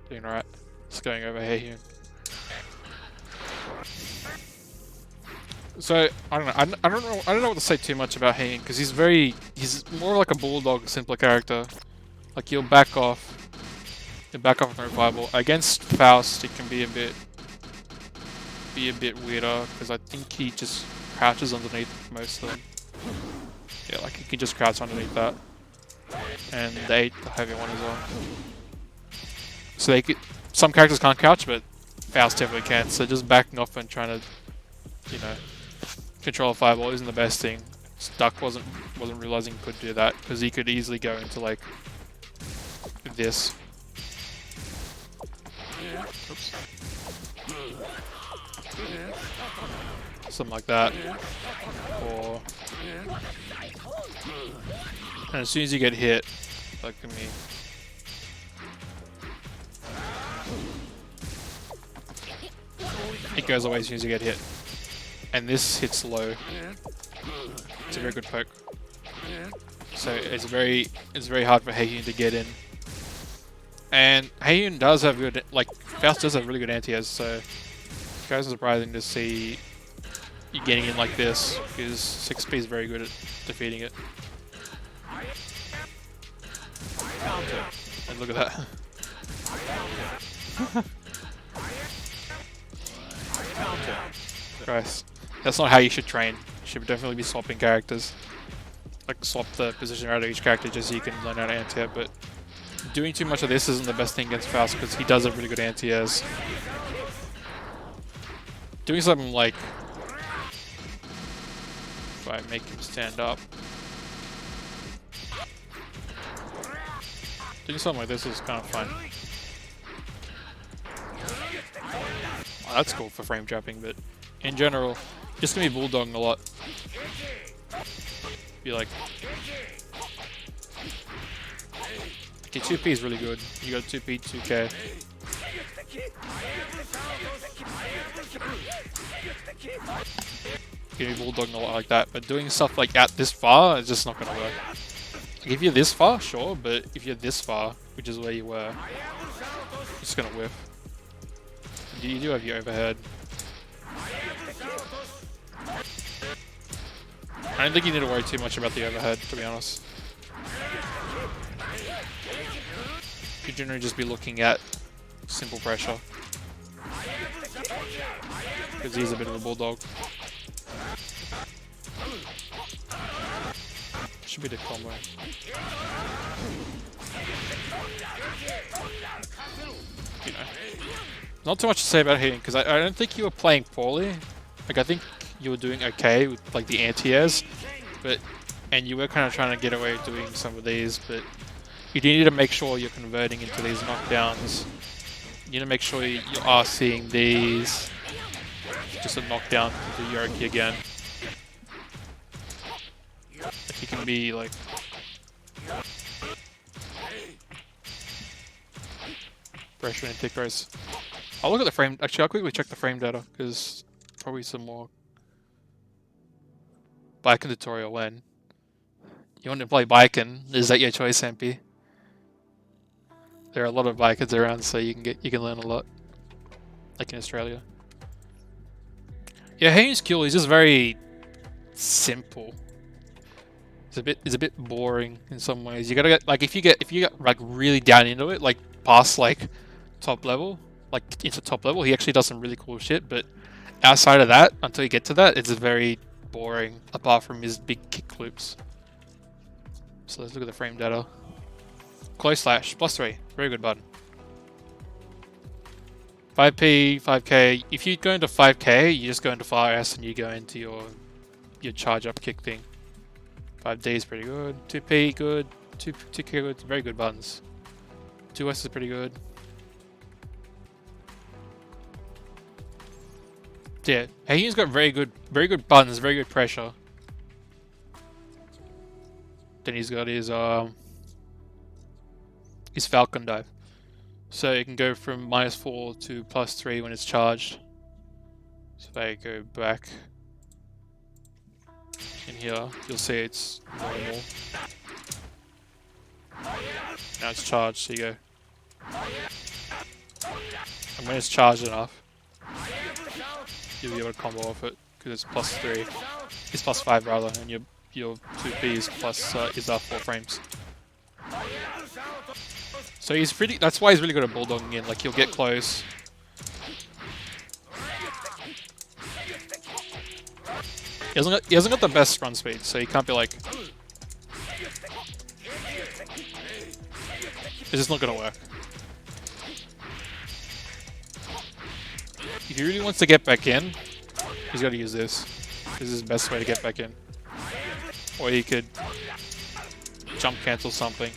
Doing alright. Just going over here. So I don't know. I don't know what to say too much about Heiyun, because he's more like a bulldog, simpler character. Like he'll back off. He'll back off no fireball. Against Faust, it can be a bit weirder, because I think he just crouches underneath most of them. Yeah, like he can just crouch underneath that. And the 8, the heavy one as well. So they could, some characters can't crouch, but Faust definitely can. So just backing off and trying to, you know, control a fireball isn't the best thing. Stuck wasn't realizing he could do that because he could easily go into like this. Oops. Something like that. Or and as soon as you get hit, like me. It goes away as soon as you get hit. And this hits low. It's a very good poke. So it's very hard for Heiyun to get in. And Heiyun does have good, like Faust does have really good anti-airs, so it's kind of surprising to see you getting in like this, because 6P is very good at defeating it. And look at that. Christ. That's not how you should train. You should definitely be swapping characters. Like swap the position out of each character just so you can learn how to anti-air, but doing too much of this isn't the best thing against Faust because he does have really good anti-airs. Doing something like if I make him stand up. Doing something like this is kind of fun. Oh, that's cool for frame trapping, but in general, just gonna be bulldogging a lot. Be like, okay, 2P is really good. You got 2P, 2K. You're gonna be bulldogging a lot like that, but doing stuff like at this far is just not gonna work. Like if you're this far, sure, but if you're this far, which is where you were, you're just gonna whiff. You do have your overhead. I don't think you need to worry too much about the overhead, to be honest. You generally just be looking at simple pressure. Because he's a bit of a bulldog. Should be the combo. You know. Not too much to say about Heiyun, because I don't think you were playing poorly. Like, I think you were doing okay with like the anti-airs, and you were kind of trying to get away with doing some of these, but you do need to make sure you're converting into these knockdowns. You need to make sure you are seeing these. Just a knockdown to the Yoki again. If you can be like... pressure and tick race. I'll look at the frame. Actually, I'll quickly check the frame data because probably some more. Baiken tutorial when you want to play Baiken. Is that your choice, MP? There are a lot of Baikens around, so you can learn a lot. Like in Australia. Yeah, Heiyun's Q is just very simple. It's a bit boring in some ways. You gotta get like if you get like really down into it, like past like top level, like into top level, he actually does some really cool shit, but outside of that, until you get to that, it's very boring, apart from his big kick loops. So let's look at the frame data. Close slash, +3, very good button. 5P, 5K, if you go into 5K, you just go into fire S and you go into your charge up kick thing. 5D is pretty good, 2P good, 2K good, very good buttons. 2S is pretty good. Yeah, Heiyun's got very good buttons, very good pressure. Then he's got his Falcon dive. So it can go from -4 to +3 when it's charged. So if I go back in here, you'll see it's normal. Now it's charged, so you go. And when it's charged enough, you'll be able to combo off it because it's +3. It's +5 rather, and your 2P is is 4 frames. So he's pretty. That's why he's really good at bulldogging in. Like he'll get close. He hasn't got the best run speed, so he can't be like. It's just not gonna work. If he really wants to get back in, he's got to use this. This is his best way to get back in. Or he could jump cancel something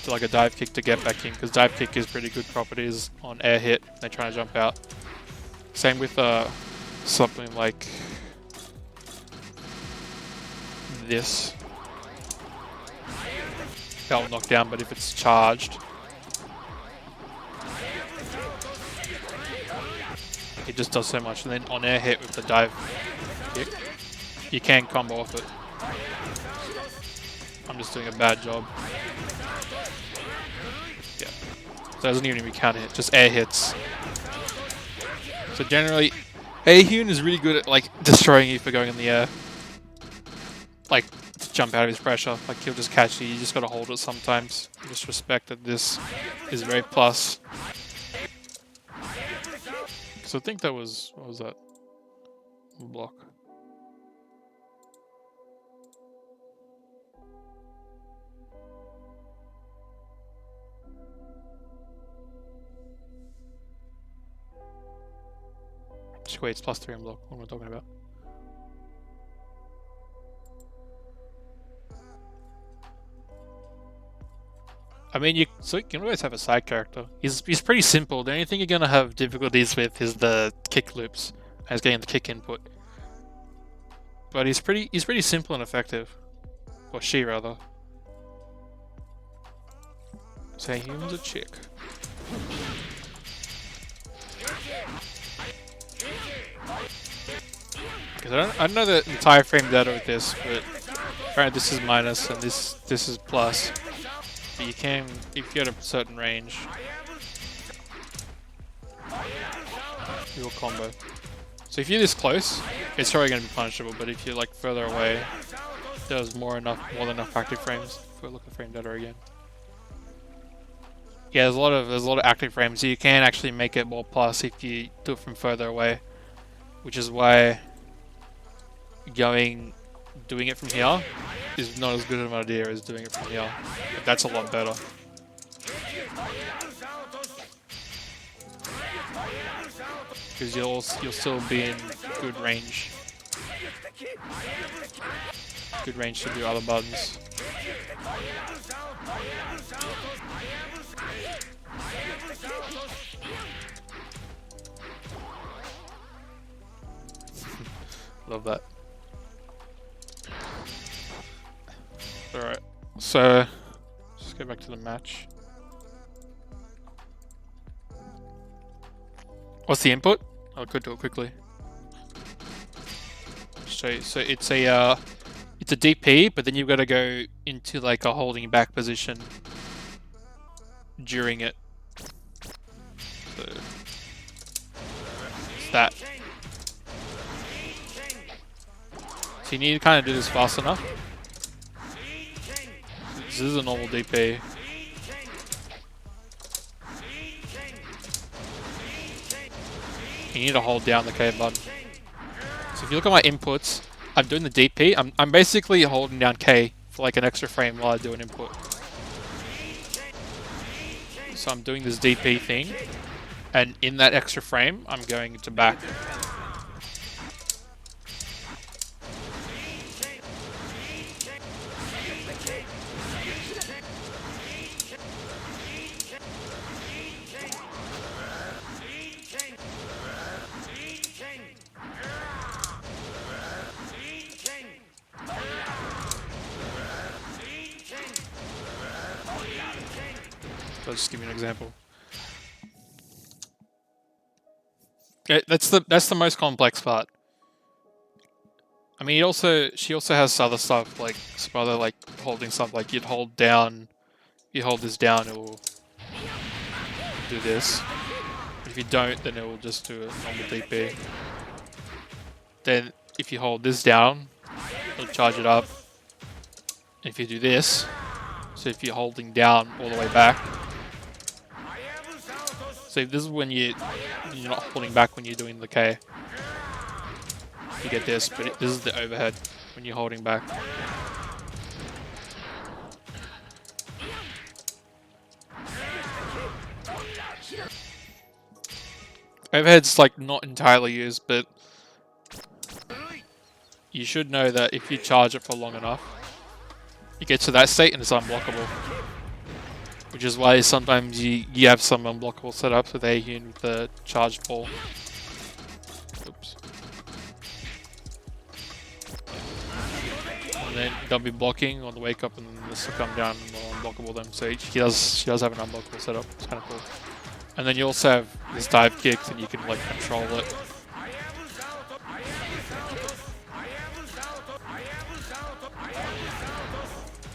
to like a dive kick to get back in, because dive kick is pretty good properties on air hit. They're trying to jump out. Same with something like this. That'll knock down, but if it's charged, it just does so much. And then on air hit with the dive kick, you can combo off it. I'm just doing a bad job. Yeah. So it doesn't even be counter hit, just air hits. So generally, Ahun is really good at like destroying you for going in the air. Like, to jump out of his pressure. Like, he'll just catch you, you just gotta hold it sometimes. Just respect that this is very plus. So I think that was, what was that? Block. Wait, it's +3 on block. What am I talking about? I mean, you can always have a side character. He's pretty simple. The only thing you're gonna have difficulties with is the kick loops, as getting the kick input. But he's pretty simple and effective, or she rather. Say Human's a chick. Because I don't know the entire frame data with this, but apparently this is minus and this is plus. But you can, if you're at a certain range, you'll combo. So if you're this close, it's probably going to be punishable. But if you're like further away, there's more than enough active frames. If we look at frame data again, yeah, there's a lot of active frames. So you can actually make it more plus if you do it from further away, which is why doing it from here is not as good of an idea as doing it from here. But that's a lot better. Because you'll still be in good range. Good range to do other buttons. Love that. Alright, so let's go back to the match. What's the input? I could do it quickly. So it's a DP, but then you've got to go into like a holding back position during it. So it's that. So you need to kind of do this fast enough. This is a normal DP. You need to hold down the K button. So if you look at my inputs, I'm doing the DP. I'm basically holding down K for like an extra frame while I do an input. So I'm doing this DP thing, and in that extra frame, I'm going to back. I'll just give you an example. Okay, that's the most complex part. I mean, she also has other stuff like some other like holding stuff, like you'd hold this down, it will do this. If you don't, then it will just do a normal DP. Then if you hold this down, it'll charge it up. If you do this, so if you're holding down all the way back. So this is when you're not holding back when you're doing the K. You get this, but this is the overhead when you're holding back. Overhead's like not entirely used, but you should know that if you charge it for long enough, you get to that state and it's unblockable. Which is why sometimes you have some unblockable setups with Ahune with the charged ball. Oops. And then they'll be blocking on the wake up and then this will come down and they'll unblockable them. So she does have an unblockable setup. It's kind of cool. And then you also have this dive kicks and you can like control it.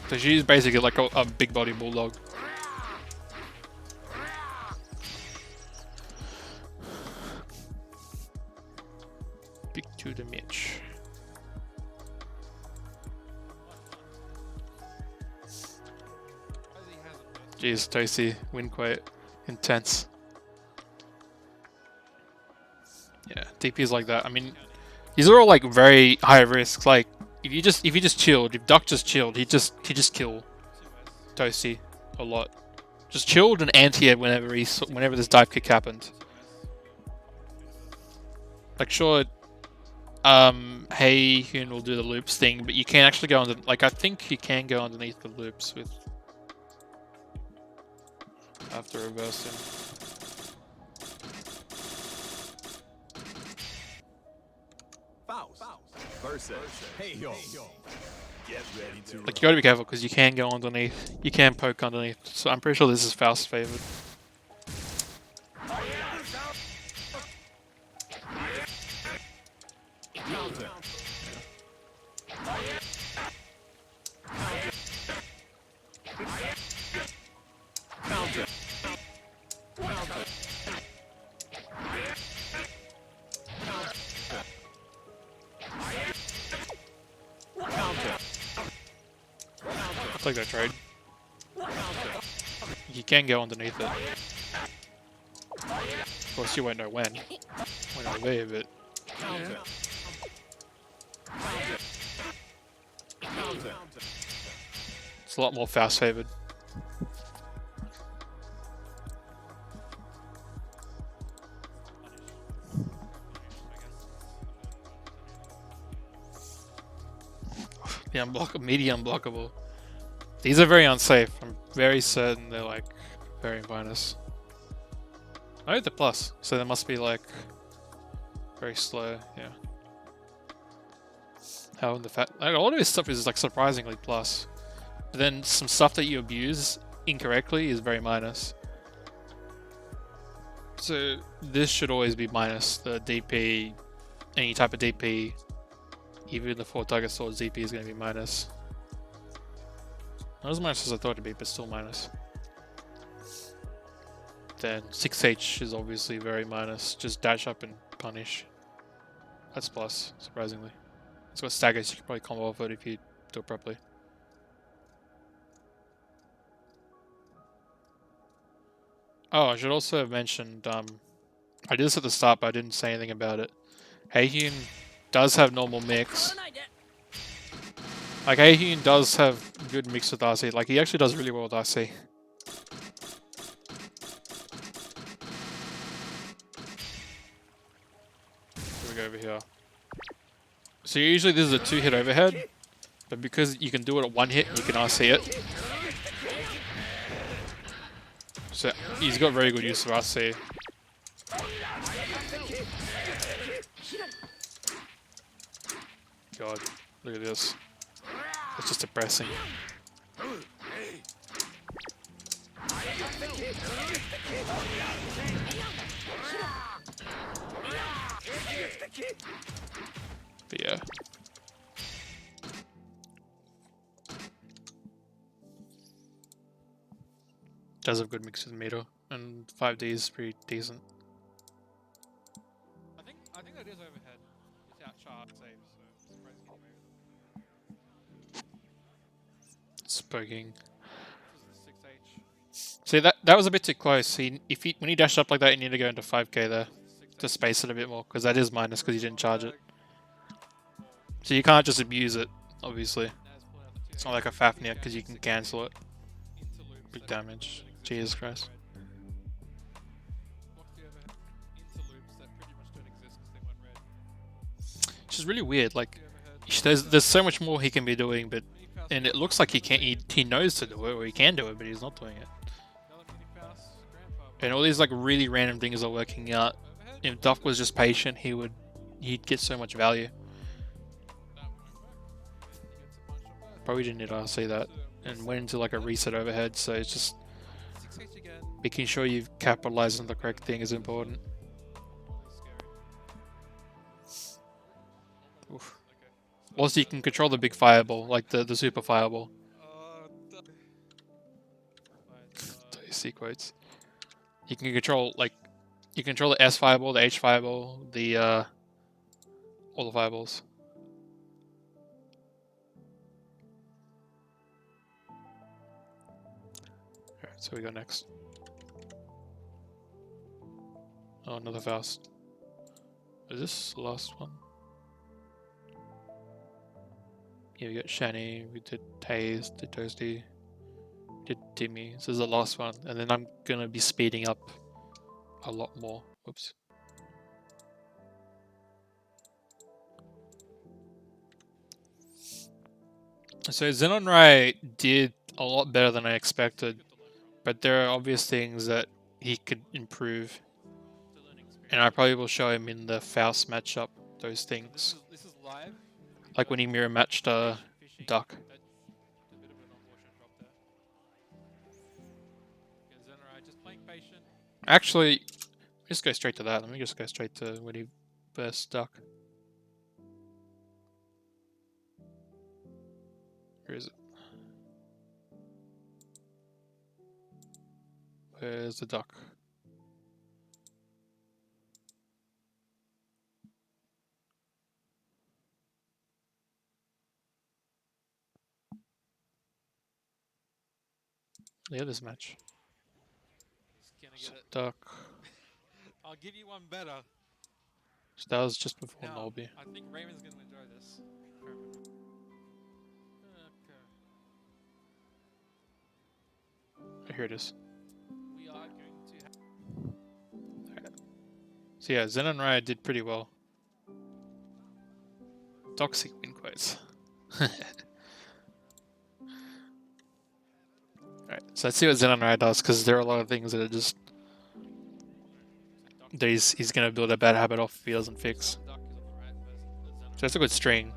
So she's basically like a big body bulldog. Big to the Mitch. Jeez, Toasty, win quite intense. Yeah, DPs like that. I mean, these are all like very high risk. Like if you just chilled, if Duck just chilled, he'd just kill Toasty a lot. Just chilled and anti-ed whenever this dive kick happened. Like sure, Ahune will do the loops thing, but you can't actually go under. Like I think you can go underneath the loops with. After reversing. Like you gotta be careful because you can go underneath. You can poke underneath. So I'm pretty sure this is Faust favored. I'll take that trade. You can go underneath it. Of course, you won't know when it'll be, but yeah. It's a lot more fast favored. The medium unblockable. These are very unsafe. I'm very certain they're like very minus. Oh, they're plus, so they must be like very slow. Yeah. How in the fat? Like, a lot of this stuff is like surprisingly plus, but then some stuff that you abuse incorrectly is very minus. So this should always be minus. The DP, any type of DP, even the 4 target swords DP is going to be minus. Not as minus as I thought it'd be, but still minus. Then 6H is obviously very minus. Just dash up and punish. That's plus, surprisingly. It's got staggers, you can probably combo off it if you do it properly. Oh, I should also have mentioned, I did this at the start, but I didn't say anything about it. Ahune does have normal mix. Like, Ahune does have good mix with RC. Like, he actually does really well with RC. Here we go over here. So usually this is a 2-hit overhead, but because you can do it at 1 hit, you can RC it. So he's got very good use of RC. God, look at this. It's just depressing. But yeah. Does have good mix with meter, and 5D is pretty decent. I think that is overhead without charge save, so surprisingly Spoking. this is 6H. See, that was a bit too close. When he dashed up like that, you need to go into 5k there to space it a bit more, because that is minus because you didn't charge it. So you can't just abuse it, obviously. It's not like a Fafnir because you can cancel it. Big damage. Jesus Christ. Which is really weird. Like, there's so much more he can be doing, but and it looks like he knows to do it or he can do it, but he's not doing it. And all these like really random things are working out. If Duff was just patient, he'd get so much value. Probably didn't need to see that and went into like a reset overhead. So it's just making sure you've capitalized on the correct thing is important. Oof. Also, you can control the big fireball, like the super fireball. See quotes. You can control the S fireball, the H fireball, the all the fireballs. Alright, so we go next. Oh, another Faust. Is this the last one? Yeah, we got Shani, we did Taze, did Toasty, did Timmy. This is the last one, and then I'm gonna be speeding up a lot more. Whoops. So Xenonrai did a lot better than I expected, but there are obvious things that he could improve, and I probably will show him in the Faust matchup. Those things, This is live. like when he mirror matched Duck. Just playing patient. Actually, just go straight to that. Let me just go straight to when he first Duck. Where is it? Where's the Duck? Yeah, this match. Just gonna get it. Duck. I'll give you one better. That was just before Now, Nolby. I think Raymond's gonna enjoy this. Okay. Here it is. We are going to have So yeah, Zen and Raya did pretty well. Toxic win quotes. Alright, so let's see what Zen and Raya does, because there are a lot of things that are just that he's gonna build a bad habit off if he doesn't fix. Duck is on the right versus the So that's a good string.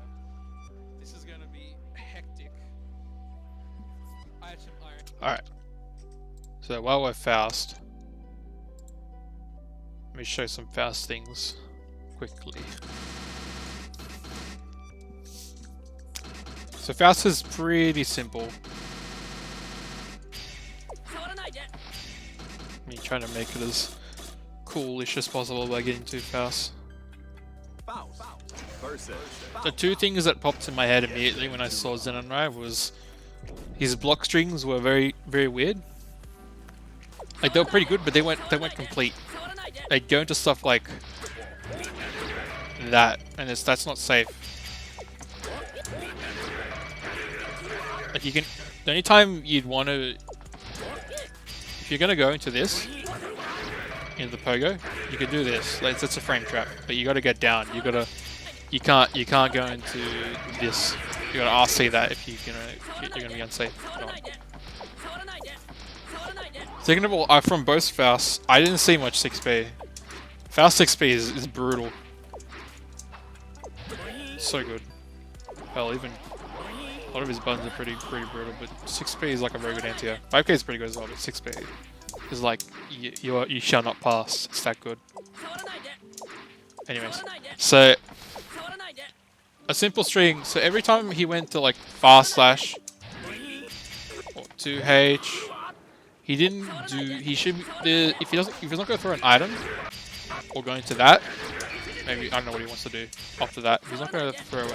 This is gonna be hectic. Iron. Alright. So while we're Faust, let me show some Faust things quickly. So Faust is pretty simple. Me trying to make it as coolish as possible by getting too fast. The two things that popped in my head immediately when I saw Zenonrai was his block strings were very, very weird. Like they were pretty good, but they weren't complete. They'd go into stuff like that, and that's not safe. Like you can, the only time you'd want to, if you're gonna go into this, in the pogo, you could do this. Like that's a frame trap, but you got to get down. You can't go into this. You got to RC that if you're gonna be unsafe. No. Second of all, from both Faust, I didn't see much 6B. Faust 6B is brutal. So good. Hell, even a lot of his buttons are pretty brutal, but 6B is like a very good anti-air. 5K is pretty good as well, but 6B is like you shall not pass. It's that good. Anyways, so a simple string. So every time he went to like fast slash or 2H, he didn't do. He should. If he's not going to throw an item or going to that, maybe I don't know what he wants to do after that. If he's not going to throw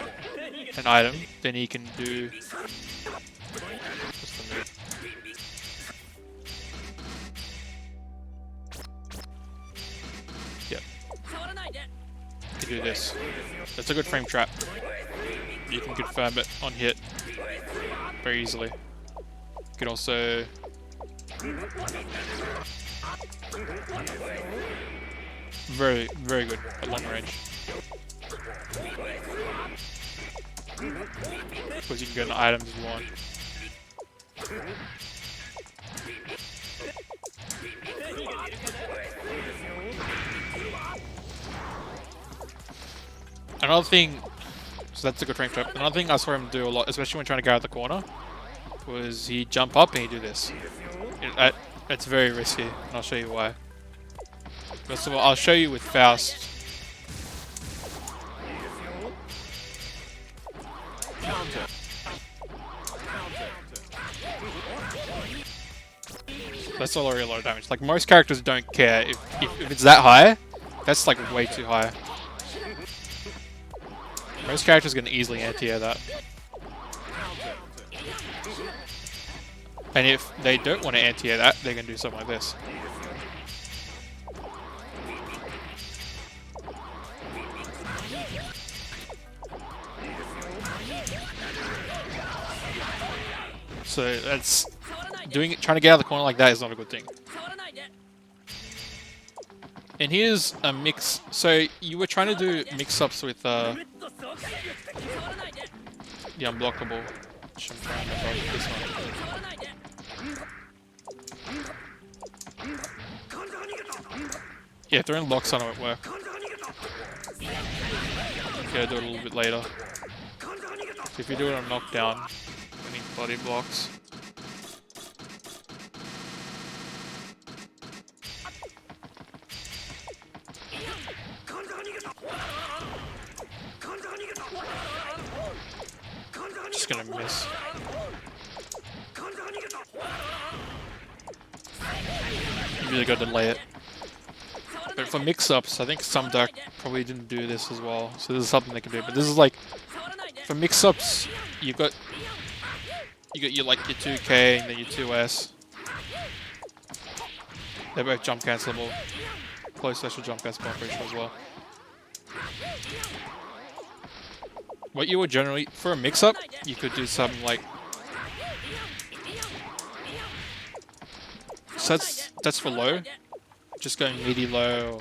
an item, then he can do. What's the move? Yep. You can do this. That's a good frame trap. You can confirm it on hit very easily. You can also very good at long range. Because you can go into items if you want. Another thing, so that's a good frame trap. Another thing I saw him do a lot, especially when trying to get out of the corner, was he'd jump up and he'd do this. It's very risky, and I'll show you why. First of all, I'll show you with Faust. That's already a lot of damage. Like, most characters don't care. If it's that high, that's like way too high. Most characters can easily anti-air that. And if they don't want to anti-air that, they can do something like this. So that's trying to get out of the corner like that is not a good thing. And here's a mix. So you were trying to do mix-ups with the unblockable. Which I'm trying to remember this one. Yeah, throwing locks on it won't work. Gotta do it a little bit later. So if you do it on knockdown, I need body blocks. Just gonna miss. You really gotta delay it. But for mix-ups, I think some deck probably didn't do this as well. So this is something they can do. But this is like, for mix-ups, you got your like your 2K and then your 2S. They're both jump cancelable. Close special jump cancelable, I'm pretty sure as well. What you would generally, for a mix-up, you could do something like, so that's for low. Just going midi low.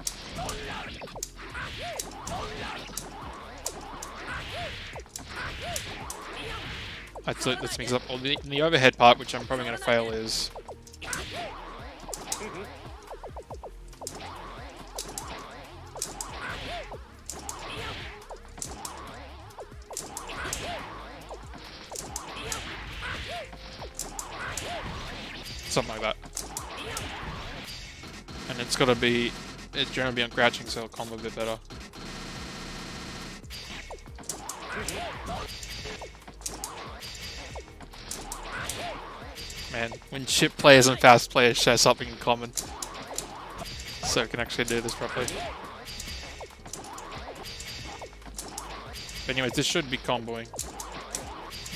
Let's mix up. Well, the overhead part, which I'm probably going to fail, is something like that. And it's got to be, it's generally be on crouching, so it'll combo a bit better. Man, when chip players and fast players share something in common, so we can actually do this properly. But anyways, this should be comboing.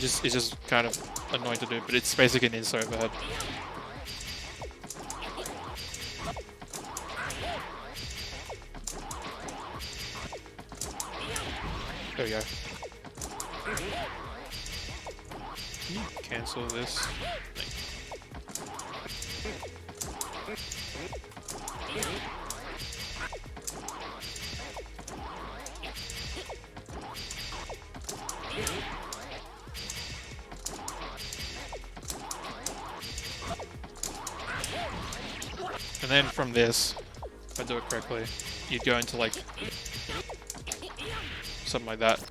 It's just kind of annoying to do, but it's basically an inside overhead. There we go. Can you cancel this thing? And then from this, if I do it correctly, you'd go into like something like that.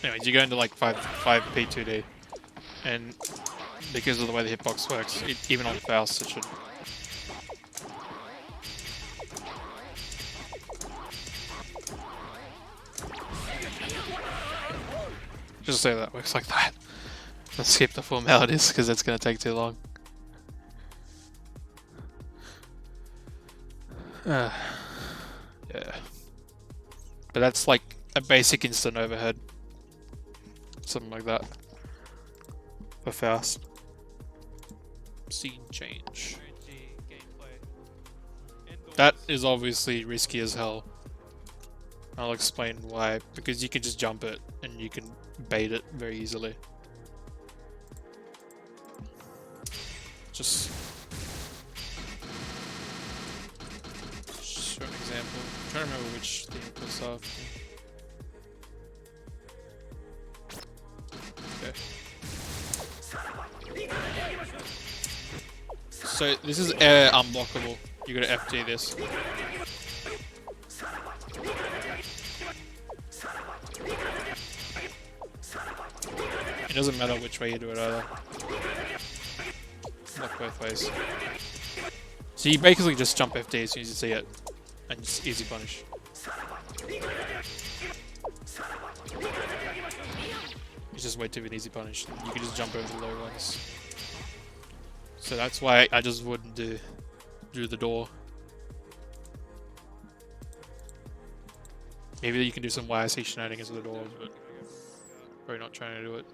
Anyways, you go into like 5P2D, and because of the way the hitbox works, even on Faust, it should. Just say that works like that. Let's skip the formalities because it's going to take too long. Yeah. But that's like a basic instant overhead. Something like that. For Faust. Scene change. That is obviously risky as hell. I'll explain why. Because you can just jump it and you can bait it very easily. Just show an example. I'm trying to remember which thing it was after. Okay. So this is air unblockable. You gotta FD this. It doesn't matter which way you do it either. Block both ways. So you basically just jump FD as soon as you see it, and just easy punish. You just wait to be an easy punish. You can just jump over the low ones. So that's why I just wouldn't do the door. Maybe you can do some YSC shenanigans with the door, but probably not trying to do it.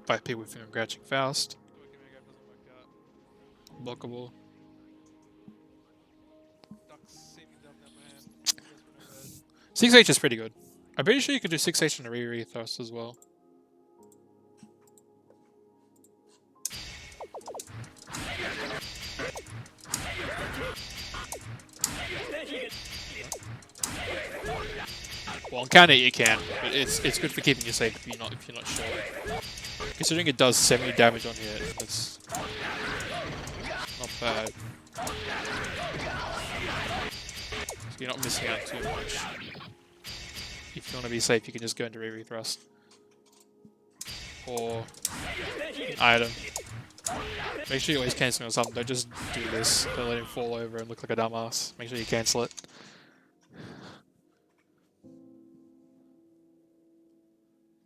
By people with finger crouching fast. Blockable. 6H is pretty good. I'm pretty sure you can do 6H in a re thrust as well. Well, on counter you can, but it's good for keeping you safe if you're not sure. Considering it does 70 damage on here, that's not bad. So you're not missing out too much. If you want to be safe, you can just go into re thrust or item. Make sure you always cancel on something. Don't just do this. Don't let him fall over and look like a dumbass. Make sure you cancel it.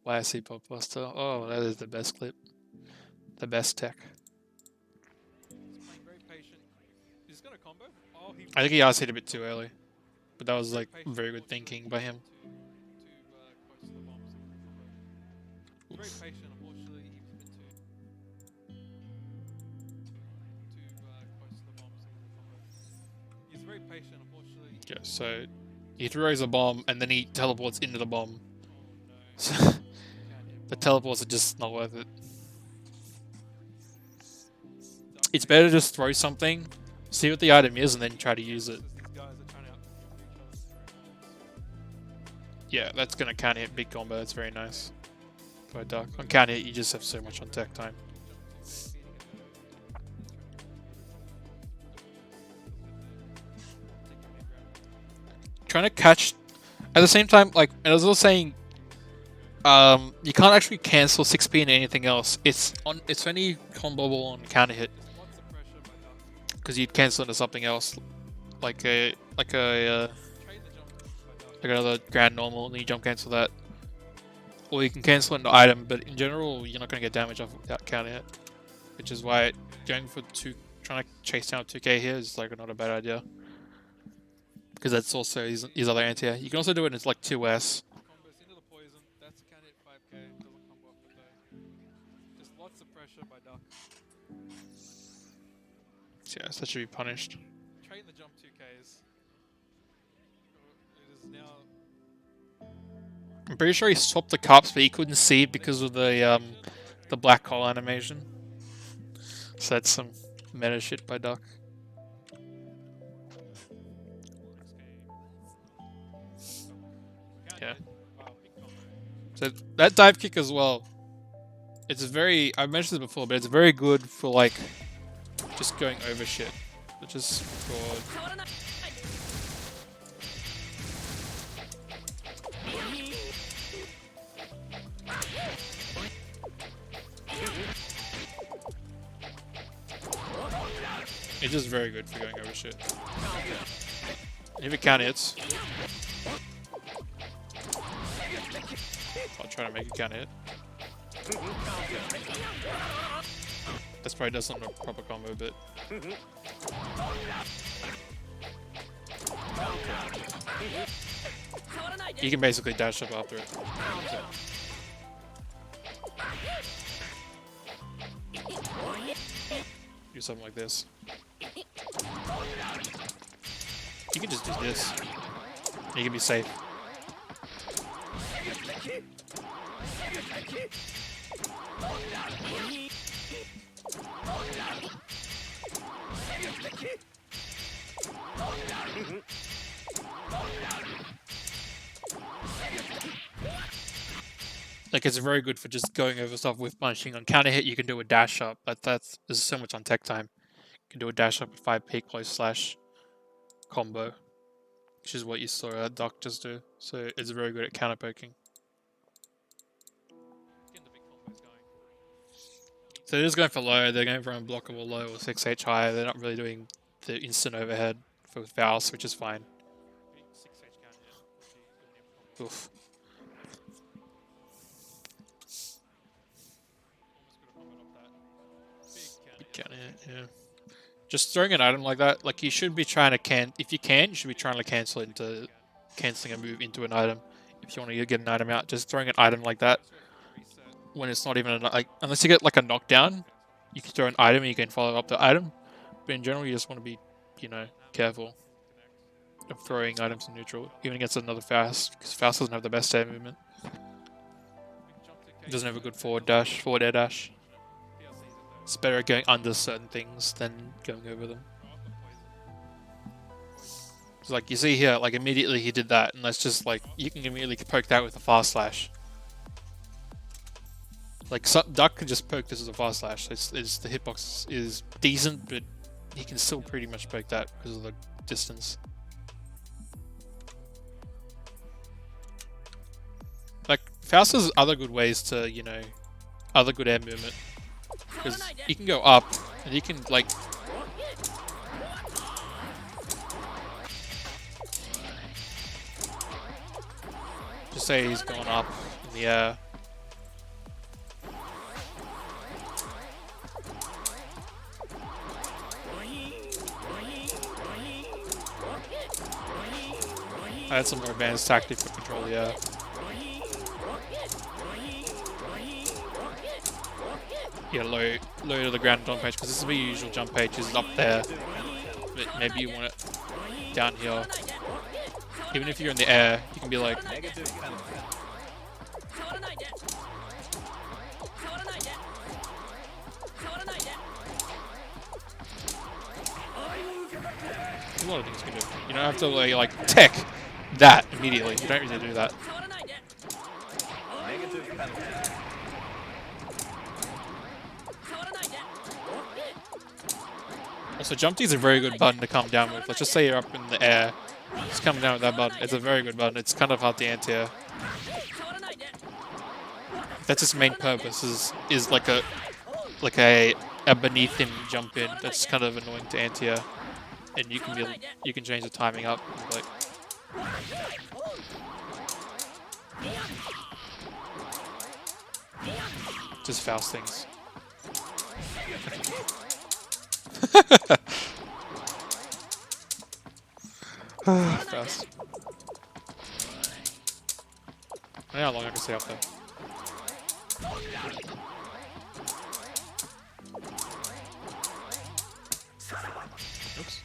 YSC Popbuster. Oh, that is the best clip. The best tech. I think he asked it a bit too early. But that was like very good thinking by him. Yeah, so he throws a bomb and then he teleports into the bomb. So the teleports are just not worth it. It's better to just throw something, see what the item is, and then try to use it. Yeah, that's gonna counter hit big combo. That's very nice. By Duck. On counter hit, you just have so much on tech time. Trying to catch at the same time, like I was also saying, you can't actually cancel 6P and anything else. It's only comboable on counter hit because you'd cancel into something else, like another grand normal, and then you jump cancel that, or you can cancel into item. But in general, you're not going to get damage off without counter hit, which is why going for trying to chase down 2K here is like not a bad idea. Because that's also his other anti-air. You can also do it in like 2S. Yeah, so that should be punished. Train the jump 2Ks. It is now. I'm pretty sure he swapped the cups, but he couldn't see because of the black hole animation. So that's some meta shit by Duck. Yeah. So that dive kick as well. It's very, I've mentioned this before, but it's very good for like just going over shit, which is good. It's just very good for going over shit. If it counter hits, I'll try to make it counter hit. This probably does not a proper combo, but you can basically dash up after it. Do something like this. You can just do this. You can be safe. Like, it's very good for just going over stuff with punching. On counter hit, you can do a dash up. There's so much on tech time. You can do a dash up with 5 peak close slash combo, which is what you saw Doc just do. So it's very good at counter poking. Getting the big combos going. So they're just going for low. They're going for unblockable low or 6H high. They're not really doing the instant overhead for Faust, which is fine. Big 6H counter hit. Which you don't need Oof. almost could have covered up that big Counter counter hit. hit, yeah. Just throwing an item like that, like you should be trying to if you can, you should be trying to cancel it into canceling a move into an item. If you want to get an item out, just throwing an item like that Reset. when it's not even unless you get like a knockdown, you can throw an item and you can follow up the item. But in general, you just want to be, careful of throwing items in neutral, even against another Faust, because Faust doesn't have the best air movement. It doesn't have a good forward air dash. It's better at going under certain things than going over them. So like you see here, like immediately he did that, and that's just like you can immediately poke that with a fast slash. Like Duck can just poke this as a fast slash. It's the hitbox is decent, but he can still pretty much poke that because of the distance. Like Faust has other good ways to, other good air movement. Because he can go up, and he can, like... Just say he's going up in the air. I had some more advanced tactic for control the air. Yeah, low to the ground jump page, because this is the usual jump page is up there. But maybe you want it down here. Even if you're in the air, you can be like... There's a lot of things you can do. You don't have to like tech that immediately. You don't really do that. Also, jump D is a very good button to come down with. Let's just say you're up in the air. Just come down with that button. It's a very good button. It's kind of hard to anti-air. That's its main purpose. Is like a beneath him jump in. That's kind of annoying to anti-air. And you can change the timing up. Like, just Faust things. Faust. I don't know how long I can stay up there. Oops.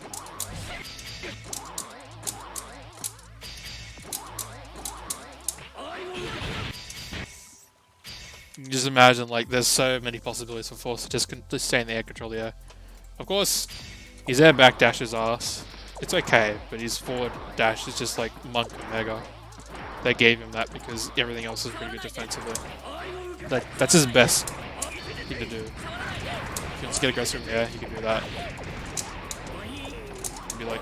You can just imagine, like, there's so many possibilities for Force to just stay in the air, control the air. Of course, his air back dash is ass. It's okay, but his forward dash is just like Monk and Mega. They gave him that because everything else is pretty good defensively. That's his best thing to do. If you just get aggressive in the air, you can do that. You can be like...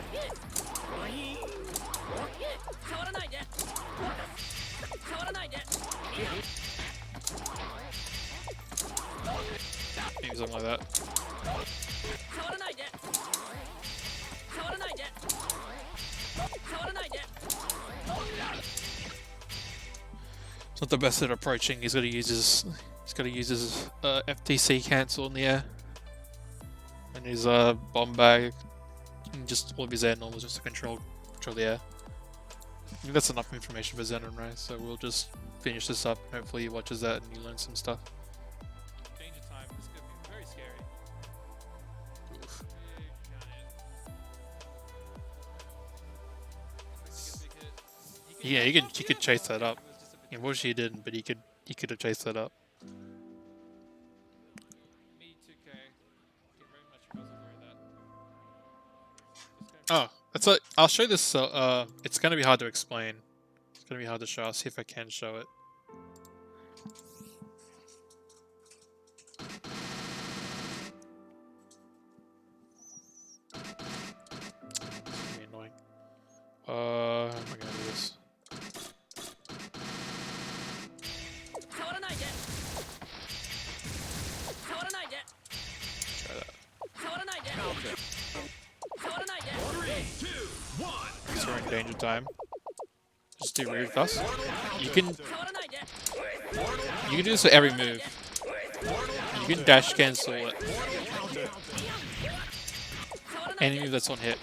Maybe something like that. It's not the best at approaching. He's got to use his FTC cancel in the air, and his bomb bag, and just all of his air normals just to control the air. I think that's enough information for Zenon, right? So we'll just finish this up. Hopefully he watches that and he learns some stuff. Danger time. This could be very scary. Oof. Big counter hit. Expect to get a big hit. Yeah, he could chase that up. Unfortunately, he didn't, but he could have chased that up. Me 2K. Get very much because of where that. Oh, that's a. I'll show this. It's gonna be hard to explain. It's gonna be hard to show. I'll see if I can show it. It's gonna be annoying. How am I gonna do this? Try that. So we're in danger time. Just do read with us. You can do this with every move. You can dash cancel it. Any move that's on hit.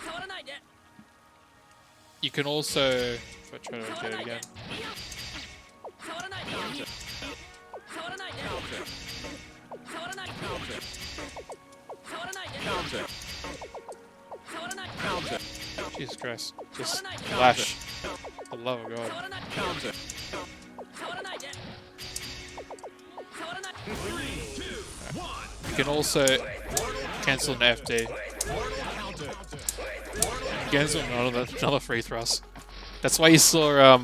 You can also if I try to get it again. Jesus Christ. Just flash. For the love of God. You can also cancel an FD. Cancel another free thrust. That's why you saw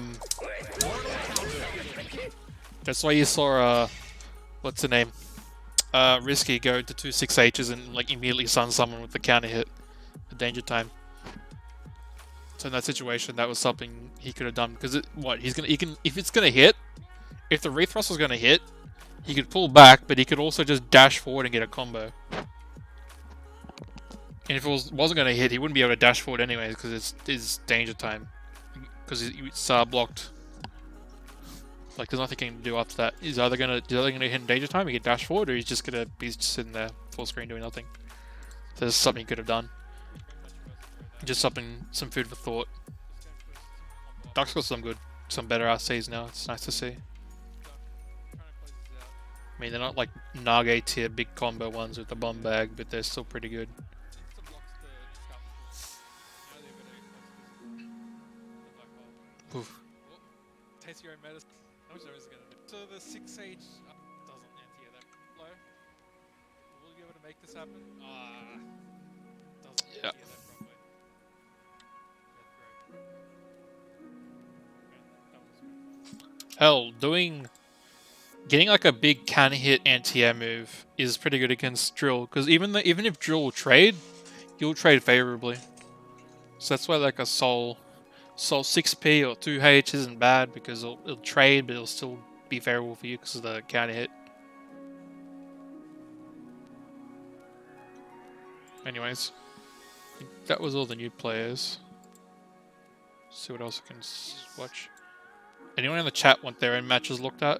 what's the name? Risky go to 2 6Hs and like immediately stun someone with the counter hit at danger time. So in that situation, that was something he could have done because if it's gonna hit, if the rethrust was gonna hit, he could pull back, but he could also just dash forward and get a combo. And if it wasn't gonna hit, he wouldn't be able to dash forward anyways because it's danger time because it's blocked. Like there's nothing he can do after that. He's either gonna hit in danger time, he can dash forward, or he's just sitting there full screen doing nothing. So there's something he could have done. Just some food for thought. Dark's got some better RCs now. It's nice to see. I mean, they're not like Nage tier big combo ones with the bomb bag, but they're still pretty good. Oof. Taste your own medicine. So the 6H doesn't anti-air that low. Will you be able to make this happen? Doesn't Yeah. anti-air that properly. Hell, getting like a big can hit anti-air move is pretty good against Drill, because even if Drill will trade, he'll trade favorably. So that's why like a Soul 6P or 2H isn't bad, because it'll trade, but it'll still be favorable for you because of the counter hit. Anyways, I think that was all the new players. See what else I can watch. Anyone in the chat want their own matches looked at?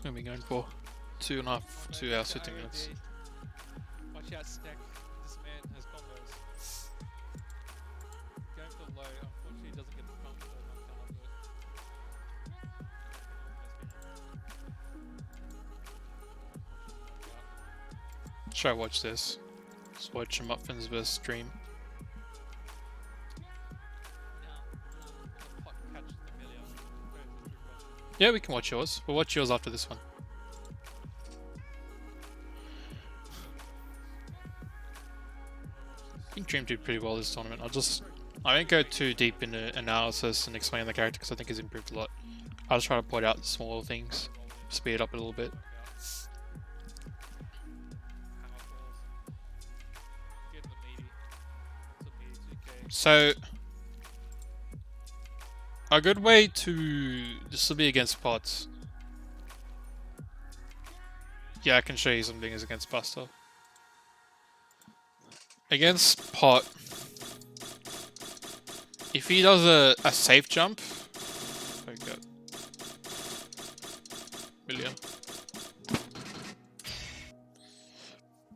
What are we going for? 2 hours, 50 minutes. Watch out, Snack. This man has combos. Going for low. Unfortunately, he doesn't get the combo. Try watch this. Just watch Muffins vs Dream. Yeah, we can watch yours. We'll watch yours after this one. I think Dream did pretty well this tournament. I won't go too deep into analysis and explain the character because I think he's improved a lot. I'll just try to point out the small things, speed it up a little bit. So, a good way to... This will be against pots. Yeah, I can show you some things against Buster. Against pot, if he does a safe jump... Oh god. Million.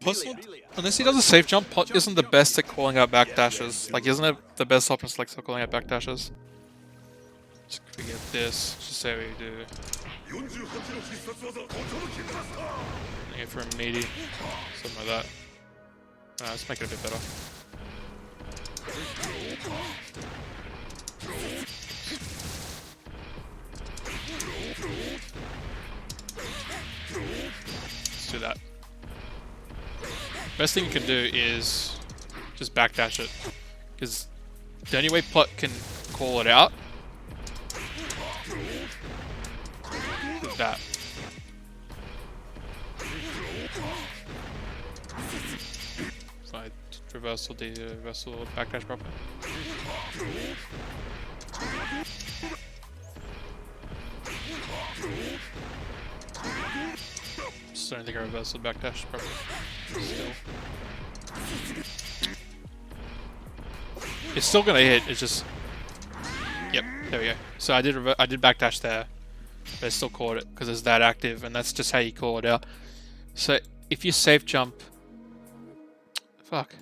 Pot's not, unless he does a safe jump, Pot isn't the best at calling out backdashes. Like, he doesn't have the best option select for calling out backdashes. Just forget this. Just say we do. Looking for a meaty. Something like that. Let's make it a bit better. Let's do that. Best thing you can do is just backdash it, because the only way Plot can call it out is that. So I reversal, reversal, backdash properly. Just don't think I reversal backdash properly. Still. It's still gonna hit, it's just... Yep, there we go. So I did backdash there, but I still caught it, because it's that active, and that's just how you call it out. So if you safe jump... Fuck.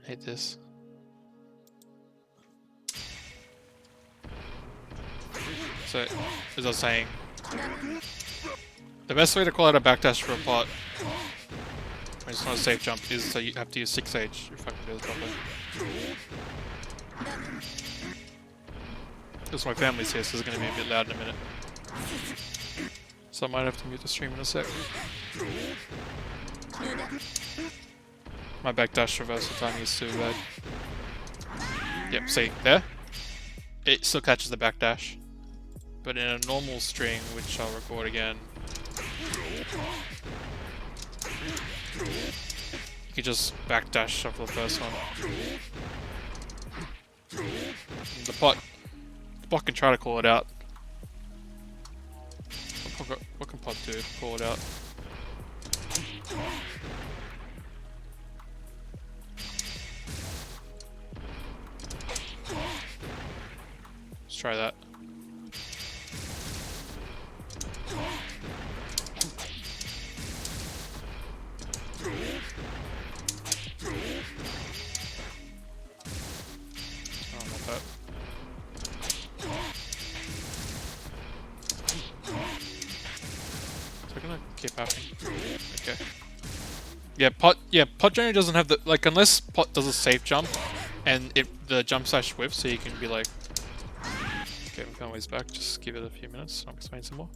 I hate this. So, as I was saying, the best way to call out a backdash for a Pot when it's not a safe jump is so you have to use 6H if I can do this properly. Because my family's here, so it's going to be a bit loud in a minute. So I might have to mute the stream in a sec. My backdash reversal timing is too bad. Yep, see, there? It still catches the backdash. But in a normal string, which I'll record again, you can just backdash off the first one. The pot can try to call it out. What can Pot do to call it out? Let's try that. Keep happening. Okay. Yeah, Pot generally doesn't have the, like, unless Pot does a safe jump and the jump slash whip, so you can be like, okay, we're going ways back, just give it a few minutes, I'll explain some more.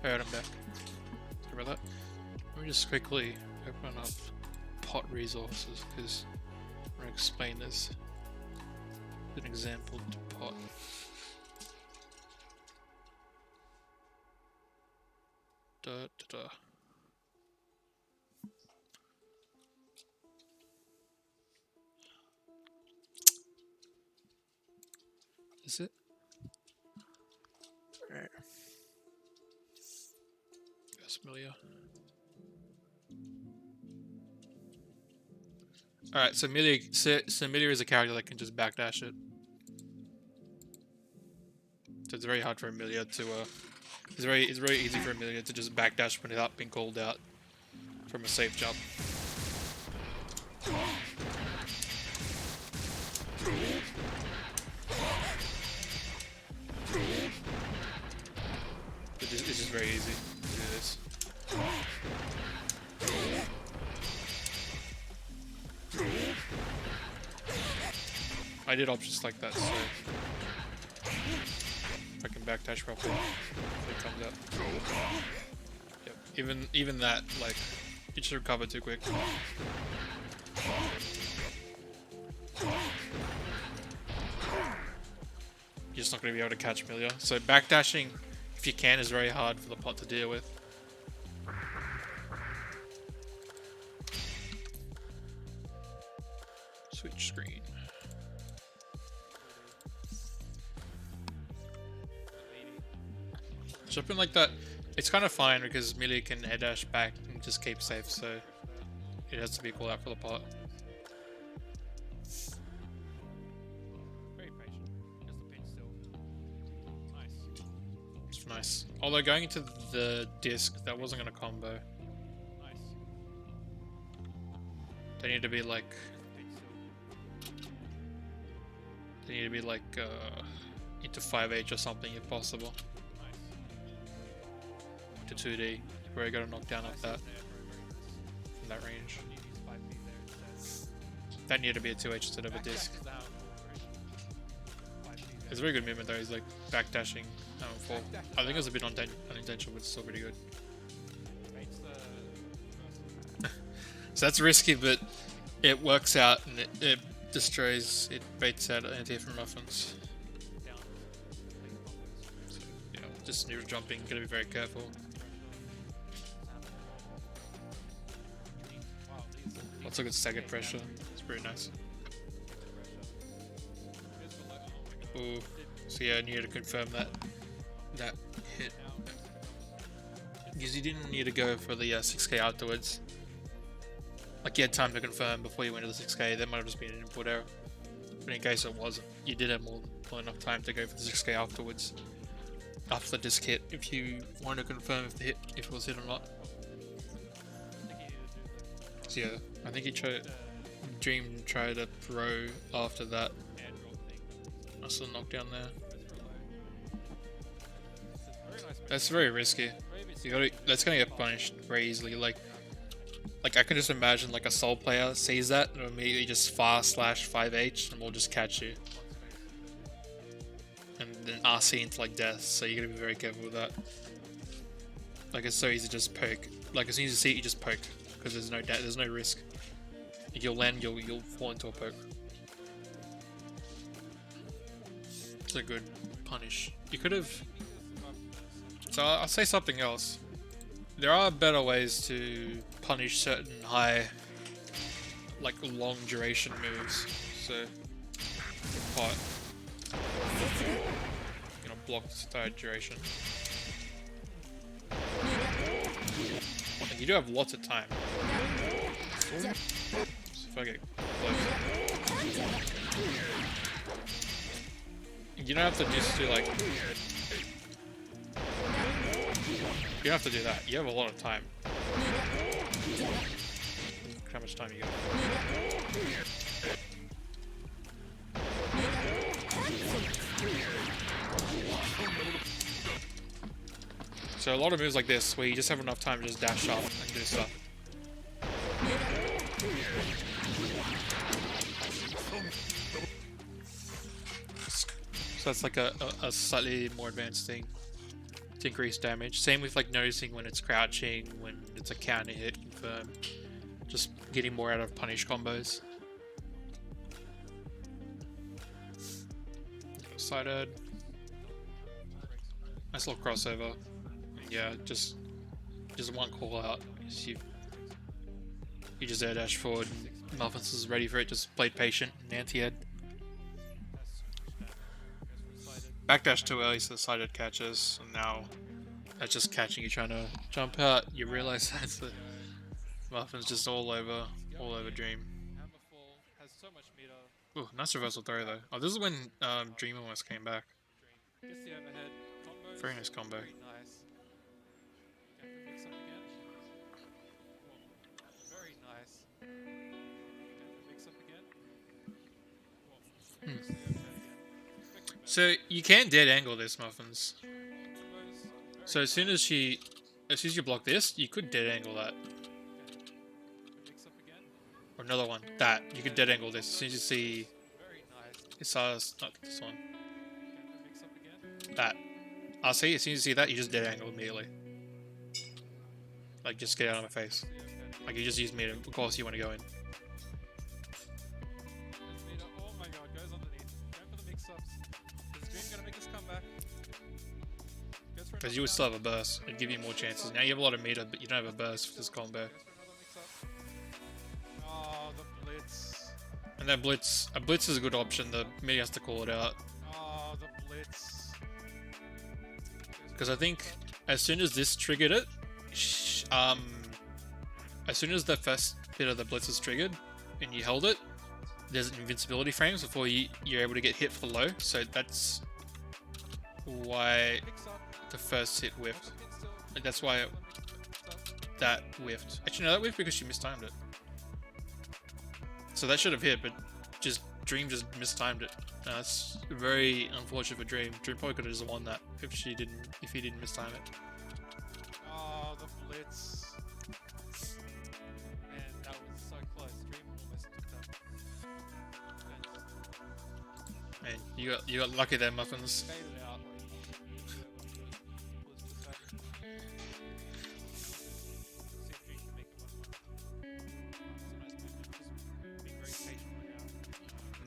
Alright, I'm back. Sorry about that. Let me just quickly open up pot resources because I'm going to explain this. An example to pot. Da, da, da. Is it? Alright. That's familiar. Alright, so Milia is a character that can just backdash it. So it's very hard for Amelia to it's very easy for Amelia to just backdash without being called out from a safe jump. It's just very easy to do this. I did options like that, so if I can backdash properly, it comes out. Yep. Even that, like, you should recover too quick. You're just not going to be able to catch Amelia. So backdashing, if you can, is very hard for the pot to deal with. Switch screen. Jumping like that, it's kind of fine because Melee can head dash back and just keep safe, so it has to be called out for the pot. Very patient. Just the pinch still. Nice. It's nice. Although going into the disc, that wasn't going to combo. Nice. They need to be like... Pinch still. They need to be like into 5H or something if possible. To 2D, where I got a knockdown off that from that range. That needed to be a 2H instead of a disc. It's a very good movement though. He's like backdashing full. I think it was a bit unintentional, but it's still pretty good. So that's risky, but it works out and it destroys. It baits out anti-air muffins. So, yeah, just near jumping. Gotta be very careful. Lots of good staggered pressure. It's pretty nice. Ooh. So yeah, I needed to confirm that hit. Because you didn't need to go for the 6k afterwards. Like you had time to confirm before you went to the 6k. That might have just been an input error. But in case it wasn't, you did have more than enough time to go for the 6k afterwards. After the disc hit, if you want to confirm if it was hit or not. So yeah, I think he Dream tried a pro after that. I saw a knockdown there. That's very risky. That's gonna get punished very easily. Like I can just imagine like a soul player sees that and immediately just /5H and will just catch you. And then RC into like death, so you gotta be very careful with that. Like it's so easy to just poke. Like as soon as you see it, you just poke. Because there's no risk. If you'll land, you'll fall into a poke. It's a good punish. You could have. So I'll say something else. There are better ways to punish certain like long duration moves. So pot, you know, block this entire duration. You do have lots of time. So if I get close. You don't have to just do like... You don't have to do that. You have a lot of time. Look how much time you got. So a lot of moves like this, where you just have enough time to just dash up and do stuff. So that's like a slightly more advanced thing. to increase damage. Same with like noticing when it's crouching, when it's a counter hit, confirm. Just getting more out of punish combos. Sided. Nice little crossover. Yeah, just one call out. You just air dash forward. Muffins is ready for it. Just played patient and anti-head. Backdash too early, so the sided catches. And now that's just catching you trying to jump out. You realize that's the Muffins just all over Dream. Ooh, nice reversal throw though. Oh, this is when Dream almost came back. Very nice combo. So you can dead angle this, Muffins. So as soon as you block this, you could dead angle that. Or another one. That. You could dead angle this. As soon as you see not this one. That. I'll see, as soon as you see that, you just dead angle immediately. Like, just get out of my face. Like, you just use meter, of course you want to go in. Oh my god, goes underneath. Going for the mix-ups. Is Dream gonna make his comeback? Because you would still have a burst. It'd give you more chances. Now you have a lot of meter, but you don't have a burst for this combo. Oh, the blitz. And that blitz, a blitz is a good option. The meter has to call it out. Oh, the blitz. Because I think as soon as this triggered it, as soon as the first bit of the blitz is triggered and you held it, there's invincibility frames before you're able to get hit for the low. So that's why the first hit whiffed. Like that's why that whiffed. Actually, no, that whiffed because she mistimed it. So that should have hit, but Dream just mistimed it. That's very unfortunate for Dream. Dream probably could have just won that if he didn't mistime it. Oh, the blitz. Man, that was so close. Dream almost took that. Man, you got lucky there, Muffins. Faded out.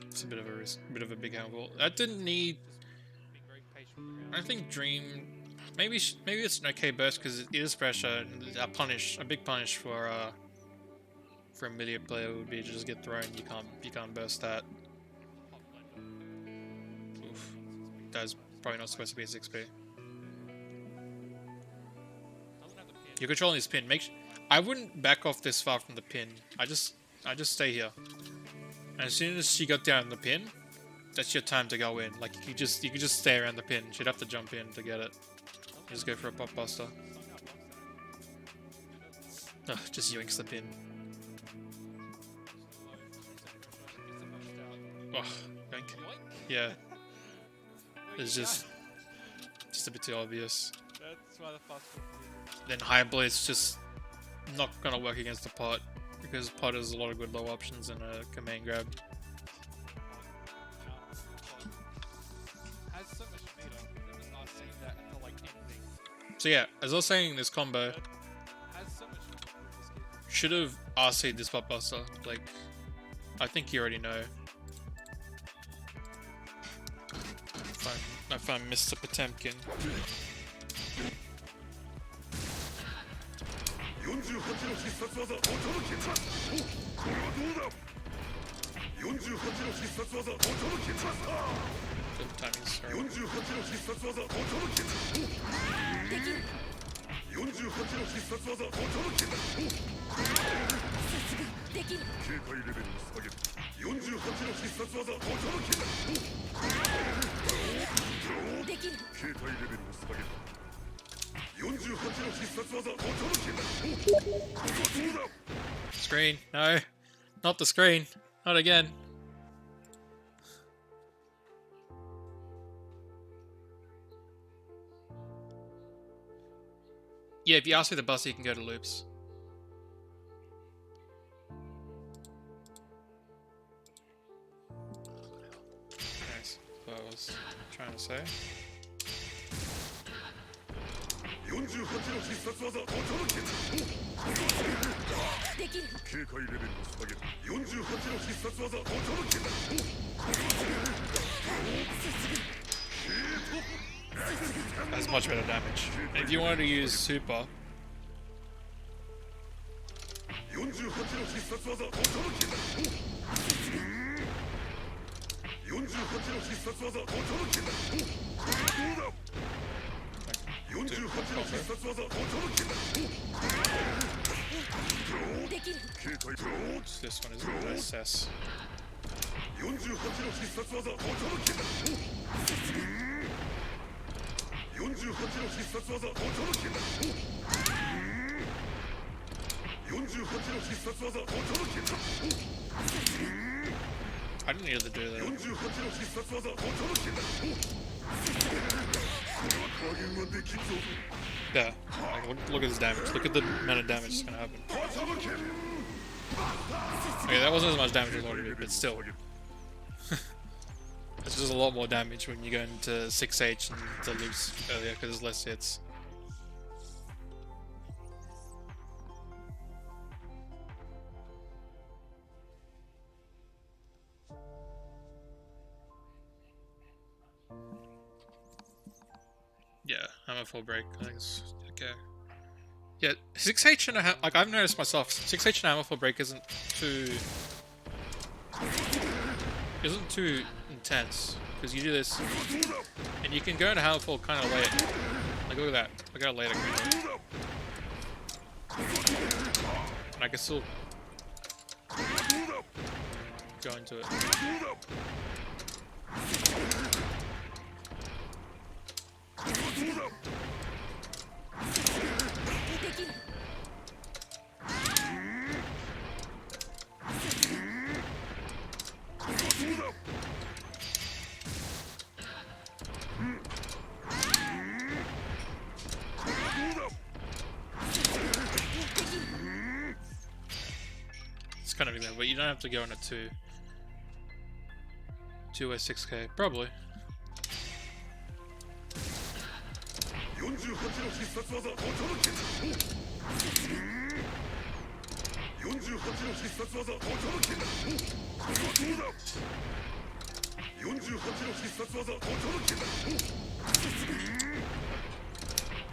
It's a bit of a risk, a bit of a big handful. That didn't need. I think Dream. Maybe it's an okay burst because it is pressure. And a big punish for a mid player would be to just get thrown. You can't burst that. Oof. That's probably not supposed to be a 6p. You're controlling this pin. I wouldn't back off this far from the pin. I just stay here. And as soon as she got down the pin, that's your time to go in. Like you could just stay around the pin. She'd have to jump in to get it. Just go for a pop buster. Ugh, just yoinks the pin. Oh, yoink. Yeah. It's just a bit too obvious. That's why the fast Then high blitz just not gonna work against the pot. Because pot has a lot of good low options and a command grab. has so much meter. I'm just not seeing that until like ending. So yeah, as I was saying, this combo Has so much meter with this kid. should have RC'd this pot buster. Like, I think you already know. If I'm Mr. Potemkin. 48の必殺技お届けおこれはどうだ48の必殺技お届け Good timing, sir. 48の必殺技お届け48の必殺技お届け警戒レベルを下げる48の必殺技お届け警戒レベルを下げる Screen. No. Not the screen. Not again. Yeah, if you ask me the bus, you can go to loops. Nice. What I was trying to say. 48の必殺技お届け警戒レベルを下げる48の必殺技お届け That's much better damage. And if you wanted to use super, 48の必殺技お届け48の必殺技お届けどうだ48の必殺技お届け警戒 this one is an SS. 48の必殺技お届け48の必殺技お届け48の必殺技お届け I didn't need to do that. 48の必殺技お届け加減はできんぞ Yeah. Like, look at this damage. Look at the amount of damage that's gonna happen. Okay, that wasn't as much damage as I wanted, but still. It's just a lot more damage when you go into 6H and to lose earlier because there's less hits. Yeah, I'm a full break. I think it's okay. Yeah, 6H and a half. Like I've noticed myself, 6H and a full break isn't too intense because you do this and you can go into hammer full kind of late. Like look at that. Look how late I can go. And I can still go into it. It's kind of even, but you don't have to go on a 2 or 6K, probably. 48の必殺技お届け48の必殺技お届けどうだ48の必殺技お届け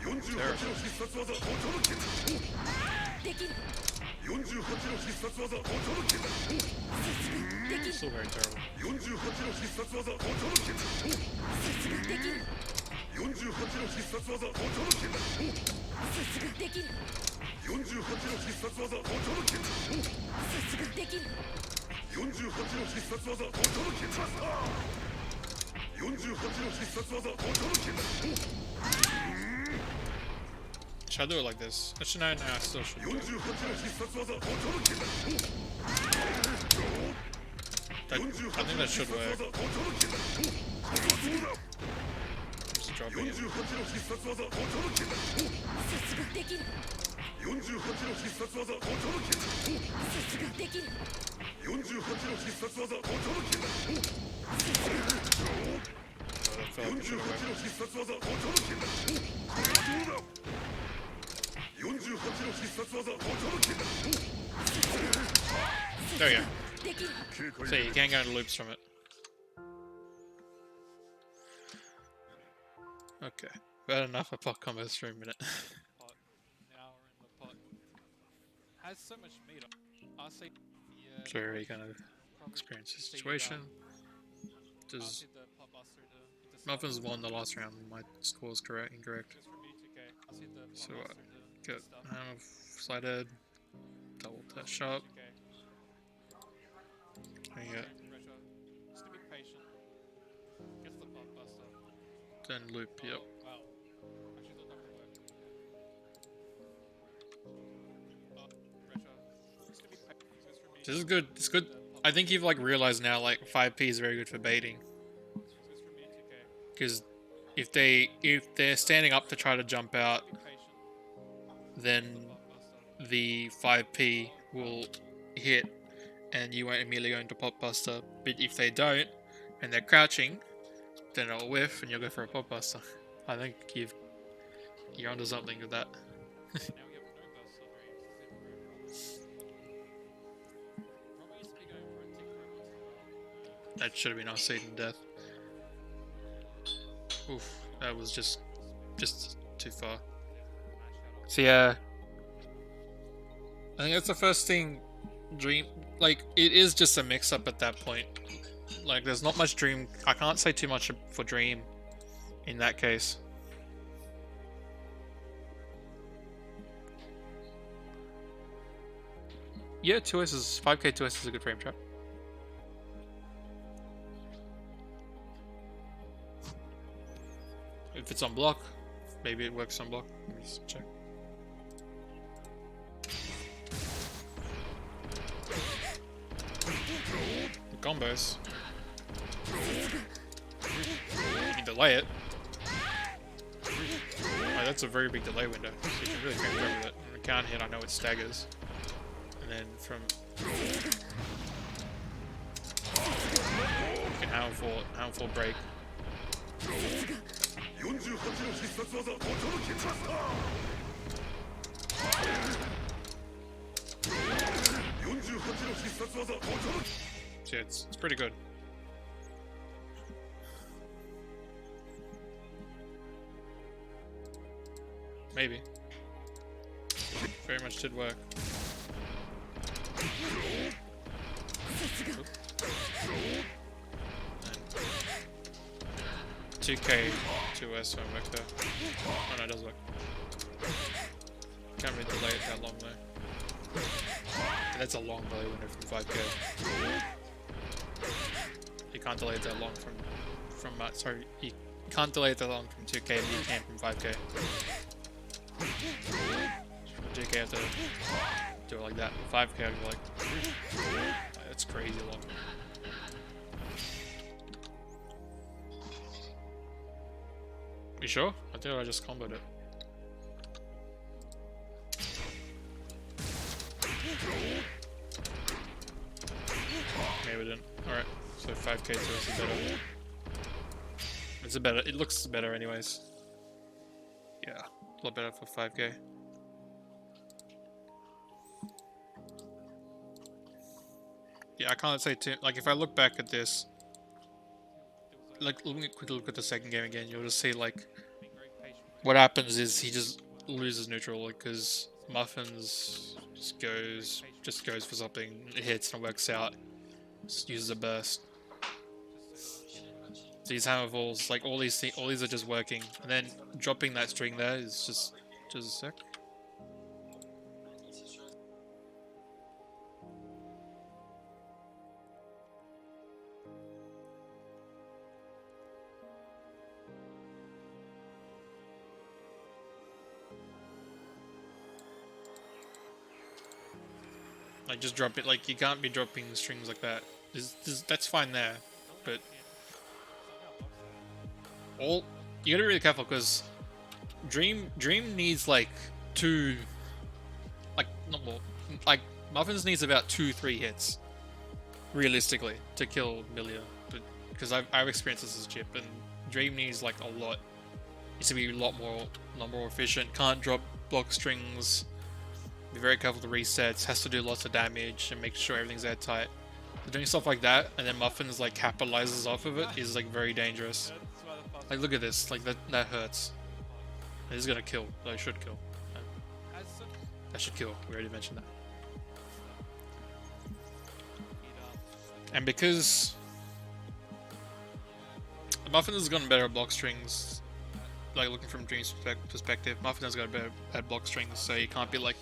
48の必殺技お届け48の必殺技お届け Still very terrible. 48の必殺技お届け48の必殺技お届け48の必殺技お届け48の必殺技お届け48の必殺技お届け Should I do it like this? Actually, no, I still should. 48の必殺技お届け I think that should work. Just dropping it. 48の必殺技お届け48の必殺技お届け48の必殺技お届け Oh, that felt like it 48 should の have 必殺技お届けどうだ48の必殺技お届け worked. There we go. So you can't go into loops from it. Okay. Bad enough of pot combos for a minute. Pot. Now we're in the pot. Has so much meat. I see. Yeah. So we already kind of probably experienced the see, situation. I Does see the pot buster to Muffins won the last round? My score is incorrect. Just for me, 2K. I see the pot So buster to Get stuff. slide head, double touch up. 2K. And you get Retro. Just to be patient. Gets the pot buster. then loop. Yep. Wow. Actually thought that would work. Retro. Just to be patient. Just for me. This is good. It's good. I think you've like realized now like 5P is very good for baiting Just for me, 2K. because if they're standing up to try to jump out, Be patient. then Pot buster. the 5P will hit and you won't immediately go into pop buster. But if they don't and they're crouching, then it'll whiff and you'll go for a pop buster. I think you've You're onto something with that. Now we have no burst silver probably used to be going for a tick robots as well. That should have been our seed in death. Oof, that was just too far. So yeah, I think that's the first thing. Dream, like, it is just a mix-up at that point. Like, there's not much Dream. I can't say too much for Dream in that case. Yeah, 2S is 5k 2S is a good frame trap. If it's on block, maybe it works on block. Let me just check. The combos. You can delay it. Oh, that's a very big delay window. So you can really frame trap with it. On the counter hit, I know it staggers. And then from you can hammer full break. 48の必殺技驚きクラスター48の必殺技驚き So yeah, it's pretty good. Maybe. Very much did work. And 2k 2S won't work there. Oh no, it does work. Can't really delay it that long though. That's a long delay window from 5k. You can't delay it that long from sorry, you can't delay it that long from 2k, but you can from 5k. From 2k you have to do it like that. 5k I'd be like, that's crazy long. You sure? I think I just comboed it. Maybe we didn't. Alright, so 5k to us is better. It's a better, it looks better anyways. Yeah, a lot better for 5k. Yeah, I can't say too, like if I look back at this, like quickly look at the second game again, you'll just see like what happens is he just loses neutral because Muffins just goes for something, it hits and it works out, just uses a burst. So these hammerfalls, like all these are just working, and then dropping that string there is just sick. Like just drop it, like you can't be dropping strings like that. That's fine there, but you gotta be really careful because Dream needs like not more, like Muffins needs about 2-3 hits realistically to kill Milia, but because I've experienced this as Chip, and Dream needs like a lot. Needs to be a lot more efficient. Can't drop block strings. Be very careful to resets, has to do lots of damage and make sure everything's airtight. So doing stuff like that and then Muffins like capitalizes off of it is like very dangerous. Like look at this, like that hurts. This is gonna kill. That should kill. That should kill. We already mentioned that. And because Muffins has gotten better at block strings, like looking from Dream's perspective, Muffins has got better at block strings, so you can't be like,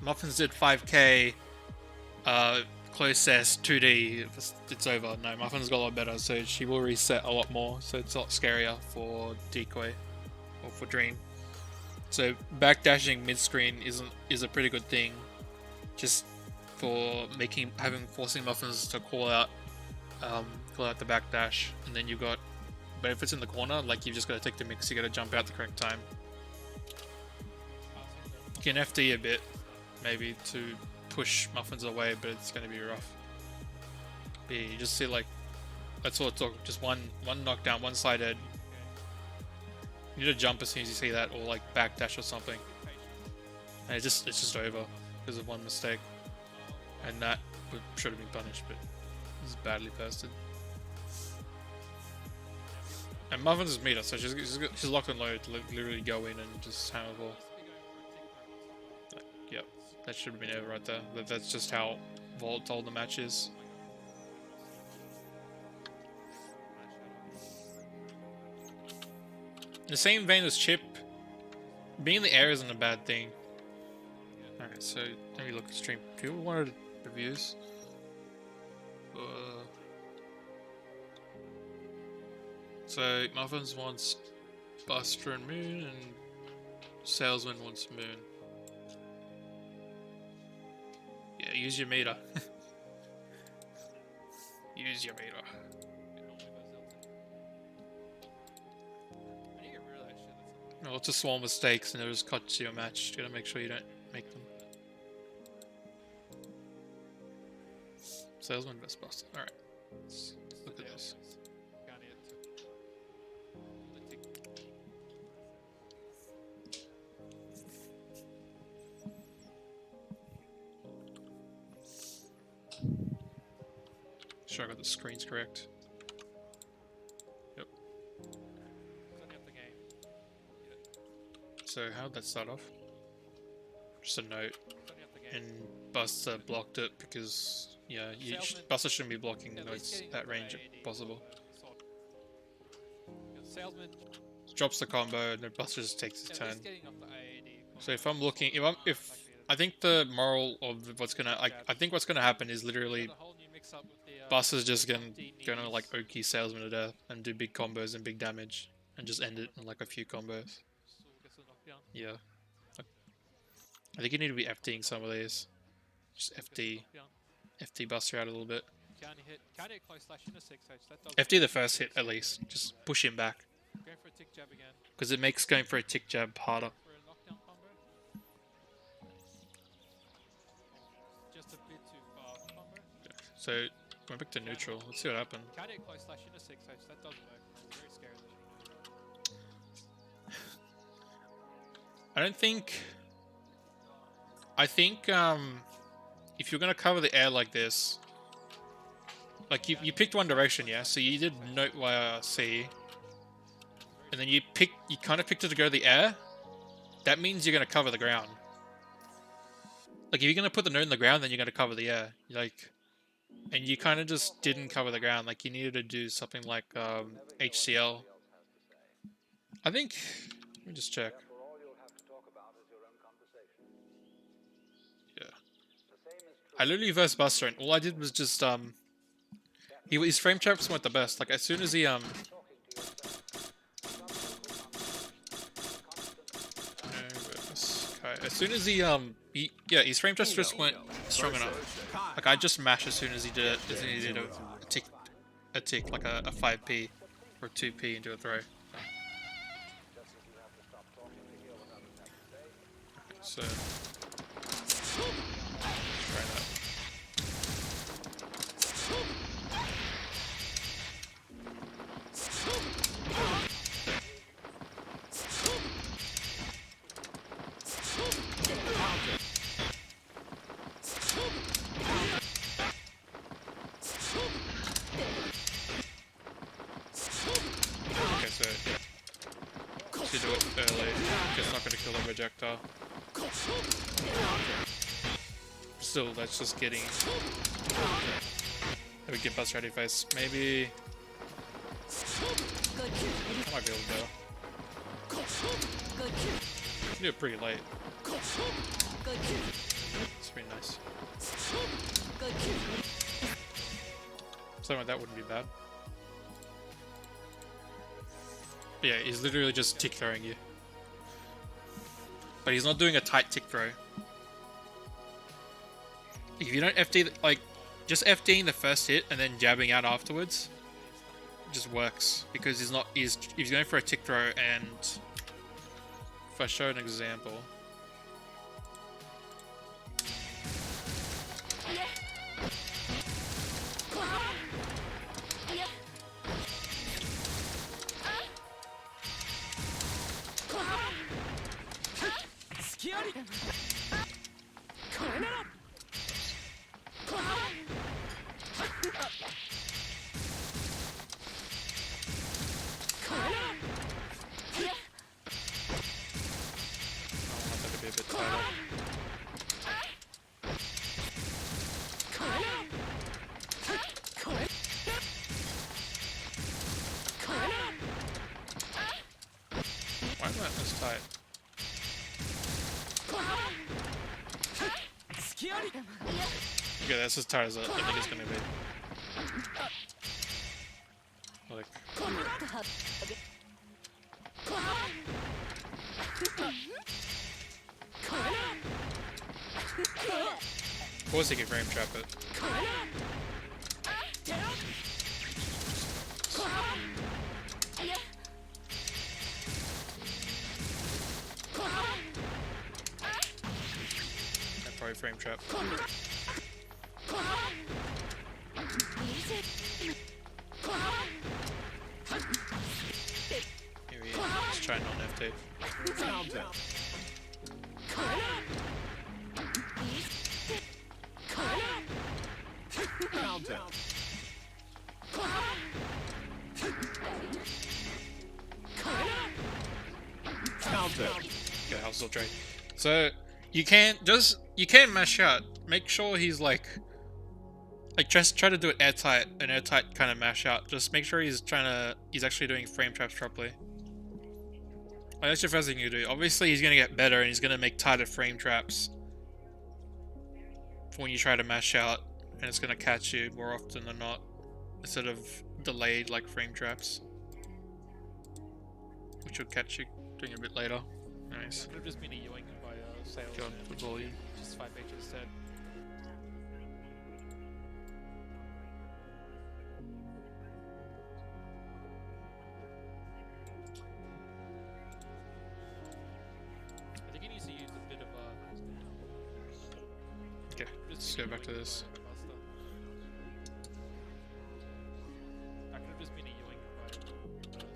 Muffins did 5k, close S, 2D, it's over. No, Muffins got a lot better, so she will reset a lot more, so it's a lot scarier for Decoy, or for Dream. So backdashing mid-screen is a pretty good thing, just for forcing Muffins to call out the backdash, and then you've got, but if it's in the corner, like you've just got to take the mix, you got to jump out the correct time. You can FD a bit, maybe, to push Muffins away, but it's going to be rough. But yeah, you just see like, that's all it took, just one knockdown, one side head. You need to jump as soon as you see that, or like backdash or something. And it's just over because of one mistake. And that should have been punished, but it's badly posted. And Muffin's meter, so she's locked and loaded to literally go in and just hammer the ball. Yep, that should have been over right there. That's just how volatile the match is. In the same vein as Chip, being in the air isn't a bad thing. Alright, so let me look at stream. People wanted reviews. So Muffins wants Buster and Moon, and Salesman wants Moon. Yeah, use your meter. Use your meter. No, it's just small mistakes and it just cuts your match. You gotta make sure you don't make them. Salesman vs Buster. Alright. Let's look at this. Sure I got the screens correct. Yep. So how'd that start off? Just a note. And Buster blocked it because, yeah, Buster shouldn't be blocking notes that range if possible. Drops the combo and then Buster just takes his turn. So if I'm looking, if I think the moral of what's gonna, I think what's gonna happen is literally Buster's just gonna like Oki Salesman to death and do big combos and big damage and just end it in like a few combos. Yeah. I think you need to be FDing some of these. Just FD Buster out a little bit. FD the first hit at least. Just push him back. Because it makes going for a tick jab harder. So, going back to neutral. Let's see what happened. I think if you're gonna cover the air like this, like you picked one direction, yeah. So you did note YRC, and then you kind of picked it to go to the air. That means you're gonna cover the ground. Like if you're gonna put the note in the ground, then you're gonna cover the air. Like, and you kind of just didn't cover the ground. Like you needed to do something like HCL. I think. Let me just check. I literally versed Buster and all I did was just his frame traps weren't the best. Like as soon as he as soon as his frame traps just weren't strong enough. Like I just mashed as soon as he did it, as soon as he did a tick like a 5p or a 2p into a throw. So to do it early, it's not going to kill the projectile. Still, that's just getting... Maybe get Buzz ready face. Maybe... I might be able to go. Do it pretty late. It's pretty nice. Something like that wouldn't be bad. But yeah, he's literally just tick throwing you. But he's not doing a tight tick throw. If you don't FD, like, just FDing the first hit and then jabbing out afterwards, it just works. Because he's going for a tick throw, and if I show an example. want that to be a bit tighter. Why am I this tight? Okay, that's as tight as I think it's gonna be. Like, of course he can frame trap it. I'd probably frame trap. Here he is. Let's try non-FT. Okay, I'll still trade. So you can mash out. Make sure he's like just try to do it airtight, an airtight kind of mash out. Just make sure he's actually doing frame traps properly. Like, that's your first thing you do. Obviously he's gonna get better and he's gonna make tighter frame traps when you try to mash out, and it's gonna catch you more often than not, instead of delayed like frame traps, which will catch you doing a bit later. Nice. Could have just been a yoink by sales. God, good volume. Just 5 H instead. I think he needs to use a bit of a. Okay, let's go back to this. That could have just been a yoink by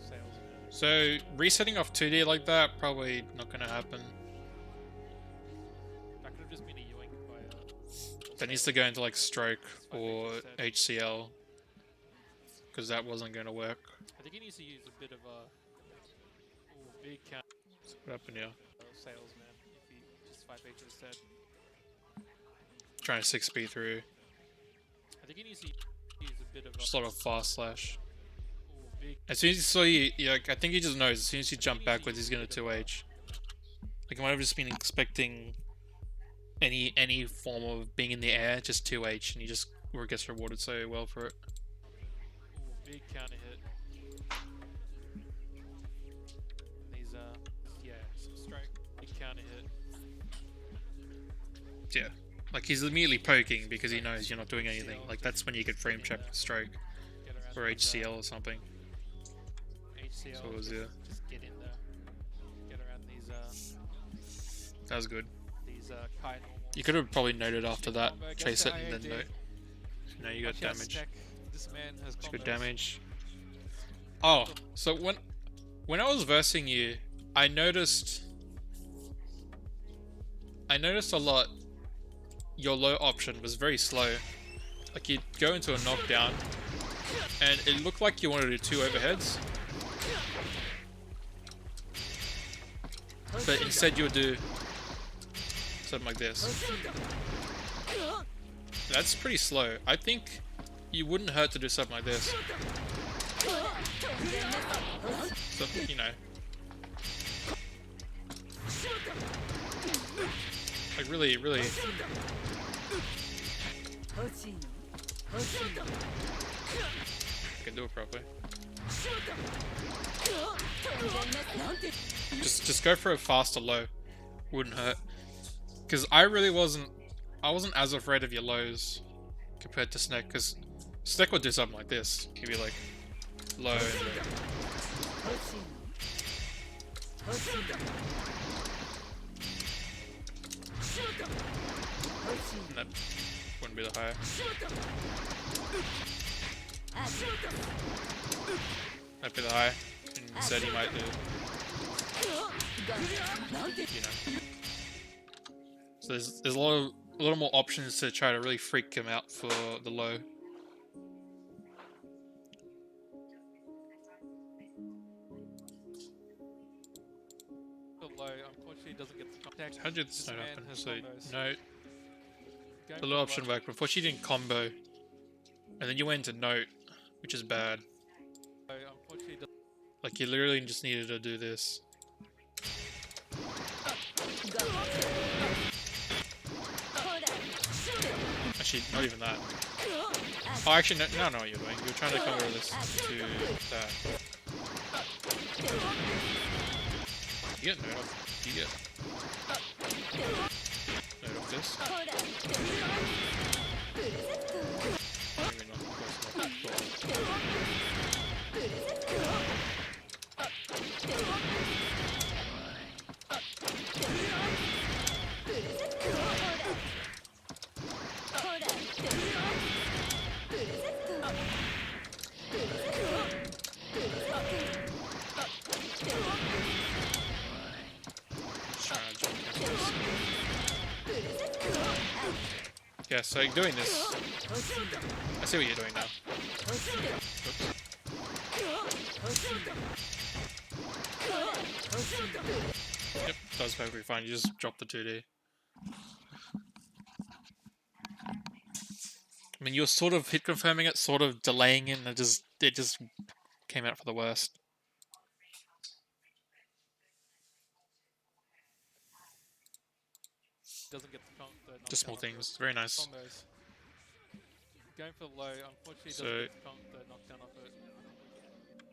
sales. So resetting off 2D like that, probably not gonna happen. That could have just been a yoink by That needs to go into like stroke or HCL, because that wasn't gonna work. I think he needs to use a bit of a big count What happened here? sales, man. If he just 5 H instead. Trying to 6B through. I think he needs to use a bit of a Just a lot of fast slash. big. As soon as you saw you, like, I think he just knows. As soon as you jump backwards, he's gonna 2H. Like, I might have just been expecting any form of being in the air, just 2H, and he just gets rewarded so well for it. Big counter hit. These yeah, some strike. Big counter hit. Yeah. Like, he's immediately poking because he knows you're not doing anything. Like, that's when you get frame trap stroke. Get around Or these, HCL or something. HCL. So it was, yeah. Just get in there. Get around these That was good. Kai normal. You could have probably noted after that, chase it, and then note. No, you got Watch out, damage. Stack. This man has It's good combos. damage. Oh, so when I was versing you, I noticed a lot. Your low option was very slow. Like, you'd go into a knockdown, and it looked like you wanted to do 2 overheads, but instead you would do something like this. That's pretty slow. I think you wouldn't hurt to do something like this. So, you know. Like, really, really. I can do it properly. Just go for a faster low. Wouldn't hurt. Because I wasn't as afraid of your lows compared to Snek, because Snek would do something like this. He'd be like low and that wouldn't be the higher. That'd be the high. And instead he might do, you know. So there's a little more options to try to really freak him out for the low. The low, unfortunately, doesn't get the contact. How did This this not man happen? has So combos. note, Going the for low option low. worked before she didn't combo, and then you went into note, which is bad. Unfortunately, doesn't. Like you literally just needed to do this. Actually, not even that. Oh, actually, no, I know what you're doing. You're trying to combo this to that. You get note off. You get note off this. Maybe not close enough. Yeah, so doing this. I see what you're doing now. Oops. Yep, that was perfectly fine. You just dropped the 2D. I mean, you're sort of hit confirming it, sort of delaying it, and it just came out for the worst. Doesn't get the Just small things. Very nice. combos. Going for low, unfortunately, So- doesn't get the knockdown off it.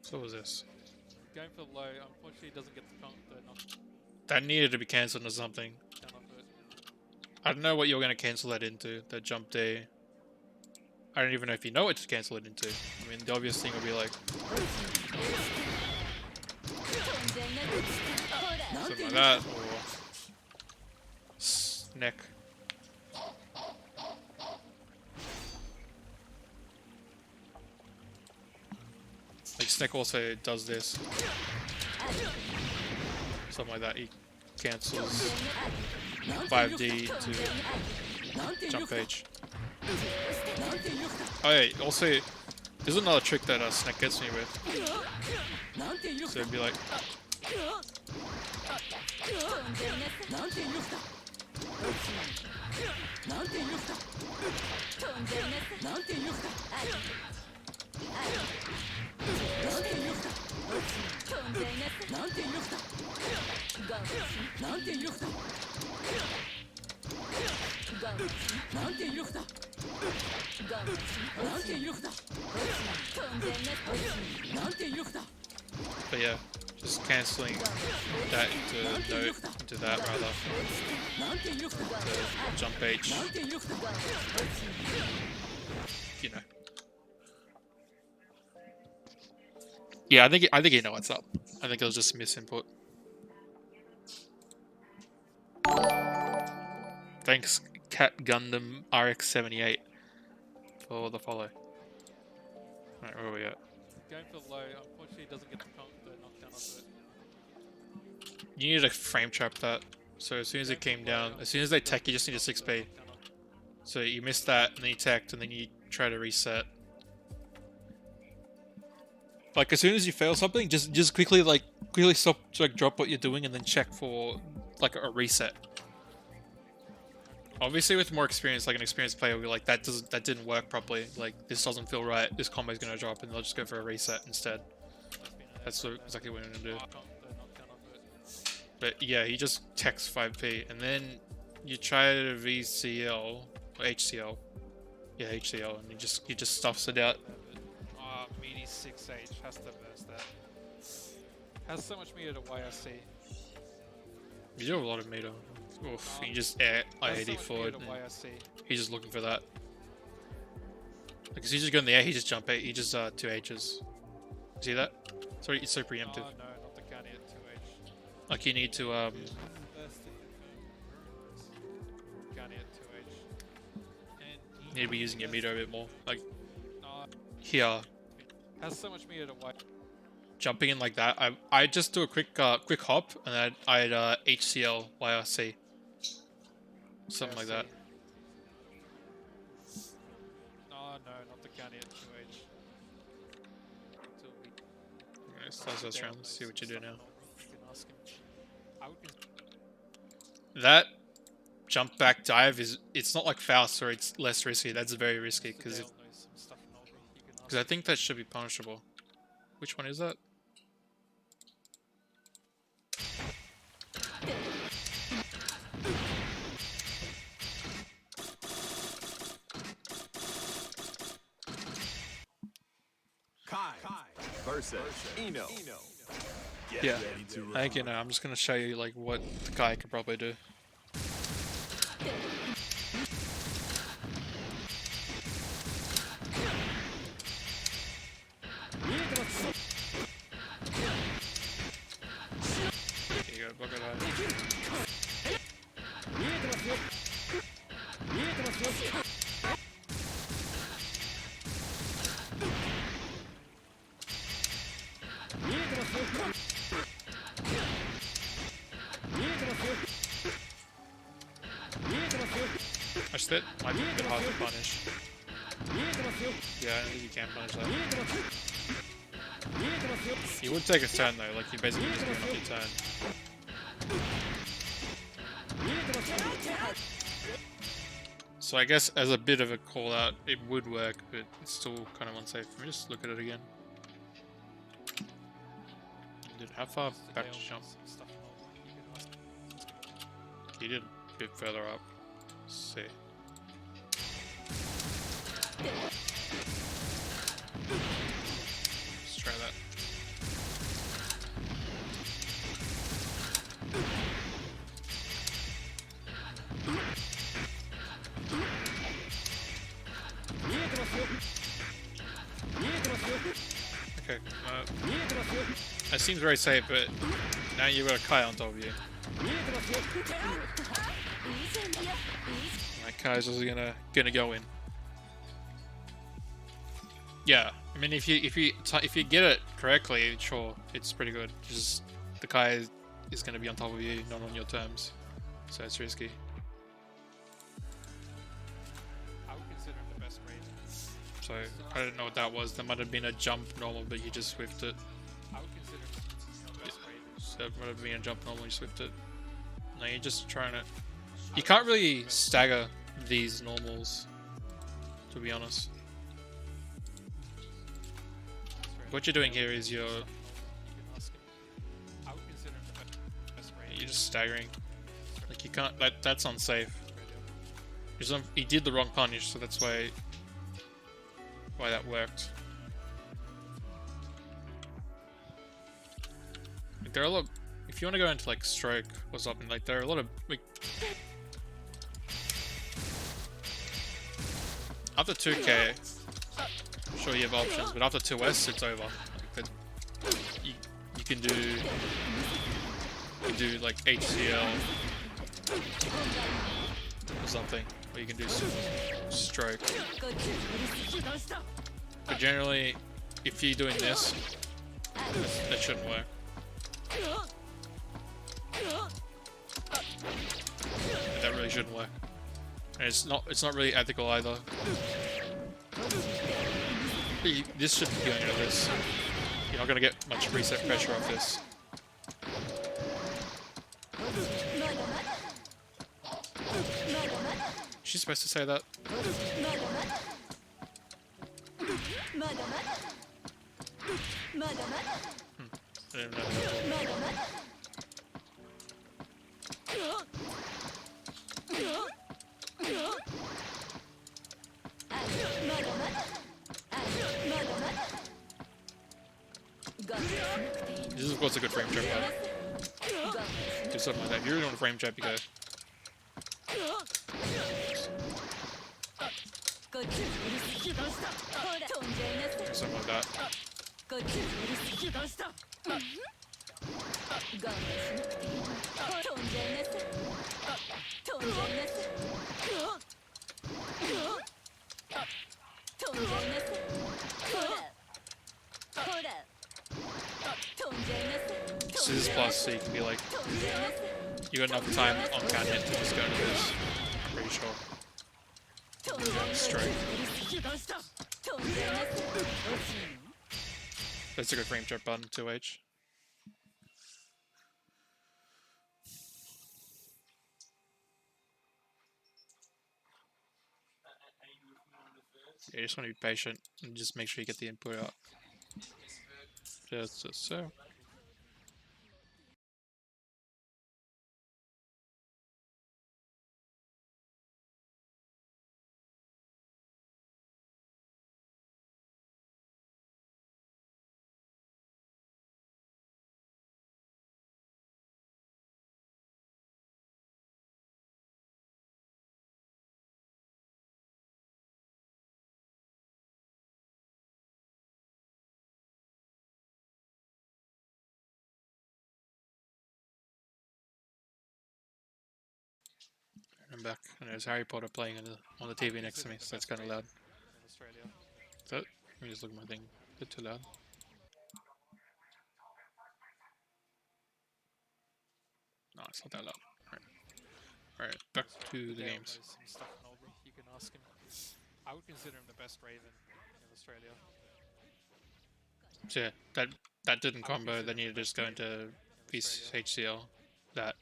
So what was this? Going for low, unfortunately, doesn't get the knockdown That needed to be cancelled or something. off it. I don't know what you're going to cancel that into, that jump day. I don't even know if you know what to cancel it into. I mean, the obvious thing would be like something like that, or neck. Like Sneck also does this. Something like that. He cancels 5D to jump H. Oh yeah, also, there's another trick that Sneck gets me with. So it'd be like... But yeah, just cancelling that into note, into that rather. To jump H. You know. Yeah, I think you know what's up. I think it was just misinput. Thanks, Cat Gundam RX78 for the follow. Alright, where are we at? Going for low, unfortunately, doesn't get the knockdown off it. You need to frame trap that. So as soon as it came down, as soon as they tech, you just need a 6B. So you missed that, and then you teched, and then you try to reset. Like as soon as you fail something, just quickly stop, like drop what you're doing, and then check for like a reset. Obviously, with more experience, like an experienced player will be like, that didn't work properly. Like this doesn't feel right. This combo's gonna drop, and they'll just go for a reset instead. That's exactly what I'm gonna do. But yeah, he just techs 5P, and then you try to VCL or HCL. Yeah, HCL, and he just stuffs it out. Meaty 6H has to burst that. Has so much meter to YRC. You do have a lot of meter. Oof, he just I-80 forward. He's just looking for that. Because he's just going in the air, he just jump 8, he just 2 H's. See that? Sorry, it's so preemptive. Oh no, not the county at 2H. Like you need to County at 2H. And you need to be using your meter a bit more. Like no, here, has so much meter to Y. jumping in like that. I just do a quick hop and then I'd HCL YRC. Something like that. Oh no, not the county at 2H. Until we Alright, start this round. Let's see what you do now. You can ask him. I would That jump back dive it's not like fast or it's less risky. That's very risky because I think that should be punishable. Which one is that? Kai versus Eno. Yeah. I think you know. I'm just gonna show you like what the guy could probably do. Here you go, block it out. Actually, that might be a bit hard to punish. Yeah, I don't think you can punish that. You would take a turn though, like you basically just doing off your turn. So I guess as a bit of a call out, it would work, but it's still kind of unsafe. Let me just look at it again. Dude, how far back to jump? He did a bit further up. Let's see. Let's try that. Okay, that seems very safe, but now you've got a Kai on top of you. That Kai's also gonna go in. Yeah, I mean if you get it correctly, sure, it's pretty good. Just the Kai is gonna be on top of you, not on your terms, so it's risky. I would consider it the best raid. So I don't know what that was. There might have been a jump normal, but you just swift it. I would consider it the best raid. So it might have been a jump normal, you swift it. No, you're just trying to. You can't really stagger these normals, to be honest. What you're doing here is you're just staggering. Like you can't. That's unsafe. He did the wrong punish, so that's why that worked. Like, there are a lot. If you want to go into like stroke or something, like there are a lot of like. After 2k, I'm sure you have options, but after 2s, it's over. Like you can do like HCL or something, or you can do some stroke. But generally, if you're doing this, that shouldn't work. That really shouldn't work. And it's not really ethical either. This shouldn't be going into this. You're not gonna get much reset pressure off this. She's supposed to say that. I didn't know. This is of course a good frame trap though. Do something like that. If you really want a frame trap, you go. Do something like that. Scissors plus, so you can be like, you got enough time on counter hit to just go into this. Straight. That's a good frame drop button, 2H. Yeah, you just want to be patient and just make sure you get the input out. Just so. I'm back, and there's Harry Potter playing on the TV next to me, so it's kind of loud. In Australia. So, let me just look at my thing. A bit too loud. No, it's not that loud. Alright, back to the Dale games. knows some stuff in Oldie. You can ask him. I would consider him the best Raven in Australia. So yeah, that didn't combo, then you just go into HCL. That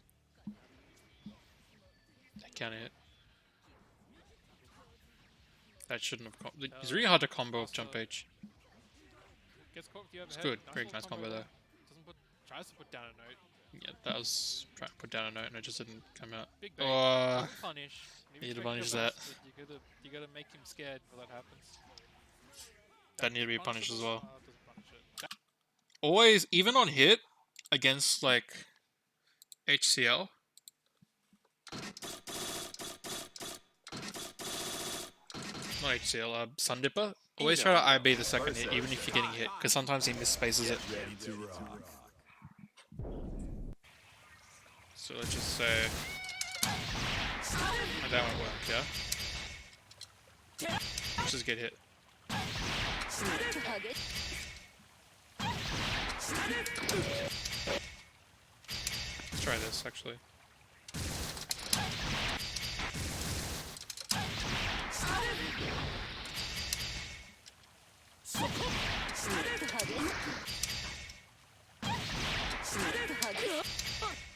can't hit. That shouldn't have combo. It's really hard to combo with jump H. Gets caught with the overhead. It's good, Nice very little nice combo there. Tries to put down a note. Yeah, that was trying to put down a note and it just didn't come out. Big bait. Oh, Good punish. Maybe need to check your punish that. best, but you gotta make him scared before that happens. That need to be punished as well. Doesn't punish it. Always, even on hit against like HCL. Not HCL, Sundipper. Always try to IB the second hit, even if you're getting hit, because sometimes he misspaces it. Ready to rock. So let's just say that won't work, yeah? Let's just get hit. Let's try this actually.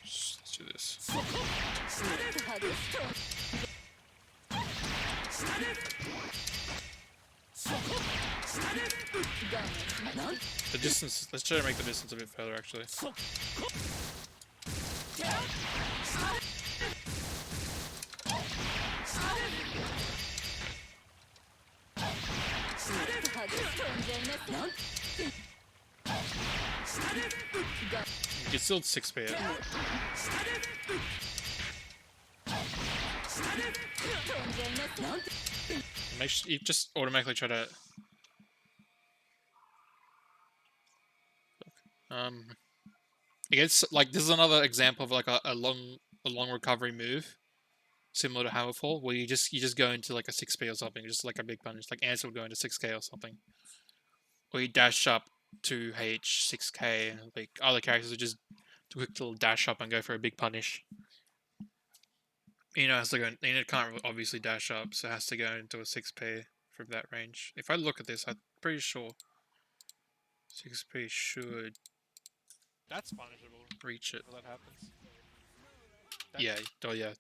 Let's do this. The distance, let's try to make the distance a bit further actually. You can still 6p it. Make sure you just automatically try to it's like this is another example of like a long recovery move, similar to Hammerfall, where you just go into like a 6p or something, just like a big punish, like Ansel would go into 6k or something, or you dash up to H 6k, and like other characters would just do a quick little dash up and go for a big punish. Has to go. Can't obviously dash up, so it has to go into a 6p from that range. If I look at this, I'm pretty sure 6p should That's punishable. reach it. If that happens. Yeah,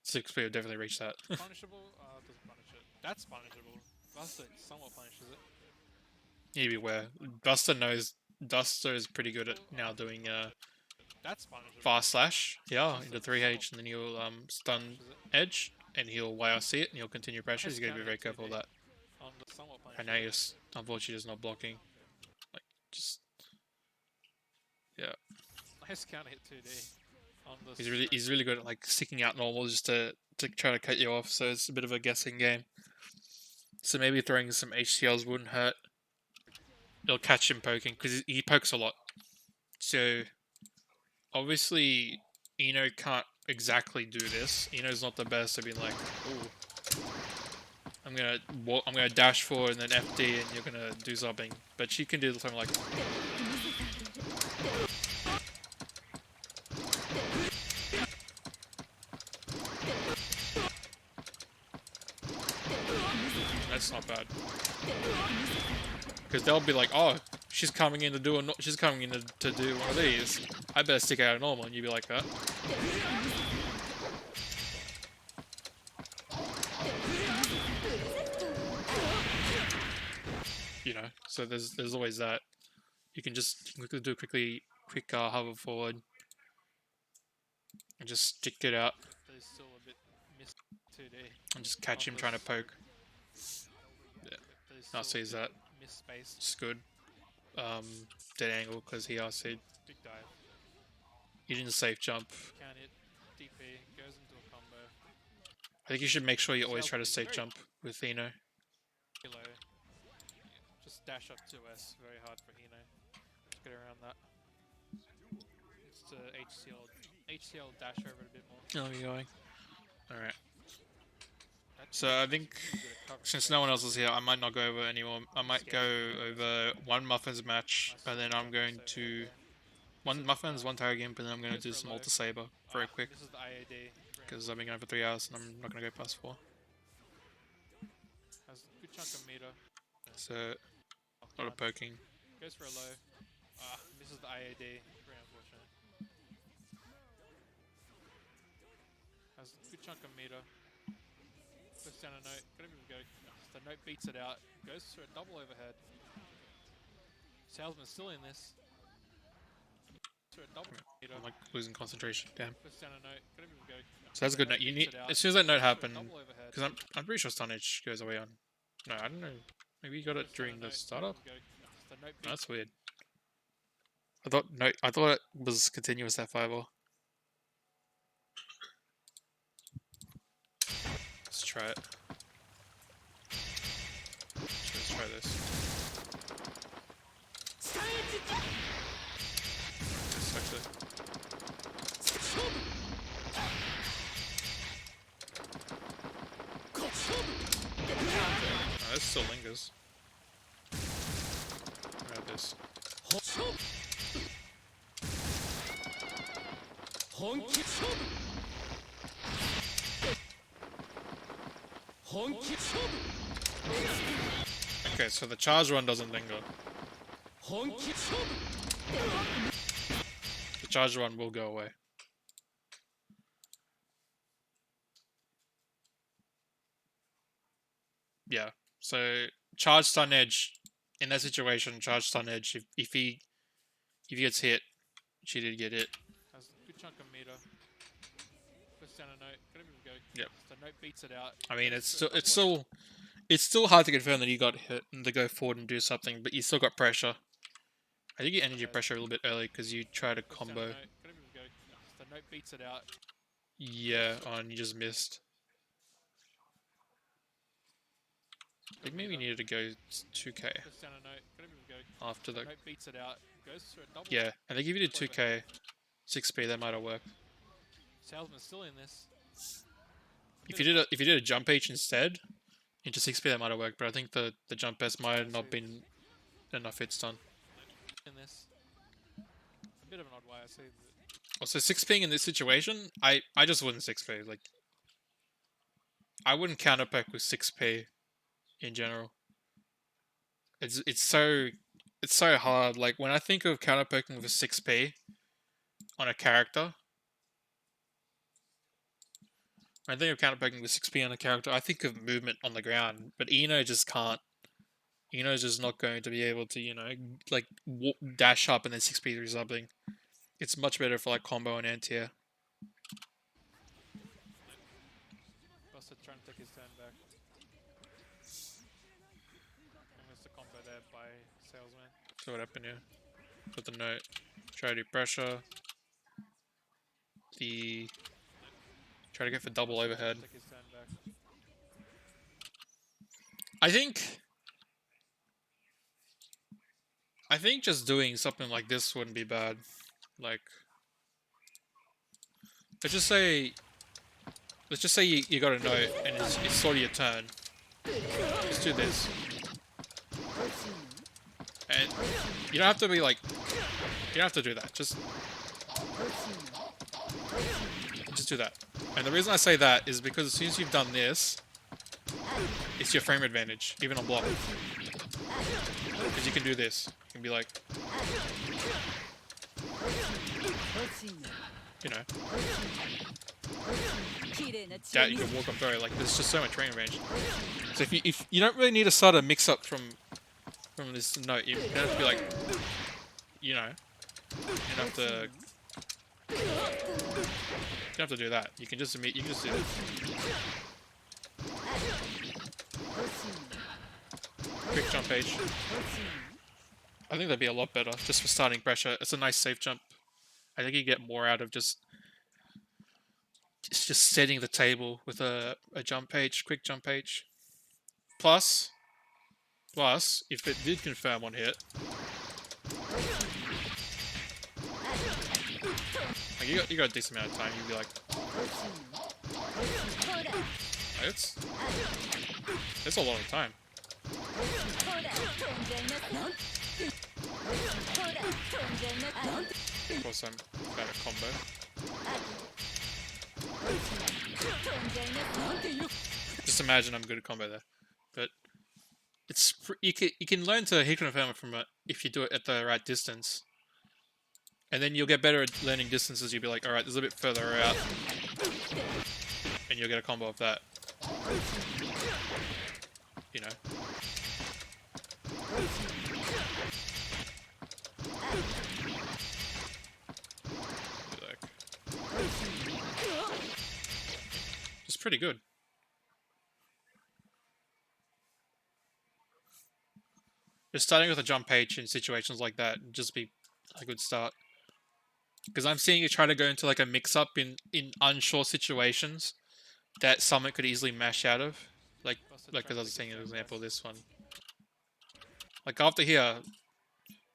6p would definitely reach that. Punishable? Doesn't punish it. That's punishable. Buster somewhat punishes it. You need to be aware. Duster is pretty good at now doing That's punishable. fast slash. Yeah, into 3H, and then he'll stun edge, and he'll YRC it, and he'll continue pressure. He's got to be very careful of that. Somewhat punishable. And now he's unfortunately just not blocking. Like, just yeah. Nice counter hit 2D. On the He's really good at like sticking out normal just to try to cut you off. So it's a bit of a guessing game. So maybe throwing some HCLs wouldn't hurt. It'll catch him poking because he pokes a lot. So obviously Eno can't exactly do this. Eno's not the best at being like, ooh, I'm gonna dash forward and then FD and you're gonna do something. But she can do something like. That's not bad. Because they'll be like, oh, she's coming in to do she's coming in to do one of these. I better stick out a normal, and you'd be like that. You know, so there's always that. You can just quickly do quick hover forward and just stick it out There's still a bit missed 2D. and just catch him trying to poke. Yeah, There's still RC's that. missed space. It's good. Dead angle because he RC'd. Big dive. He didn't safe jump. Can hit. DP. Goes into a combo. I think you should make sure you always try to safe jump with Eno. Kilo. Just dash up 2S. Very hard for Hino. Just get around that. It's to HCL dash over it a bit more. Oh, you're going. Alright. So I think since no one else is here, I might not go over anymore. I might go over one Muffins match, and then I'm going to one Muffins, one Tower Gimp, and then I'm going to do some Alter Saber very quick This is the IAD. because I've been going for 3 hours and I'm not going to go past 4. Has a good chunk of meter. So a lot of poking. Goes for a low. Misses the IAD. Very unfortunate. Has a good chunk of meter. Puts down a note. Couldn't even go. The note beats it out. Goes for a double overhead. Salesman's still in this. For a double meter. I'm like losing concentration. Damn. Puts down a note. Couldn't even go. So that's a good note. You need as soon as that note happened, because I'm pretty sure Stunnage goes away on. No, I don't know. Maybe you got it during the startup. No, that's weird. I thought it was continuous that 5-0. Let's try it. Let's try this. This actually. Oh, this still lingers. Grab this. Okay, so the charge one doesn't linger. The charge one will go away. Yeah, so charge stun edge in that situation. Charge stun edge if he gets hit, which he did get hit. Has a good chunk of meter. Puts down a note. Couldn't even go. Yep. The note beats it out. I mean, it's still hard to confirm that he got hit and to go forward and do something, but you still got pressure. I think you energy pressure a little bit early because you try to Puts down a combo. note. Couldn't even go. The note beats it out. Yeah, oh, and you just missed. I think maybe you needed to go 2k Puts down a note. Couldn't even go. after the. The note beats it out. Goes for a double. Yeah, I think if you did 2k, 6p, that might have worked. Salesman's still in this. If you did a jump H instead, into 6p, that might have worked. But I think the jump S might have not been enough hits done. In this. A bit of an odd way I see that. Also, 6ping in this situation, I just wouldn't 6p. Like, I wouldn't counter poke with 6p in general. It's so hard. Like when I think of counter poking with a 6p on a character, when I think of counter poking with 6p on a character, I think of movement on the ground. But Eno just can't. Eno's just not going to be able to, you know, like dash up and then 6p through something. It's much better for like combo and anti-air. Also trying to take his turn back. And there's the combo there by Salesman. So what happened here? Put the note. Try to do pressure. Try to go for double overhead. Take his turn back. I think just doing something like this wouldn't be bad. Like, let's just say you got a note and it's sort of your turn. Just do this, and you don't have to be like, you don't have to do that. Just do that. And the reason I say that is because as soon as you've done this, it's your frame advantage, even on block. Because you can do this. You can be like, you know, that you can walk up throw. Like there's just so much frame range. So if you don't really need to start a mix up from this note, you don't have to be like, you know, you don't have to. You don't have to do that. You can just do this. Quick jump page. I think that'd be a lot better just for starting pressure. It's a nice safe jump. I think you get more out of just setting the table with a jump page, quick jump page. Plus, if it did confirm on hit, like you got a decent amount of time. You'd be like, it's a lot of time. Of course, I'm bad at combo. Just imagine I'm good at combo there, but it's you can learn to hit confirm from it if you do it at the right distance, and then you'll get better at learning distances. You'll be like, all right, this is a bit further out, and you'll get a combo of that. You know. It's pretty good. Just starting with a jump page in situations like that would just be a good start. Because I'm seeing you try to go into like a mix-up in unsure situations that someone could easily mash out of. Like as I was saying an example, this one. Like after here,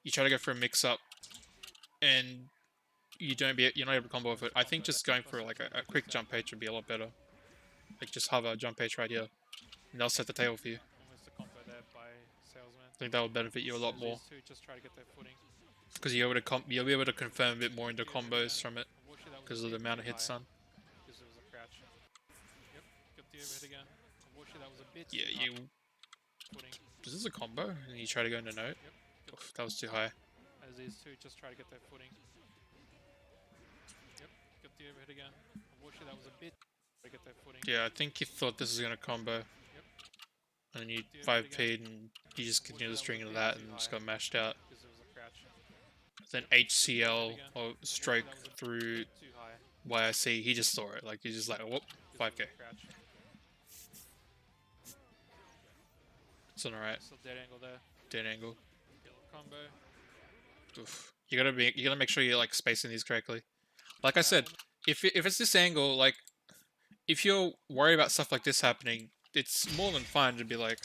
you try to go for a mix-up, and you're not able to combo with it. I think just going for like a quick jump page would be a lot better. Like just have a jump page right here, and they'll set the table for you. I think that would benefit you a lot more. Because you'll be able to confirm a bit more into combos from it, because of the amount of hits done. Yeah, you. Is this a combo? And you try to go into note? Oof, that was too high. As these two just try to get their footing. Yep, got the overhead again. Unfortunately, that was a bit to get their footing. Yeah, I think you thought this was gonna combo. Yep. And you 5P'd and you just continue the string into that and just got mashed out. Then HCL or stroke through YIC, he just saw it. Like he's just like, whoop, 5K. It's alright. Dead angle there. Dead angle. Combo. Oof. You gotta make sure you're like spacing these correctly. Like I said, if it's this angle, like if you're worried about stuff like this happening, it's more than fine to be like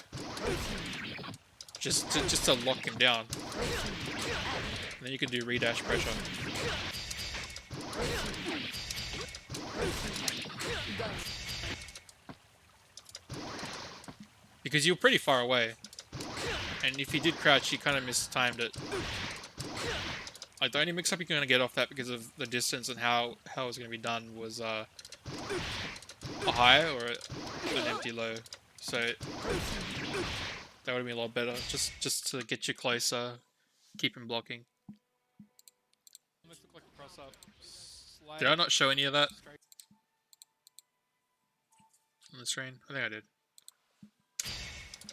just to lock him down. And then you can do redash pressure. Because you're pretty far away. And if he did crouch, he kind of mistimed it. Like the only mix-up you're going to get off that because of the distance and how it was going to be done was a high or an empty low. So that would have been a lot better. Just to get you closer, keep him blocking. Did I not show any of that on the screen? I think I did.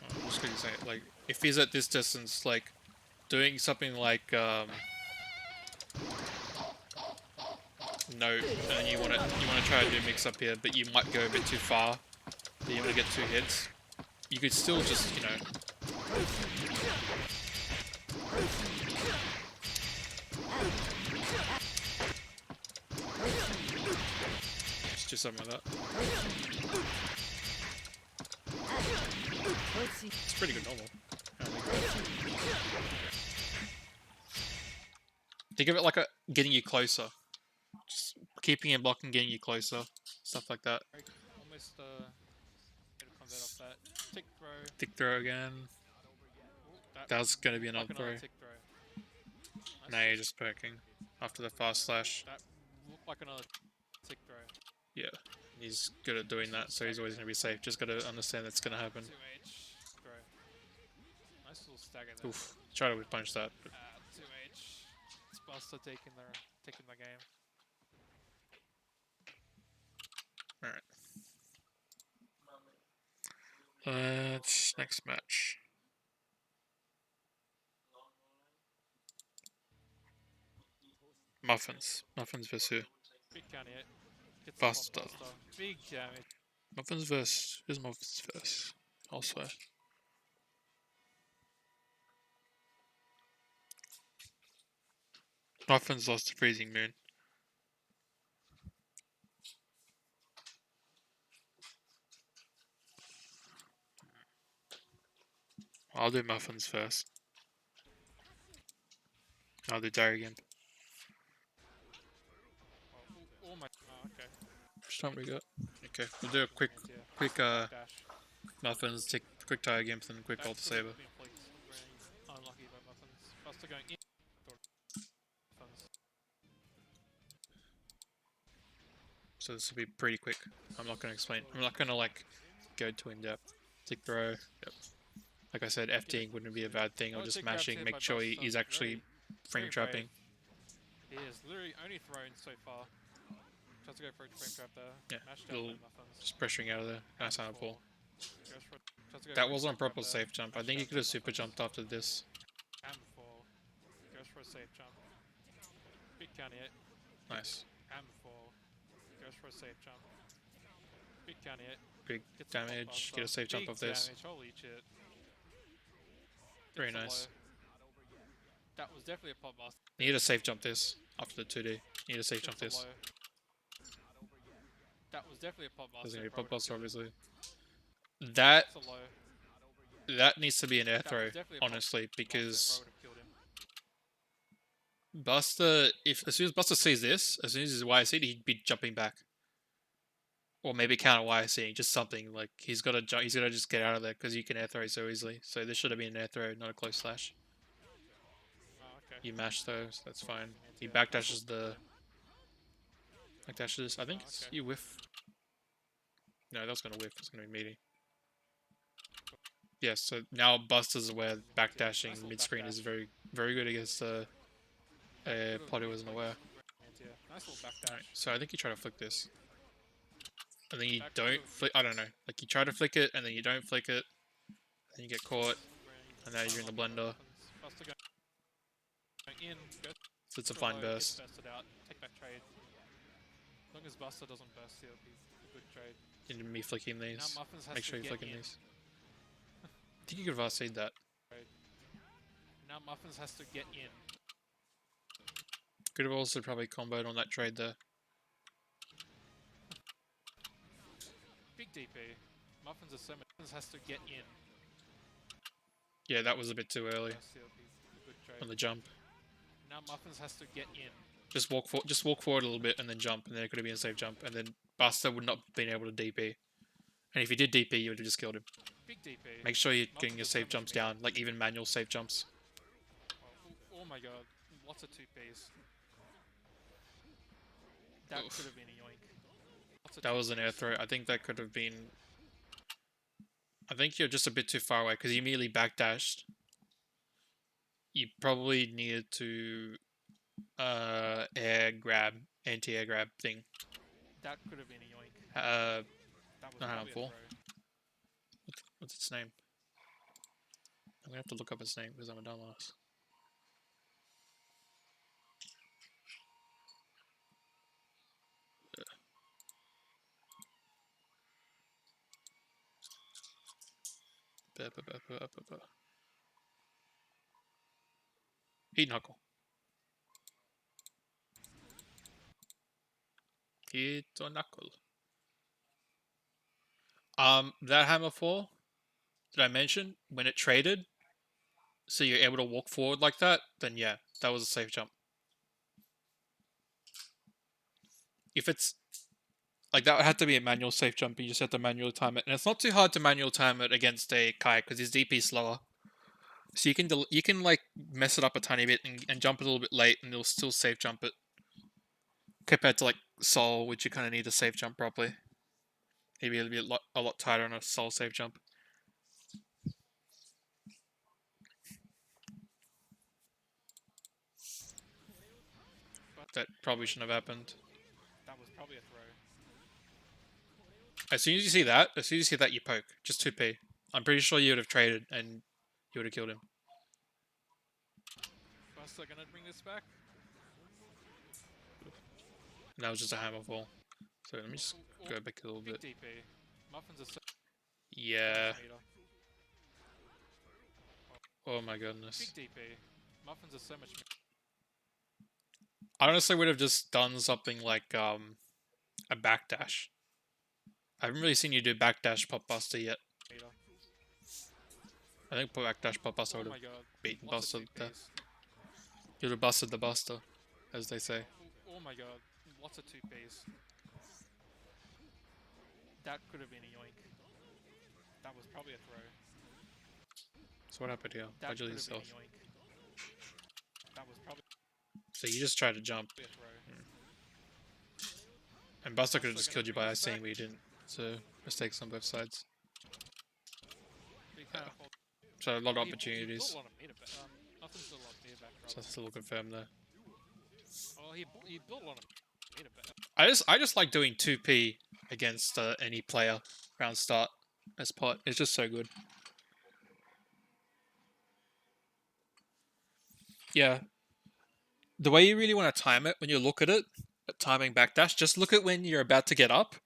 Oh, I'm just gonna say it. Like if he's at this distance, like doing something like note, and then you wanna try to do mix up here, but you might go a bit too far. But you wanna get 2 hits. You could still just, you know, just do something like that. It's pretty good normal. Think of it like getting you closer. Just keeping it blocked and getting you closer. Stuff like that. Almost convert off that. Tick throw. Tick throw again. That was going to be another throw. Tick throw. Now you're just poking after the fast slash. That looked like another tick throw. Yeah. he's good at doing that, so he's always going to be safe. Just got to understand that's going to happen. 2H. Grow. Nice little stagger there. Oof. Try to whip punch that. But 2H. It's Buster taking the game. alright. Next match. Muffins. Muffins versus who? Big county. Gets Buster. Big damage. Muffins versus... Who's Muffins versus? Also. Muffins lost to Freezing Moon. I'll do Muffins first. I'll do Dairy Gimp. Oh my. Oh, okay. Which time we got? Okay, we'll do a quick Dash. Muffins, take quick Tire Gimp, then quick Ultra Saber. Unlucky by Muffins. Buster going in. Muffins. So this will be pretty quick. I'm not going to explain. I'm not going to like go too in depth. Tick throw. Yep. Like I said, FDing wouldn't be a bad thing, or just tick grabs mashing, here make by sure Buster. he's actually frame very trapping. He is literally only thrown so far. Tries to go for a frame trap there. Yeah, Mashed down little- by Muffins. Just pressuring out of there. Nice hand pull. Goes for- tries to go That for a wasn't a frame trap proper there. safe jump. I Mashed think he down could have by super Muffins. jumped after this. And fall. Goes for a safe jump. Big county hit. Nice. And fall. Goes for a safe jump. Big county hit. Big Gets the pop damage. buster. Get a safe jump Big off this. Damage. Holy shit. Very Gets the nice. low. That was definitely a pop buster. Need a safe jump this after the 2D. Need a safe jump Gets the this. low. That was definitely a pop buster. Doesn't need a Probably pop buster, would've obviously. That killed him. Gets the low. that needs to be an air That was throw, definitely a pop honestly, buster, because probably would've killed him. Buster, as soon as Buster sees this, as soon as he's YC, he'd be jumping back, or maybe counter YC, just something like he's got to jump. He's got to just get out of there because you can air throw so easily. So this should have been an air throw, not a close slash. Oh, okay. You mash though, so that's fine. He Yeah, backdashes the. Backdashes. I think Oh, it's, okay. you whiff. No, that was gonna whiff. It's gonna be meaty. Yeah, so now Buster's aware backdashing Nice little mid-screen is backdash. very, very good against Plotty wasn't aware. Yeah, nice little backdash. Alright, so I think you try to flick this. And then you Back don't move. flick, I don't know. Like you try to flick it, and then you don't flick it, and you get caught, and now you're in the blender. Buster going in. Goes So it's a for fine low, gets burst. bursted out. Take back trade. As long as Buster doesn't burst, it'll be a good trade. Into me flicking Now these. Muffins has Make to sure you're get flicking in. these. I think you could have RC'd that. Now Muffins has to get in. Could have also probably comboed on that trade there. Big DP. Muffins is so Muffins has to get in. Yeah, that was a bit too early Burst, it'll be a good trade. on the jump. Now Muffins has to get in. Just walk forward a little bit and then jump, and then it could have been a safe jump, and then Buster would not have been able to DP. And if he did DP, you would have just killed him. Big DP. Make sure you're getting Muffins your is so safe much jumps meter. down, like even manual safe jumps. Oh my god. Lots of 2Ps. That Oof. could have been a yoink. Lots of That was an 2Ps. air throw. I think that could have been. I think you're just a bit too far away because you immediately backdashed. You probably needed to air grab, anti-air grab thing. That could have been a yoink. Not That was not probably a harmful. throw. What's its name? I'm gonna have to look up its name because I'm a dumbass. Heat knuckle. Heat or knuckle. That hammer fall, did I mention when it traded? So you're able to walk forward like that, then yeah, that was a safe jump. If it's like that, would have to be a manual safe jump. You just have to manually time it, and it's not too hard to manual time it against a Kai because his DP is slower. So you can like mess it up a tiny bit and jump it a little bit late, and it'll still safe jump it. Compared to like Soul, which you kind of need to safe jump properly. Maybe it'll be a lot tighter on a soul save jump. That probably shouldn't have happened. That was probably a throw. As soon as you see that, you poke. Just 2p. I'm pretty sure you would have traded and you would have killed him. Buster gonna bring this back. And that was just a hammer fall. So let me just go back a little Big bit. DP. Muffins are so Yeah. meter. Oh my goodness. Big DP. Muffins are so much I honestly would have just done something like a backdash. I haven't really seen you do backdash pop buster yet. meter. I think backdash pop buster Oh would my have god. beaten Lots buster. of 2Ps. You would have busted the buster, as they say. Oh my god. Lots of 2Ps. That could have been a yoink. That was probably a throw. So what happened here? That Why'd you could leave have been a yourself? yoink. That was probably So you just tried to jump. a throw. And Buster could have just killed you by seeing what you didn't. So mistakes on both sides. Big kind of So a lot of He opportunities. built a lot of meter back. Nothing's a lot of meter back. So that's a little confirmed there. Oh, he built a lot of meter back. I just like doing 2p against any player round start as pot. It's just so good. Yeah. The way you really want to time it when you look at it, at timing backdash, just look at when you're about to get up.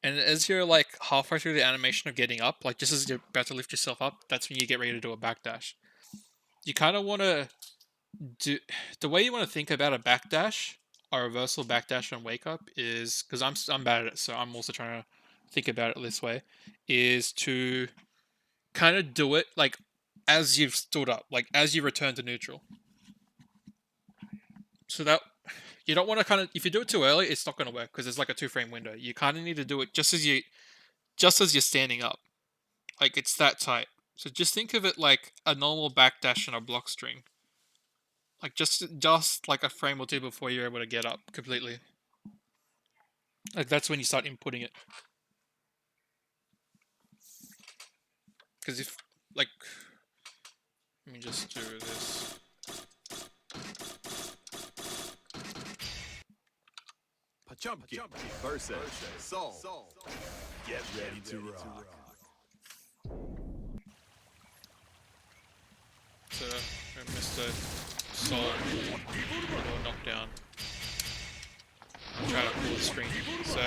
And as you're like halfway through the animation of getting up, like just as you're about to lift yourself up, that's when you get ready to do a backdash. You kind of want to do the way you want to think about a backdash, a reversal backdash on wake up is, because I'm bad at it, so I'm also trying to think about it this way, is to kind of do it like as you've stood up, like as you return to neutral. So that you don't want to kind of, if you do it too early, it's not going to work because there's like a 2-frame window. You kind of need to do it just as you're standing up, like it's that tight. So just think of it like a normal backdash on a block string, like just like a frame or two before you're able to get up completely. Like that's when you start inputting it. Because if like, let me just do this. Pachumki versus Soul. Get ready to rock. So I missed a soul or a knockdown. I'm trying to pull the screen. So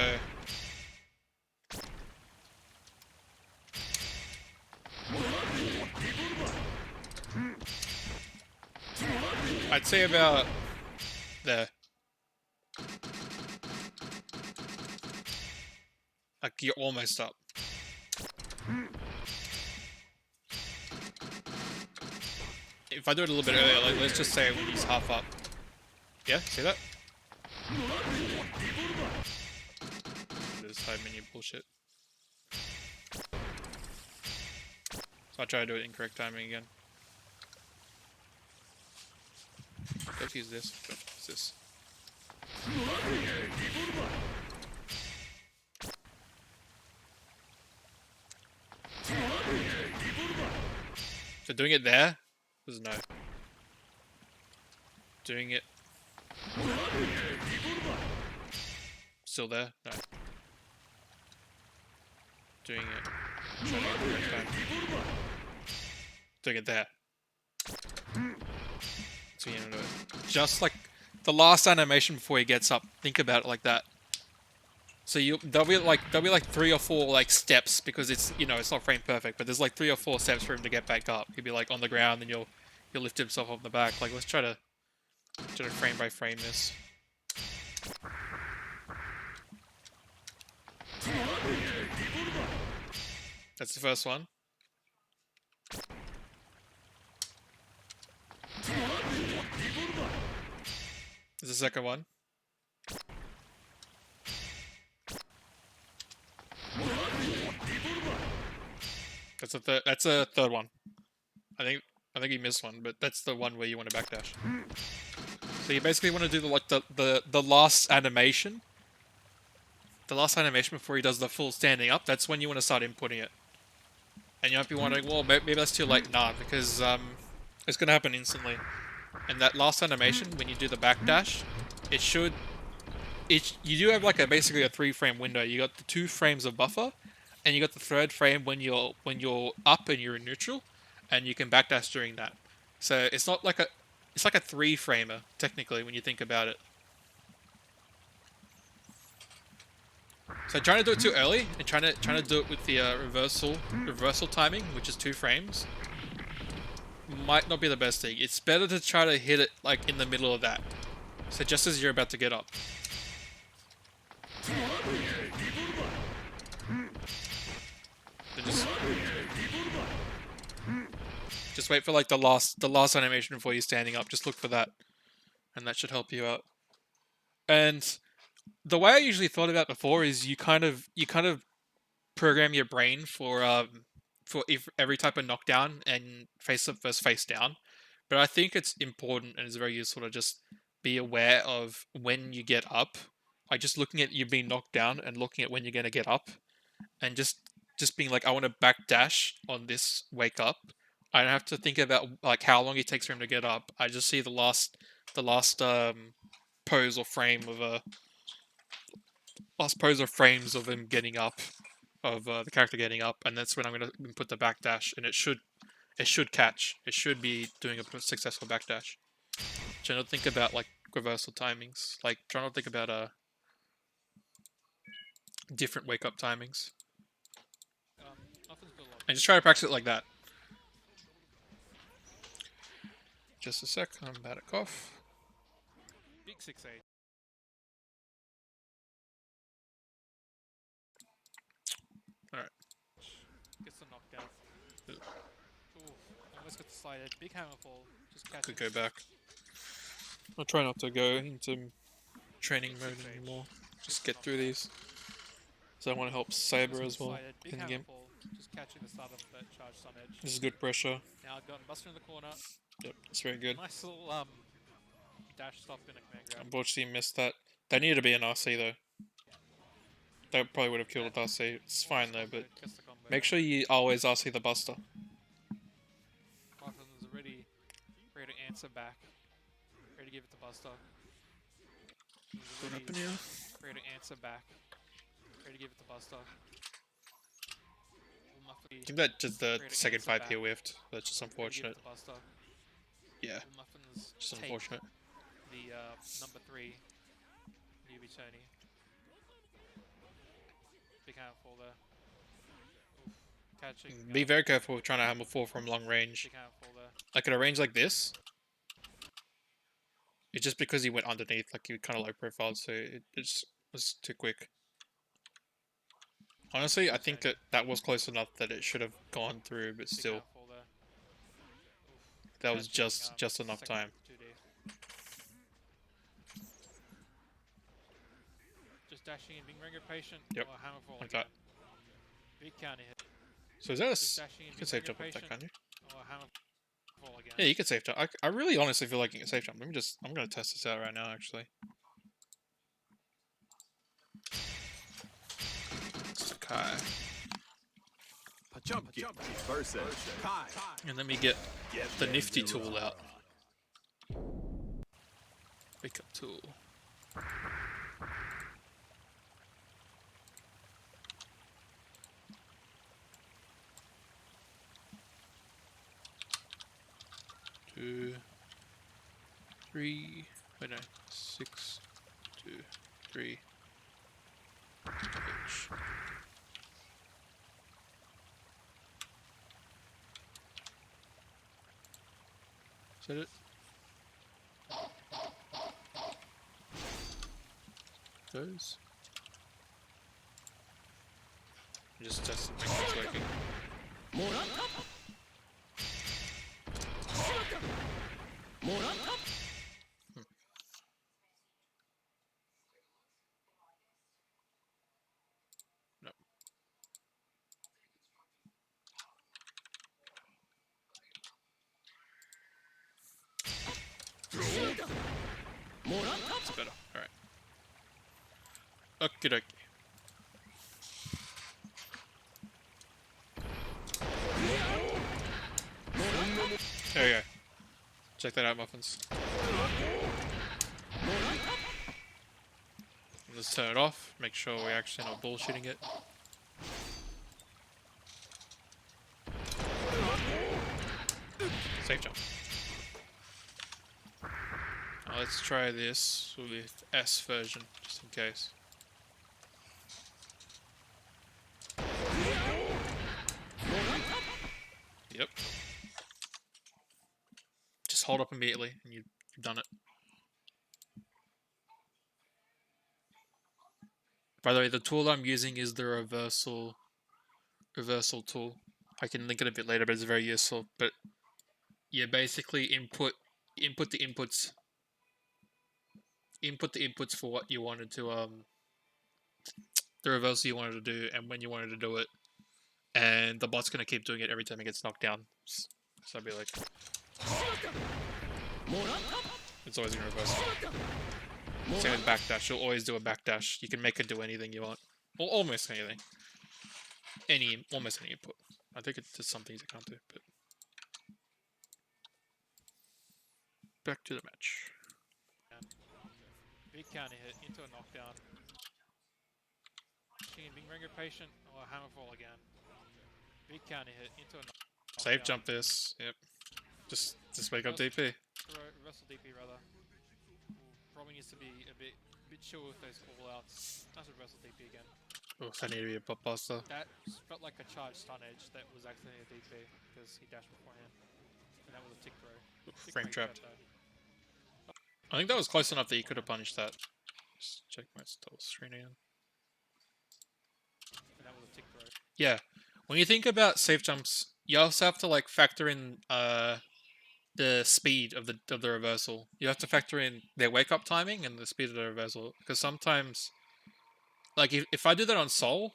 I'd say about there. Like you're almost up. If I do it a little bit earlier, like let's just say when he's half up. Yeah, see that? This high menu bullshit. So I try to do it incorrect timing again. Let's use this. What's this? So doing it there was no. Doing it still there? No. Doing it. Trying to get the correct time. Doing it there. So you know, just like the last animation before he gets up. Think about it like that. So there'll be like 3 or 4 like steps because it's, you know, it's not frame perfect, but there's like 3 or 4 steps for him to get back up. He'll be like on the ground and he'll lift himself off the back. Like let's try to frame by frame this. That's the first one. There's the second one. That's a third one. I think you missed one, but that's the one where you want to backdash. So you basically want to do the last animation. the last animation before he does the full standing up, that's when you want to start inputting it. And you might be wondering, well, maybe that's too late. Nah, because it's going to happen instantly. And that last animation, when you do the backdash, you do have like basically a 3-frame window. You got the 2 frames of buffer, and you got the 3rd frame when you're up and you're in neutral, and you can backdash during that. So it's not like it's like a 3-framer technically when you think about it. So trying to do it too early and trying to do it with the reversal timing, which is 2 frames, might not be the best thing. It's better to try to hit it like in the middle of that. So just as you're about to get up. Just wait for like the last animation before you're standing up. Just look for that, and that should help you out. And the way I usually thought about before is you kind of program your brain for every type of knockdown and face up versus face down. But I think it's important and it's very useful to just be aware of when you get up, like just looking at you being knocked down and looking at when you're going to get up, and just being like, I want to backdash on this wake up. I don't have to think about like how long it takes for him to get up. I just see the last pose or frame of frames of him getting up, of the character getting up, and that's when I'm going to put the backdash, and it should catch. It should be doing a successful backdash. Try not to think about like reversal timings. Like try not to think about different wake up timings. And just try to practice it like that. Just a sec, I'm about to cough. Big 6-8. Alright. Gets the knockdown. Ooh, almost got the slide edge. Big hammer fall. Just catch Could it. go back. I'll try not to go into training mode anymore. Just get through these. So I want to help Saber as well in the game. Just catching the start of that charge sun edge. This is good pressure. Now I've got Buster in the corner. Yep, it's very good. Nice little dash stop in a command grab. Unfortunately missed that. They needed to be an RC though. That probably would have killed with RC. It's fine though, but make sure you always RC the Buster. Martin's ready to answer back. Ready to give it to Buster. Going up in here. Ready to answer back. Ready to give it to Buster. I think that just the second 5 here whiffed. That's just unfortunate. Yeah, just unfortunate. The number 3 Newbie Tourney. Big handful there. Oof. Catching. Be very careful with trying to hammer 4 from long range. Big handful there. Like at a range like this, it's just because he went underneath, like he kind of low profiled, so it just was too quick. Honestly, I think that was close enough that it should have gone through, but still, that was just enough time. Just dashing and being very patient. Yep, Hammerfall like that. Big counter hit. So is that you can safe jump with that, can't you? Hammerfall again. Yeah, you can safe jump. I really honestly feel like you can safe jump. I'm gonna test this out right now, actually. Kai. And let me get the nifty tool out. Wake up tool. Two, 3, wait no, 6, 2, 3, H. Is that it? Those? Just test it, make sure it's working. No. It's better. Alright. Okie dokie. There you go. Check that out, Muffins. Let's turn it off. Make sure we're actually not bullshitting it. Safe jump. Now let's try this with S version, just in case. Yep. Just hold up immediately and you've done it. By the way, the tool I'm using is the reversal tool. I can link it a bit later, but it's very useful. But yeah, basically input the inputs for what you wanted to the reversal you wanted to do and when you wanted to do it, and the bot's gonna keep doing it every time it gets knocked down. So I'd be like, it's always gonna reverse. Same with backdash. You'll always do a backdash. You can make it do anything you want, or almost anything. Almost any input. I think there's some things it can't do, but back to the match. Big counter hit into a knockdown. Being Ringer patient or Hammerfall again. Big counter hit into a knockdown. Safe jump this. Yep. Just wake up DP. Reversal DP rather. Probably needs to be a bit chill with those fallouts. Nice reversal DP again. Oh, that need to be a pop buster. That felt like a charged stun edge that was actually a DP because he dashed beforehand. And that was a tick throw. Frame trapped. I think that was close enough that you could have punished that. Just check my stall screen again. And that was a tick throw. Yeah. When you think about safe jumps, you also have to like factor in the speed of the reversal. You have to factor in their wake up timing and the speed of the reversal. Because sometimes, like if I do that on Sol,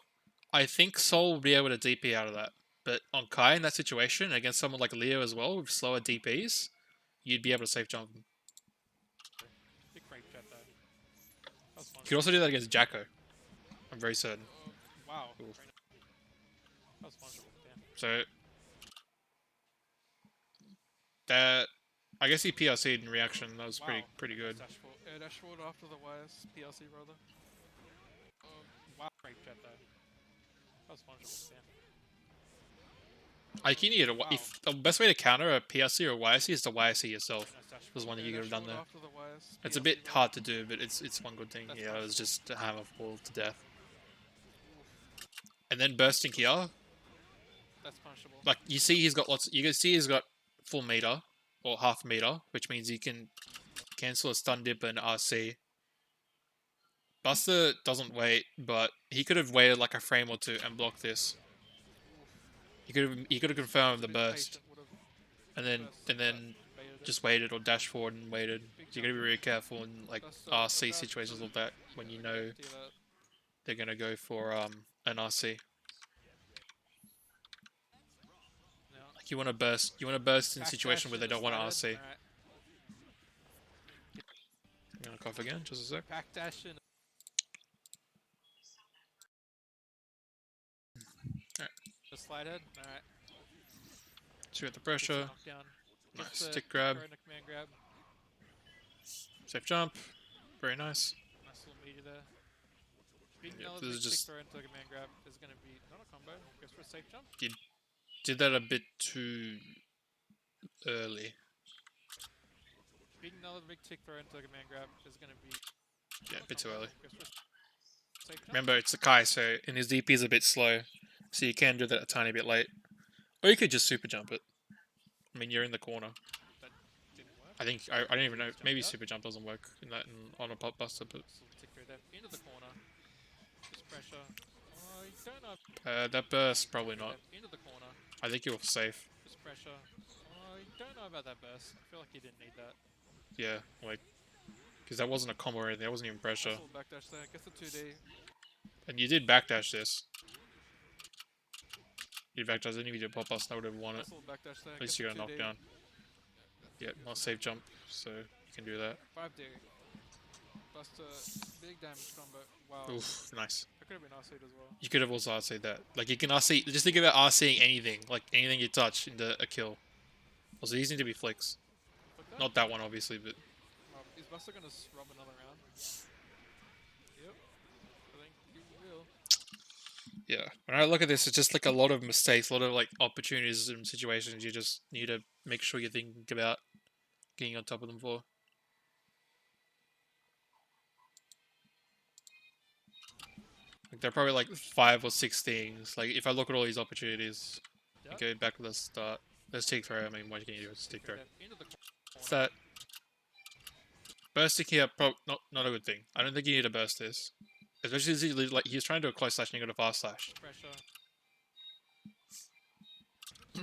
I think Sol will be able to DP out of that. But on Kai in that situation, against someone like Leo as well, with slower DPs, you'd be able to safe jump him. Big frame trap though. That was fun. You could also do that against Jacko. I'm very certain. Wow. Cool. That was fun. Damn. So that, I guess he PLC'd in reaction. That was pretty good. Dash forward after the wires. PLC rather. Wow. Frame trap though. That was fun. Damn. I think you need if the best way to counter a PLC or a YSC is to YSC yourself. Was one that you could have done there. It's a bit hard to do, but it's one good thing. Yeah, it was just to hammer fall to death. And then bursting here. That's punishable. Like you see, he's got lots. You can see he's got full meter or half meter, which means he can cancel a stun dip and RC. Buster doesn't wait, but he could have waited like a frame or two and blocked this. He could have confirmed the burst, and then just waited or dashed forward and waited. So you gotta be really careful in like RC situations like that when you know they're gonna go for an RC. Like you want to burst in a situation where they don't want to RC. I'm gonna cough again, just a sec. Back dash in. Alright. Just slide head. Alright. Two at the pressure. Nice stick grab. Command grab. Safe jump. Very nice. Nice little meaty there. Big Yep, another this is big just stick throw into a command grab is going to be not a combo. Goes for a safe jump. Did that a bit too early. Big another big tick throw into a command grab is going to be Yeah, a bit too early. goes for a safe jump. Remember, it's a Kai, so and his DP is a bit slow, so you can do that a tiny bit late, or you could just super jump it. I mean, you're in the corner. That didn't work. I think I don't even know. Maybe super jump doesn't work on a pop buster, but So tick throw there into the corner. Just pressure. Oh, you don't know. that burst probably not. Into the corner. I think you're safe. Just pressure. Oh, you don't know about that burst. I feel like you didn't need that. Yeah, like because that wasn't a combo or anything. That wasn't even pressure. Nice little backdash there. Gets the 2D. And you did backdash this. You backdash. Didn't even do a pop buster. I would have won it. Nice little backdash there. At least Gets you got the a 2D. knockdown. Yeah, not safe jump, so you can do that. 5D. Buster. Big damage combo. Wow. Oof, nice. That could have been RC'd as well. You could have also RC'd that. Like, you can RC... Just think about RCing anything. Like, anything you touch into a kill. Also, these need to be flicks. Like that? Not that one, obviously, but Is Buster gonna rub another round? Yep. I think he will. yeah. When I look at this, it's just like a lot of mistakes, a lot of like opportunities and situations you just need to make sure you're thinking about getting on top of them for. Like, there are probably like 5 or 6 things. Like, if I look at all these opportunities, Yep. go back to the start. Let's take throw. I mean, what can you do? Let's take throw. Into the What's that? Bursting here, not a good thing. I don't think you need to burst this. Especially as he's trying to do a close slash and you got a fast slash. pressure. I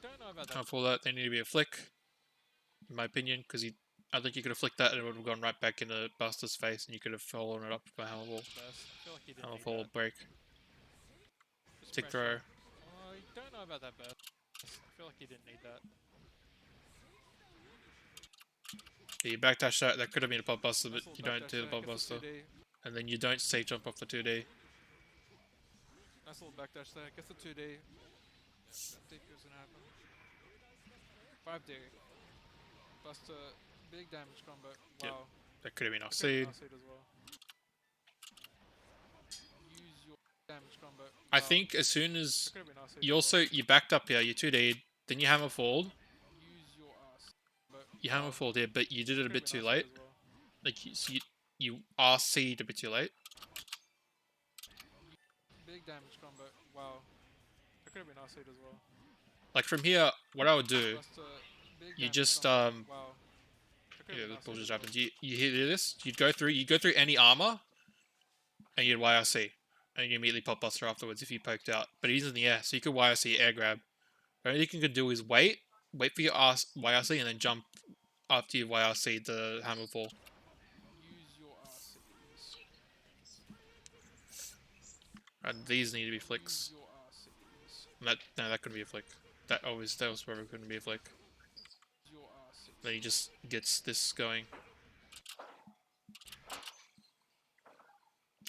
don't know about that. Can't fool that. They need to be a flick, in my opinion, because I think you could have flicked that and it would have gone right back into Buster's face and you could have followed it up with a hammer ball. I feel like he didn't Hammer need ball that. break. Just Tick pressure. throw. I don't know about that burst. I feel like he didn't need that. Yeah, you backdash that. That could have been a pop buster, but Nice you little don't backdash do the there, pop gets the buster. 2D. And then you don't safe jump off the 2D. Nice little backdash there, gets the 2D. Think it's gonna happen. 5D. Buster, big damage combo. Yep. Wow. That could have been off Could have been seed. R-seed as well. Use your damage combo. I Wow. think as soon as That could have been R-seed you as also you backed up here, you 2D'd, then you hammer fold. well. Use your ass. You hammer fold here, but you did it a bit too late. Like so you RC'd a bit too late. Big damage combo. Wow. That could have been R-seed as well. Like from here, what I would do, Buster, big you damage just combo. Wow. That could have yeah, been this R-seed bull as just well. happens. You hear this? You go through any armor, and you'd YRC, and you immediately pop buster afterwards if you poked out. But he's in the air, so you could YRC air grab. The only thing you can do is wait for your YRC, and then jump after you YRC the hammer fall. Use your R-seeds. And these need to be flicks. Use your R-seeds. That couldn't be a flick. That was probably couldn't be a flick. Use your R-seeds. Then he just gets this going.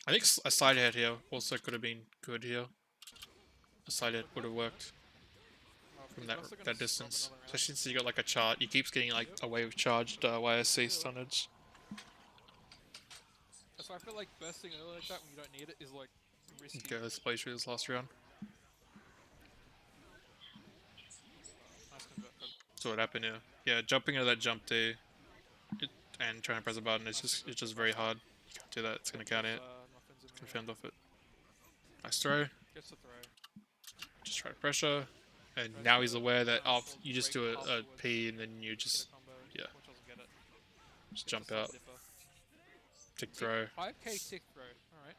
I think a side head here also could have been good here. A side head would have worked from that distance. Especially since you got like a charge. He keeps getting like away with charged YSC stunnage. That's why I feel like bursting early like that when you don't need it is like risky. Okay, let's play through this last round. Nice convert. So what happened here? Yeah, jumping into that jump D and trying to press a button it's just very hard. You can't do that, it's gonna count it. Muffins in Can there. fend off it. Nice throw. Gets the throw. Just try to pressure. And now he's aware that you just do a P and then you Get just a combo. yeah. Which doesn't get it. just Gets jump the side out. dipper. Tick throw. 5k tick throw. Alright.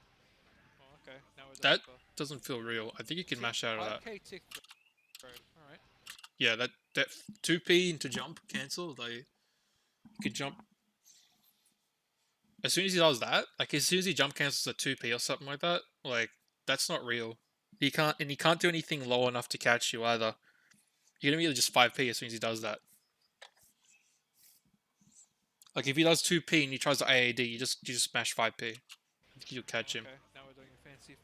Oh, okay. Now we're That dipper. doesn't feel real. I think you can mash out of that. 5k tick throw. Alright. Yeah, that 2P into jump cancel, like you could jump as soon as he does that, like as soon as he jump cancels a 2P or something like that, like that's not real. He can't do anything low enough to catch you either. You're gonna be just 5P as soon as he does that. Like if he does 2P and he tries to AAD, you just smash 5P. I think you'll catch him. Okay. Now we're doing a fancy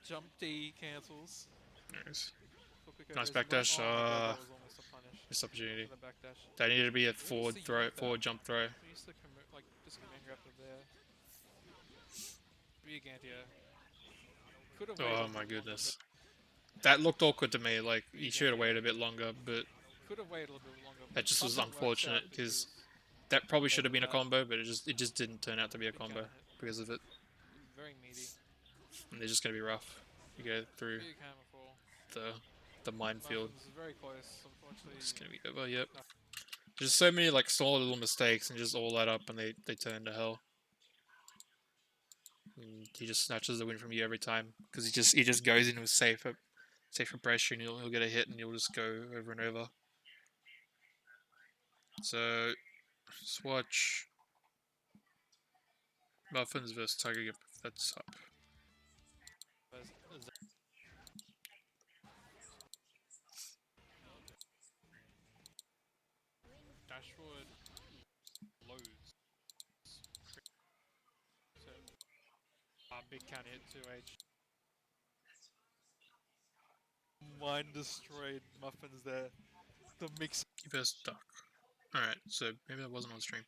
jump D cancels. Nice. Nice backdash, Oh, my God, that was almost a punish. Missed opportunity. For the backdash. That needed to be a forward see you throw, with that. forward jump throw. We used to like just command grab it there. Big anti-air. Could have waited a Oh bit my longer, goodness. That looked awkward to me, like he should have waited a bit longer, but Could have waited a little bit longer. that just was Buster works unfortunate out because that probably should have been a combo, but it just didn't turn out to be a Big combo counter hit. because of it. Very meaty. And they're just gonna be rough. You go through Big hammer fall. the minefield. Muffins is very close, unfortunately. It's gonna be over, yep. There's so many like small little mistakes and just all that up and they turn to hell. And he just snatches the win from you every time because he just goes into a safer pressure and he'll get a hit and he'll just go over and over. So let's watch Muffins versus Tiger. If that's up. Dashwood loads. So, big counter hit 2H. Mind destroyed Muffins there. The mix Keep us stuck. Alright, so maybe that wasn't on stream.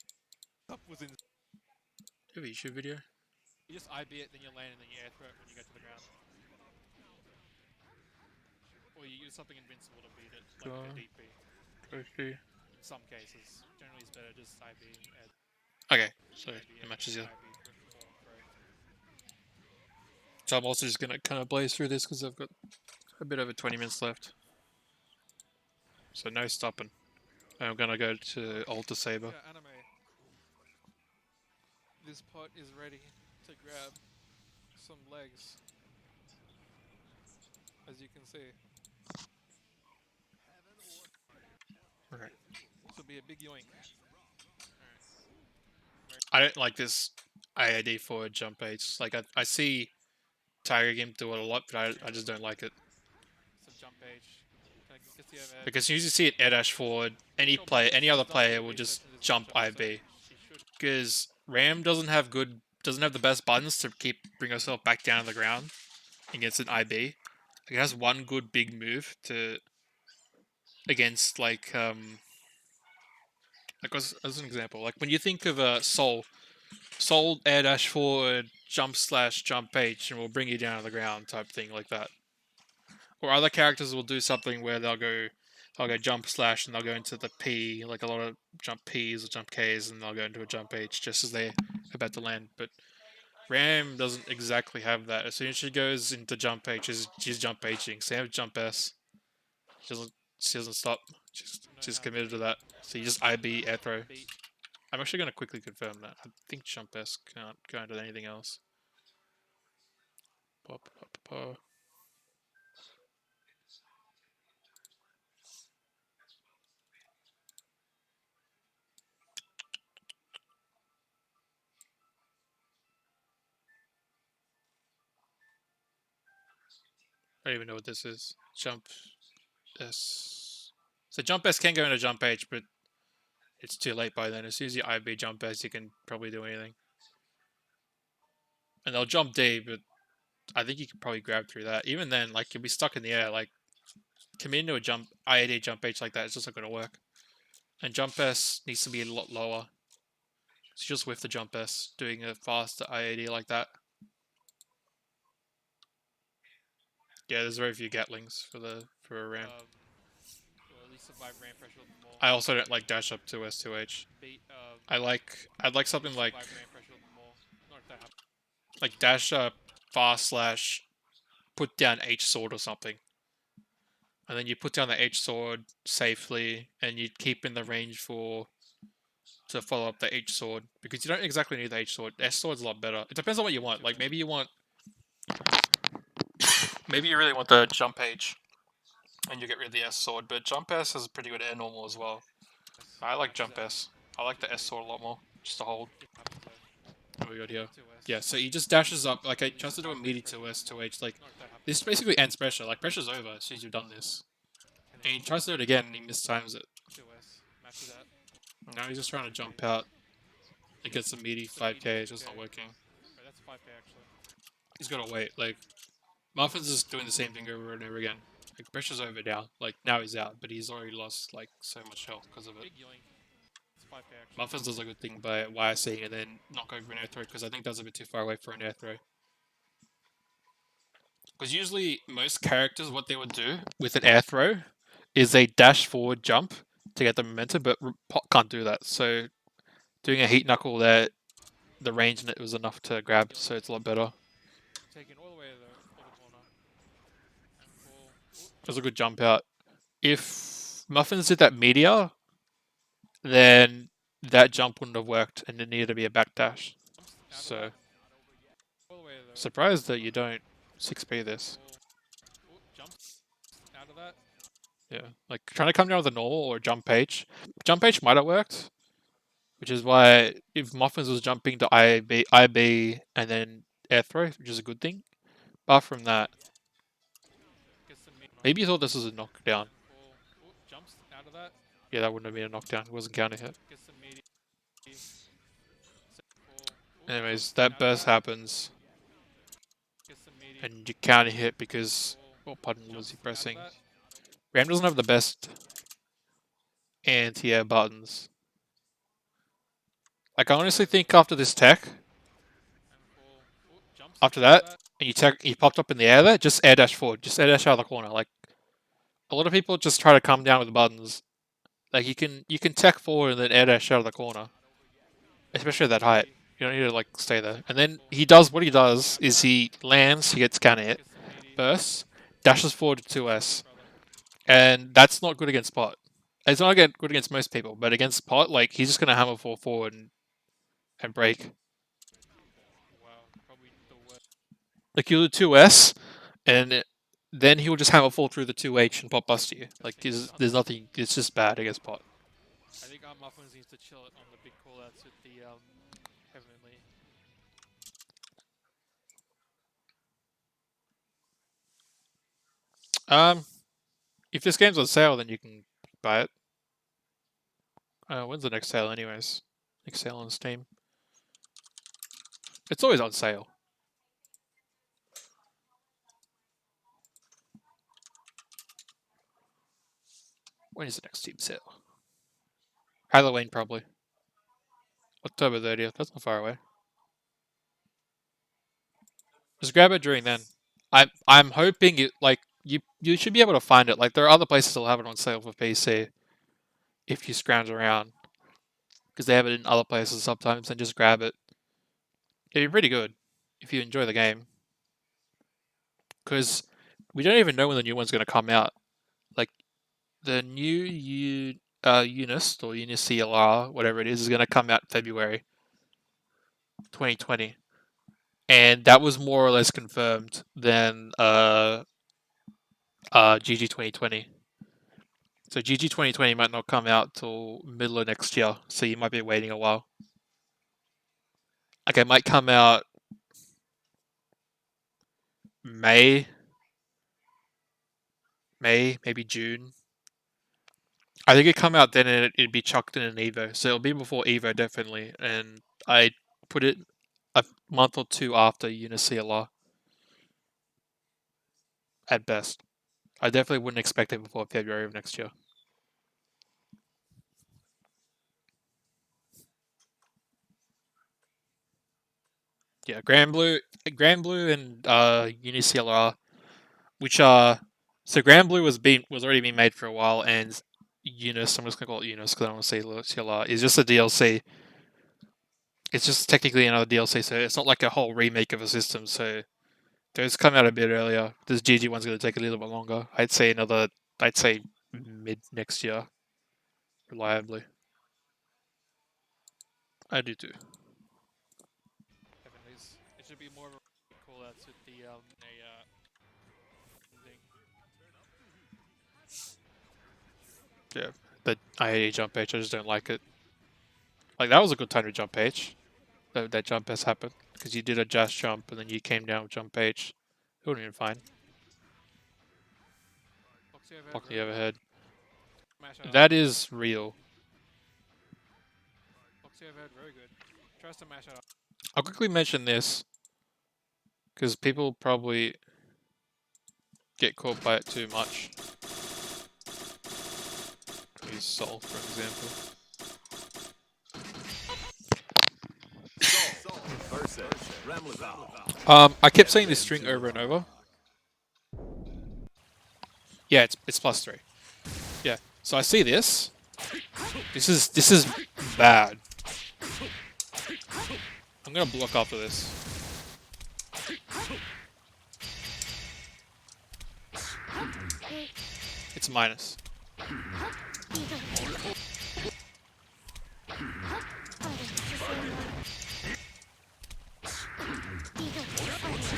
up was in. Do you have a YouTube video? You just IB it, then you land, and then you air throw it when you get to the ground. Or you use something invincible to beat it, like a DP. In some cases, generally it's better just IB. Okay, so it matches you. So I'm also just gonna kind of blaze through this because I've got a bit over 20 minutes left. So no stopping. I'm gonna go to Alter Saber. Yeah, anime. This pot is ready to grab some legs, as you can see. Okay. This will be a big yoink. I don't like this IAD forward jump H. Like I see Tiger Game do it a lot, but I just don't like it. So jump H. Because you usually see it air dash forward. Any other player will just jump IB. Because Ram doesn't have the best buttons to bring herself back down to the ground against an IB. It has one good big move against like as an example, like when you think of Soul air dash forward, jump slash jump H, and will bring you down to the ground type thing like that. Or other characters will do something where they'll go jump slash and they'll go into the P, like a lot of jump Ps or jump Ks, and they'll go into a jump H just as they're about to land. But Ram doesn't exactly have that. As soon as she goes into jump H, she's jump Hing. Same with jump S. She doesn't stop. She's committed to that. So you just IB air throw. I'm actually going to quickly confirm that. I think jump S can't go into anything else. Pop, pop, pop. I don't even know what this is. Jump S. So jump S can go into jump H, but it's too late by then. As soon as you IB jump S, you can probably do anything. And they'll jump D, but I think you can probably grab through that. Even then, like, you'll be stuck in the air. Like, coming into a jump IAD jump H like that, it's just not going to work. And jump S needs to be a lot lower. So just with the jump S, doing a faster IAD like that. Yeah, there's very few Gatlings for a Ram. Or at least survive Ram pressure a little more. I also don't like dash up 2S 2H. I'd like something like dash up fast slash put down H sword or something. And then you put down the H sword safely and you keep in the range to follow up the H sword. Because you don't exactly need the H sword. S sword's a lot better. It depends on what you want. Like maybe you really want the jump H and you get rid of the S sword, but jump S has a pretty good air normal as well. I like jump S. I like the S sword a lot more. Just to hold. What we got here? Yeah, so he just dashes up, like, I tries to do a meaty 2S, 2H, like, this basically ends pressure, like, pressure's over as soon as you've done this. And he tries to do it again, and he mistimes it. Now he's just trying to jump out and get some meaty 5k, it's just not working. He's gotta wait, like, Muffin's just doing the same thing over and over again. Like, pressure's over now, like, now he's out, but he's already lost, like, so much health because of it. Muffins does a good thing by YSing and then not going for an air throw because I think that's a bit too far away for an air throw. Because usually most characters, what they would do with an air throw is they dash forward jump to get the momentum, but Pot can't do that. So doing a heat knuckle there, the range in it was enough to grab, so it's a lot better. It was a good jump out. If Muffins did that meteor, then that jump wouldn't have worked and it needed to be a backdash. So, surprised that you don't 6p this. Yeah, like trying to come down with a normal or jump H. Jump H might have worked, which is why if Muffins was jumping to IB and then air throw, which is a good thing. Apart from that, maybe you thought this was a knockdown. Yeah, that wouldn't have been a knockdown. It wasn't counter hit. Anyways, that burst happens. And you counter hit because... What button was he pressing? Ram doesn't have the best anti-air buttons. Like, I honestly think after this tech, after that, and you popped up in the air there, just air dash forward, just air dash out of the corner. Like, a lot of people just try to come down with the buttons. Like, you can tech forward and then air dash out of the corner, especially at that height. You don't need to like stay there. And then what he does is he lands, he gets scan hit, bursts, dashes forward to 2S, and that's not good against pot. It's not good against most people, but against pot, like he's just gonna hammer fall forward and break. Like you'll do 2S, and then he'll just hammer fall through the 2H and pot bust you. Like there's nothing. It's just bad against pot. I think our Muffins needs to chill it on the big callouts with the Heavenly. If this game's on sale, then you can buy it. When's the next sale, anyways? Next sale on Steam. It's always on sale. When is the next Steam sale? Halloween, probably. October 30th. That's not far away. Just grab it during then. I'm hoping it like you should be able to find it. Like there are other places that'll have it on sale for PC if you scrounge around, because they have it in other places sometimes. And just grab it. It'd be pretty good if you enjoy the game, because we don't even know when the new one's going to come out. Like the new Unis or Unis CLR, whatever it is going to come out February 2020. And that was more or less confirmed than GG 2020. So GG 2020 might not come out till middle of next year, so you might be waiting a while. Like it might come out May, maybe June. I think it'd come out then and it'd be chucked in an Evo, so it'll be before Evo definitely, and I put it a month or two after Unis CLR at best. I definitely wouldn't expect it before February of next year. Yeah, Grand Blue and Unis CLR, which are so Grand Blue was already being made for a while, and Unis, I'm just gonna call it Unis because I don't want to say CLR, is just a DLC. It's just technically another DLC, so it's not like a whole remake of a system. So those come out a bit earlier. This GG one's going to take a little bit longer. I'd say mid next year, reliably. I do too. Heavenlies. It should be more of a callouts with the thing. Yeah, but I hate jump H. I just don't like it. Like that was a good time to jump H. That jump has happened because you did a dash jump and then you came down with jump H. It would have been fine. Block the overhead. That is real. Overhead, very good. Tries to mash it up. I'll quickly mention this because people probably get caught by it too much. Use Soul, for example. I kept saying this string over and over. Yeah, it's +3. Yeah, so I see this. This is bad. I'm gonna block after this. It's minus.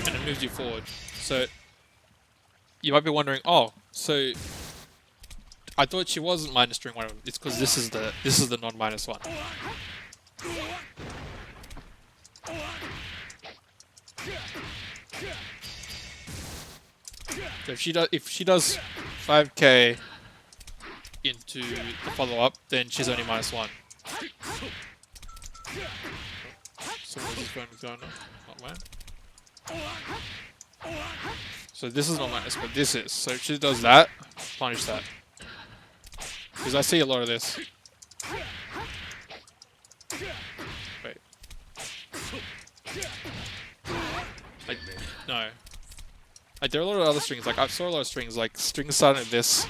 And it moves you forward. So you might be wondering, oh, so I thought she wasn't minus during one of them. It's because this is the non-minus one. So if she does 5k into the follow-up, then she's only -1. So where's this going? Not mine. So this is not minus, but this is. So if she does that, punish that. Because I see a lot of this. Wait. No. Like, there are a lot of other strings. Like, I saw a lot of strings. Like, strings starting at this.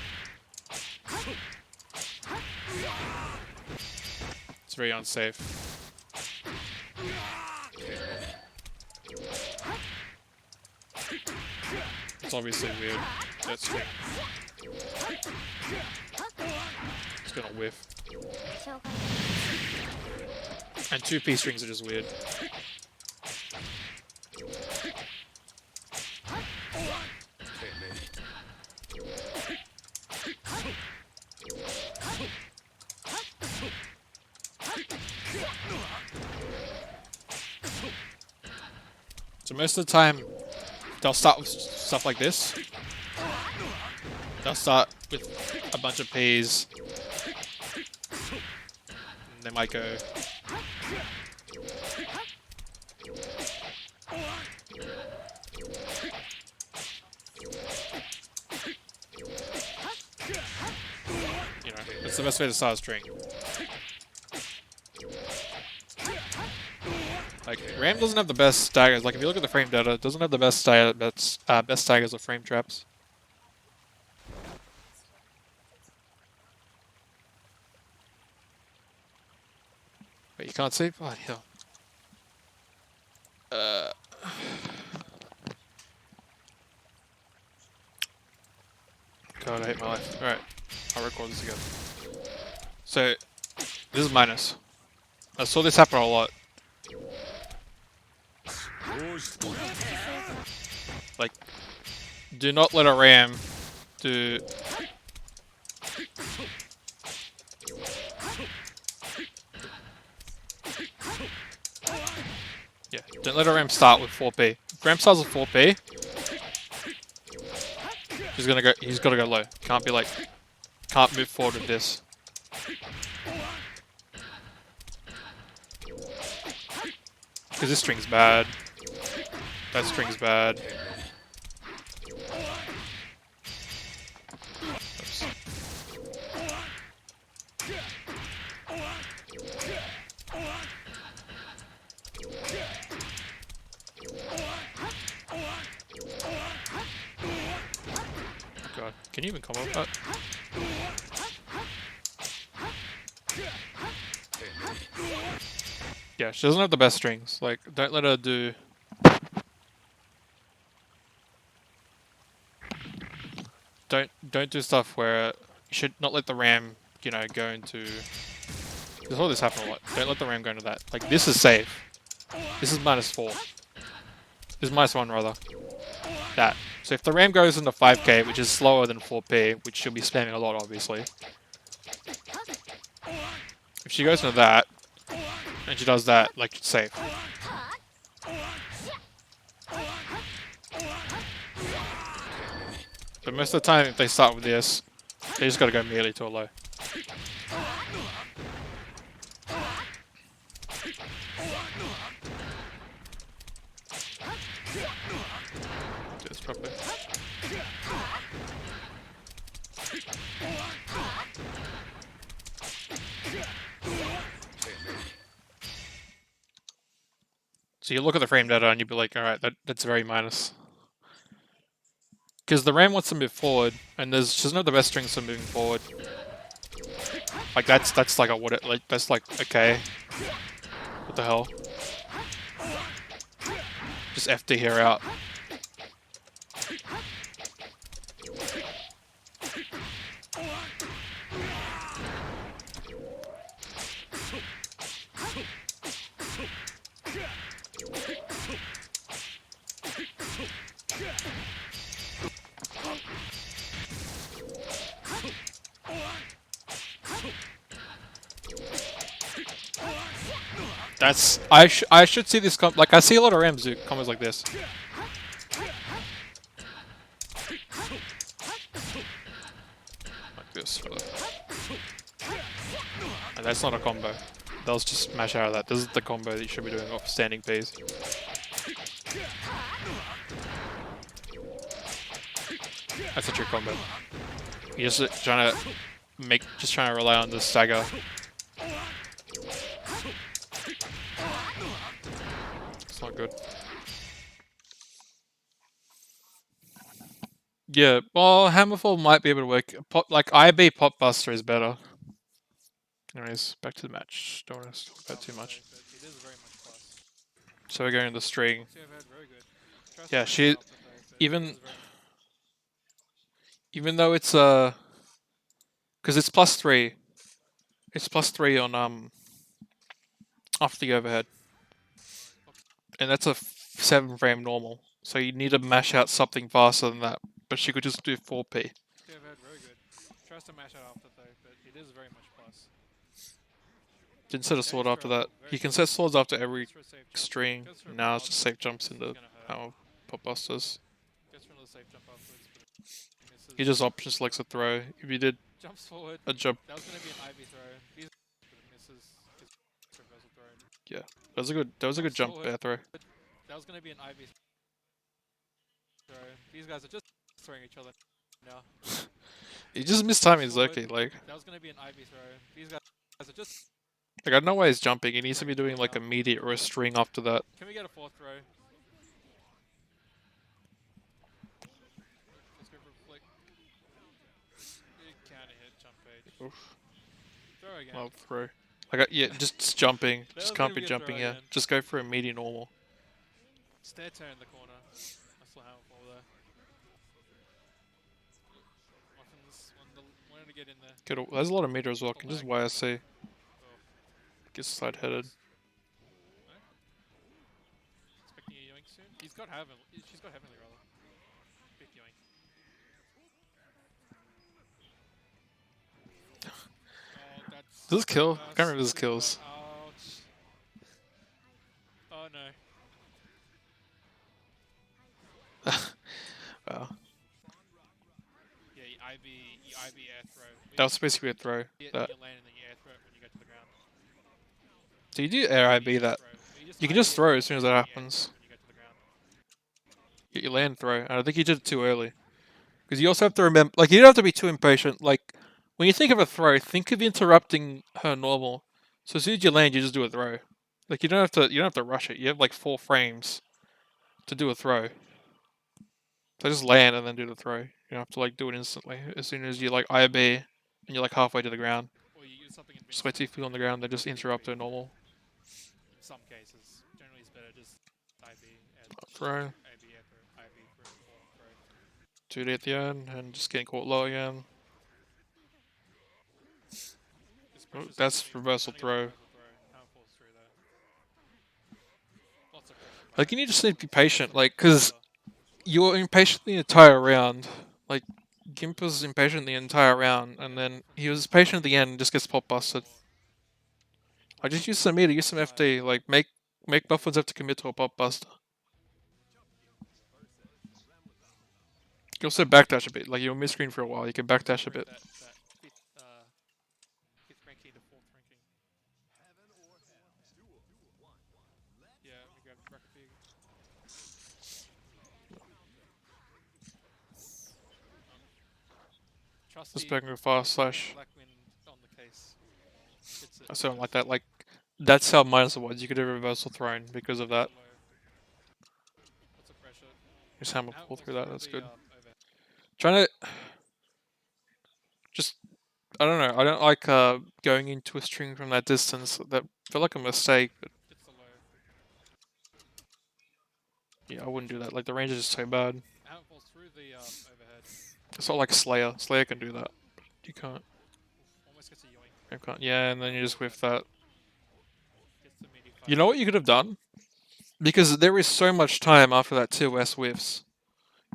It's very unsafe. It's obviously weird. That string. It's gonna whiff. And 2P strings are just weird. So most of the time, they'll start with stuff like this. They'll start with a bunch of P's. And they might go... You know, it's the best way to start a string. Like, Ram doesn't have the best staggers. Like, if you look at the frame data, it doesn't have the best staggers or frame traps. Wait, you can't see? Oh, hell. God, I hate my life. Alright, I'll record this again. So, this is minus. I saw this happen a lot. Like, do not let a ram do... Yeah, don't let a ram start with 4P. If ram starts with 4P, he's gotta go low. Can't be like, can't move forward with this. Because this string's bad. That string's bad. Oops. God, can you even come up with that? Yeah, she doesn't have the best strings. Like, don't let her do... Don't do stuff where you should not let the ram, you know, go into... There's all this happen a lot. Don't let the ram go into that. Like, this is safe. This is -4. This is -1 rather. That. So if the ram goes into 5k, which is slower than 4p, which she'll be spamming a lot obviously. If she goes into that, and she does that, like, it's safe. But most of the time, if they start with this, they just gotta go immediately to a low. Do this properly. So you look at the frame data and you'd be like, alright, that's very minus. Because the ram wants to move forward, and she's not the best strings for moving forward. Like that's like a what it like that's like okay. What the hell? Just FD her out. That's I should see this like I see a lot of rams do combos like this. Like this. And that's not a combo. That was just smash out of that. This is the combo that you should be doing off standing P's. That's a true combo. You're just trying to just trying to rely on the stagger. It's not good. Yeah, well, Hammerfall might be able to work. Like IB Pop Buster is better. Anyways, back to the match. Don't want to talk about too much. But it is very much plus. So we're going to the string. See, I've had very good. Tries Yeah, to match it up with though, but even it is very even though it's because it's +3. It's +3 on after the overhead, and that's a 7-frame normal. So you need to mash out something faster than that. But she could just do 4p. See, I've had very good. Tries to match it after though, but it is very much plus. Didn't set a sword Dash after throw, that. very He can good. set swords after every Goes for a safe jump. string. Goes for a Now pop it's just up. safe jumps This into is gonna hurt. power Pop Busters. Goes for another safe jump afterwards, but it misses. He just option selects a throw. If you did Jumps forward. a jump, That was gonna be an Ivy throw. These but it misses. It's reversal throw. that was a good Jumps jump forward. air throw. That was gonna be an Ivy throw. These guys are just throwing each other now. He just missed timing Forward. Loki. Like That was gonna be an Ivy throw. These guys are just. I don't know why he's jumping. He needs to be doing like immediate or a string after that. Can we get a fourth throw? Let's go for a flick. Big counter hit, jump page. Oof. Throw again. Well, throw. Yeah, just jumping. That Just was can't gonna be be a jumping throw here. again. Just go for a immediate normal. Stair turn in the corner. That's the Hammerfall there. Muffins wanted to get in there. There's a lot of meter as well. Can just Lag. YSC. Oh, Gets side headed. expecting a yoink soon. She's got heavenly rather. Big yoink. Oh, that's. Does this kill? I can't remember that's this kills. Ouch. Oh no. Wow. Yeah, you IB air throw. That was supposed to be a throw. You That. land and then you air throw it when you get to the ground. So you do air IB that. You can just throw as soon as that happens. When you get to the ground. Get your land throw. And I think you did it too early. Because you also have to remember, like, you don't have to be too impatient. Like, when you think of a throw, think of interrupting her normal. So as soon as you land, you just do a throw. Like, you don't have to rush it. You have like 4 frames to do a throw. So just land and then do the throw. You don't have to like do it instantly. As soon as you like IB and you're like halfway to the ground, Or you use something just wait till you feel on the ground. Then just interrupt her normal in some cases. Generally it's better just IB and throw. IB air throw, IB throw. 2D at the end and just getting caught low again. Just Oh, pressure that's something, reversal trying to get throw. reversal throw. Hammerfall's through there. Lots of pressure. Like you just need to be patient, like because you're impatient the entire round. Like Gimp was impatient the entire round, and then he was patient at the end and just gets pop busted. I just use some meter, use some FD, like make buffers have to commit to a pop buster. You can also backdash a bit, like you'll miss screen for a while, you can backdash a bit. That fifth ranking to fourth ranking. Yeah, we grab the bracket fig. Just Trusty back with fast slash. Black Wind on the case. Hits it. I something like that, like that's how minus was. You could do reversal thrown because of that. Low. Lots of pressure. Just hammer Out pull falls through that, through that's the, good. overhead. Trying to just I don't know, I don't like going into a string from that distance. That felt like a mistake, but Hits the low. yeah, I wouldn't do that. Like the range is just so bad. Out falls through the overhead. It's not like Slayer. Slayer can do that. You can't. Almost gets a yoink. You can't. Yeah, and then you just whiff that. Gets the midi fight. You know what you could have done? Because there is so much time after that 2S whiffs.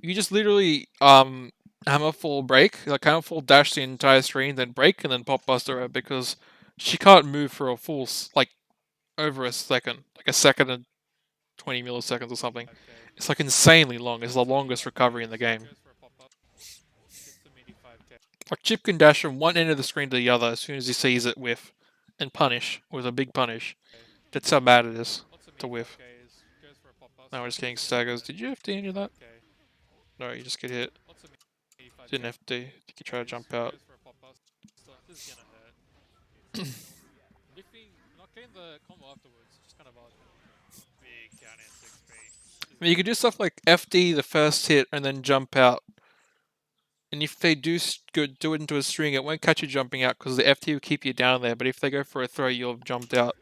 You just literally hammer full break, like hammer full dash the entire screen, then break, and then pop buster her because she can't move for a full like over a second, like a second and 20 milliseconds or something. 5K. It's like insanely long. It's the longest recovery in the game. Goes for a pop-up. Gets the midi 5K. Like Chip can dash from one end of the screen to the other as soon as he sees it whiff, and punish with a big punish. That's how bad it is Lots of to midi whiff. 5Ks. Goes for a pop-up. Now we're just getting staggers. Did you FD any of that? 5K. No, you just get hit. Lots of midi 5K. Didn't FD. I think you try to jump out. Goes for a pop-up. is gonna hurt. Lifting, not getting the combo afterwards, just kind of odd. Big down in 6B. I mean, you could do stuff like FD the first hit and then jump out. And if they do do it into a string, it won't catch you jumping out because the FD will keep you down there. But if they go for a throw, you'll have jumped out.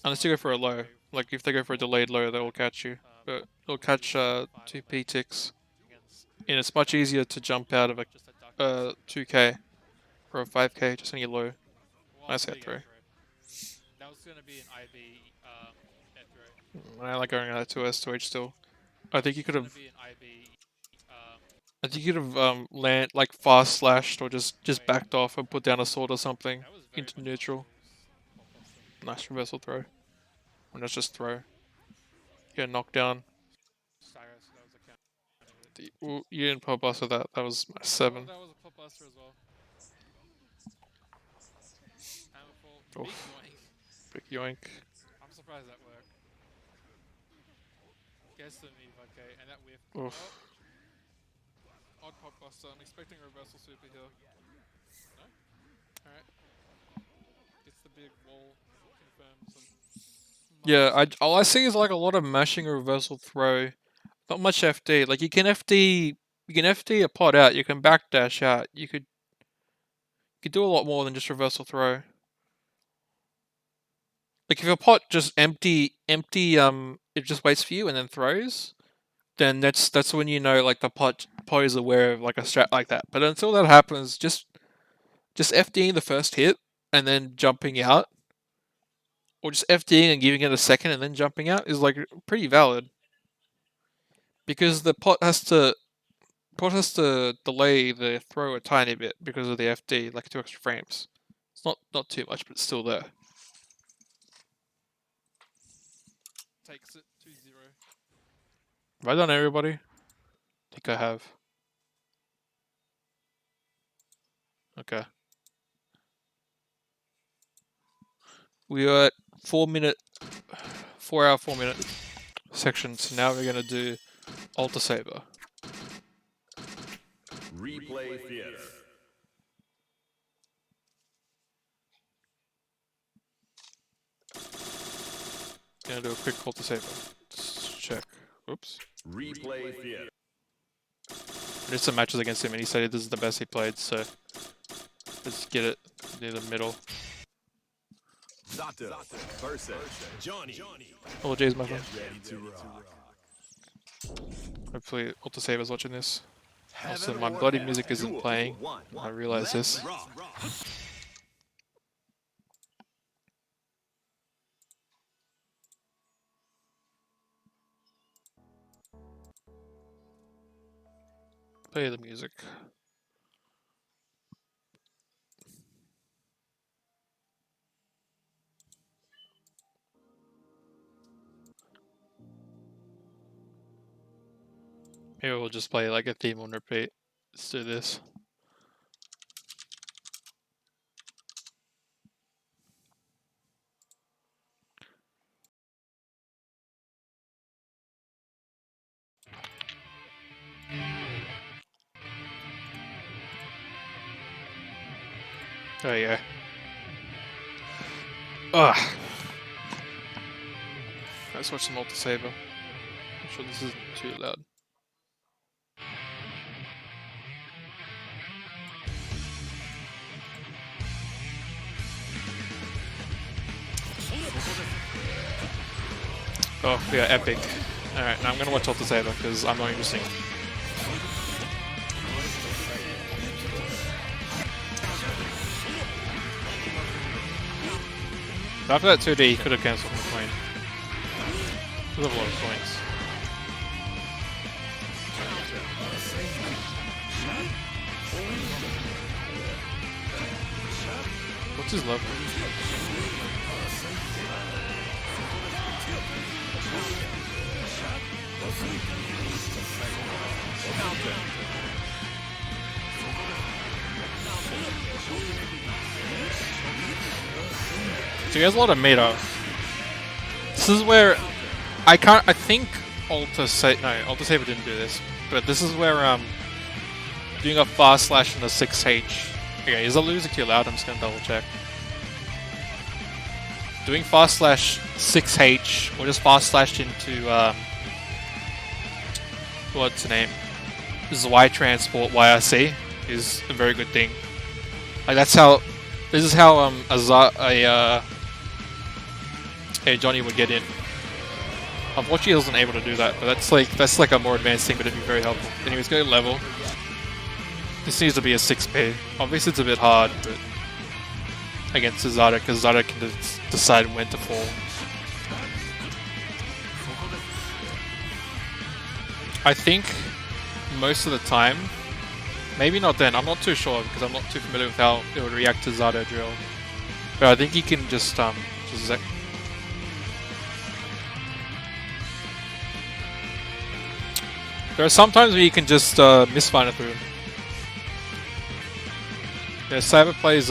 Unless you go for a low. Like if they go for a delayed low, they will catch you. But it'll catch 2P ticks. And it's much easier to jump out of a 2K or a 5K just on your low. Nice head throw. That was gonna be an IB head throw. I like going out 2S to H still. I think you could have. I think you could have land like fast slashed or just backed off and put down a sword or something into neutral. Nice reversal throw. And that's just throw. Get a knockdown. Ooh, you didn't pop buster that. That was my 7. That was a pop buster as well. Oof. Big yoink. I'm surprised that worked. Guess the move, okay, and that whiff. Oof. Odd pop buster. I'm expecting a reversal super here. No? Alright. Gets the big wall confirmed. Yeah, all I see is like a lot of mashing or reversal throw. Not much FD. Like you can FD a pot out, you can backdash out, you could do a lot more than just reversal throw. Like if a pot just empty it just waits for you and then throws, then that's when you know like the pot is aware of like a strat like that. But until that happens, just FDing the first hit and then jumping out. Or just FDing and giving it a second and then jumping out is like pretty valid. Because the pot has to delay the throw a tiny bit because of the FD, like 2 extra frames. It's not too much, but it's still there. Takes it 2-0. Have I done everybody? I think I have. Okay. We are at 4 hour 4 minute section, so now we're gonna do Alter Saber. Replay theater. Gonna do a quick Alter Saber. Let's check. Oops. Replay theater. I did some matches against him and he said this is the best he played, so let's get it near the middle. Sato versus Johnny. Oh, Jay's my friend. Ready to rock. Hopefully Alter Saber's watching this. Also, my bloody music isn't playing. I realize this. Play the music. Maybe we'll just play like a theme on repeat. Let's do this. There you go. Ugh. Let's watch some Alter Saber. I'm sure this isn't too loud. Oh, we are epic. Alright, now I'm gonna watch Alter Saber because I'm not interesting. After that 2D, he could have cancelled the coin. There's a lot of coins. What's his level? So he has a lot of meta. This is where I think Alter Saber didn't do this, but this is where doing a fast slash in the 6H Okay, is it losing too loud? I'm just gonna double check. Doing fast slash 6H or just fast slash into what's the name? Y transport YRC is a very good thing. Like this is how a Johnny would get in. Unfortunately, he wasn't able to do that, but that's like a more advanced thing, but it'd be very helpful. Anyways, go level. This needs to be a 6P. Obviously, it's a bit hard, but against Zada, because Zada can decide when to fall. I think most of the time, maybe not then, I'm not too sure because I'm not too familiar with how it would react to Zada drill. But I think he can just there are some times where you can just misfire through. Yeah, Cyber plays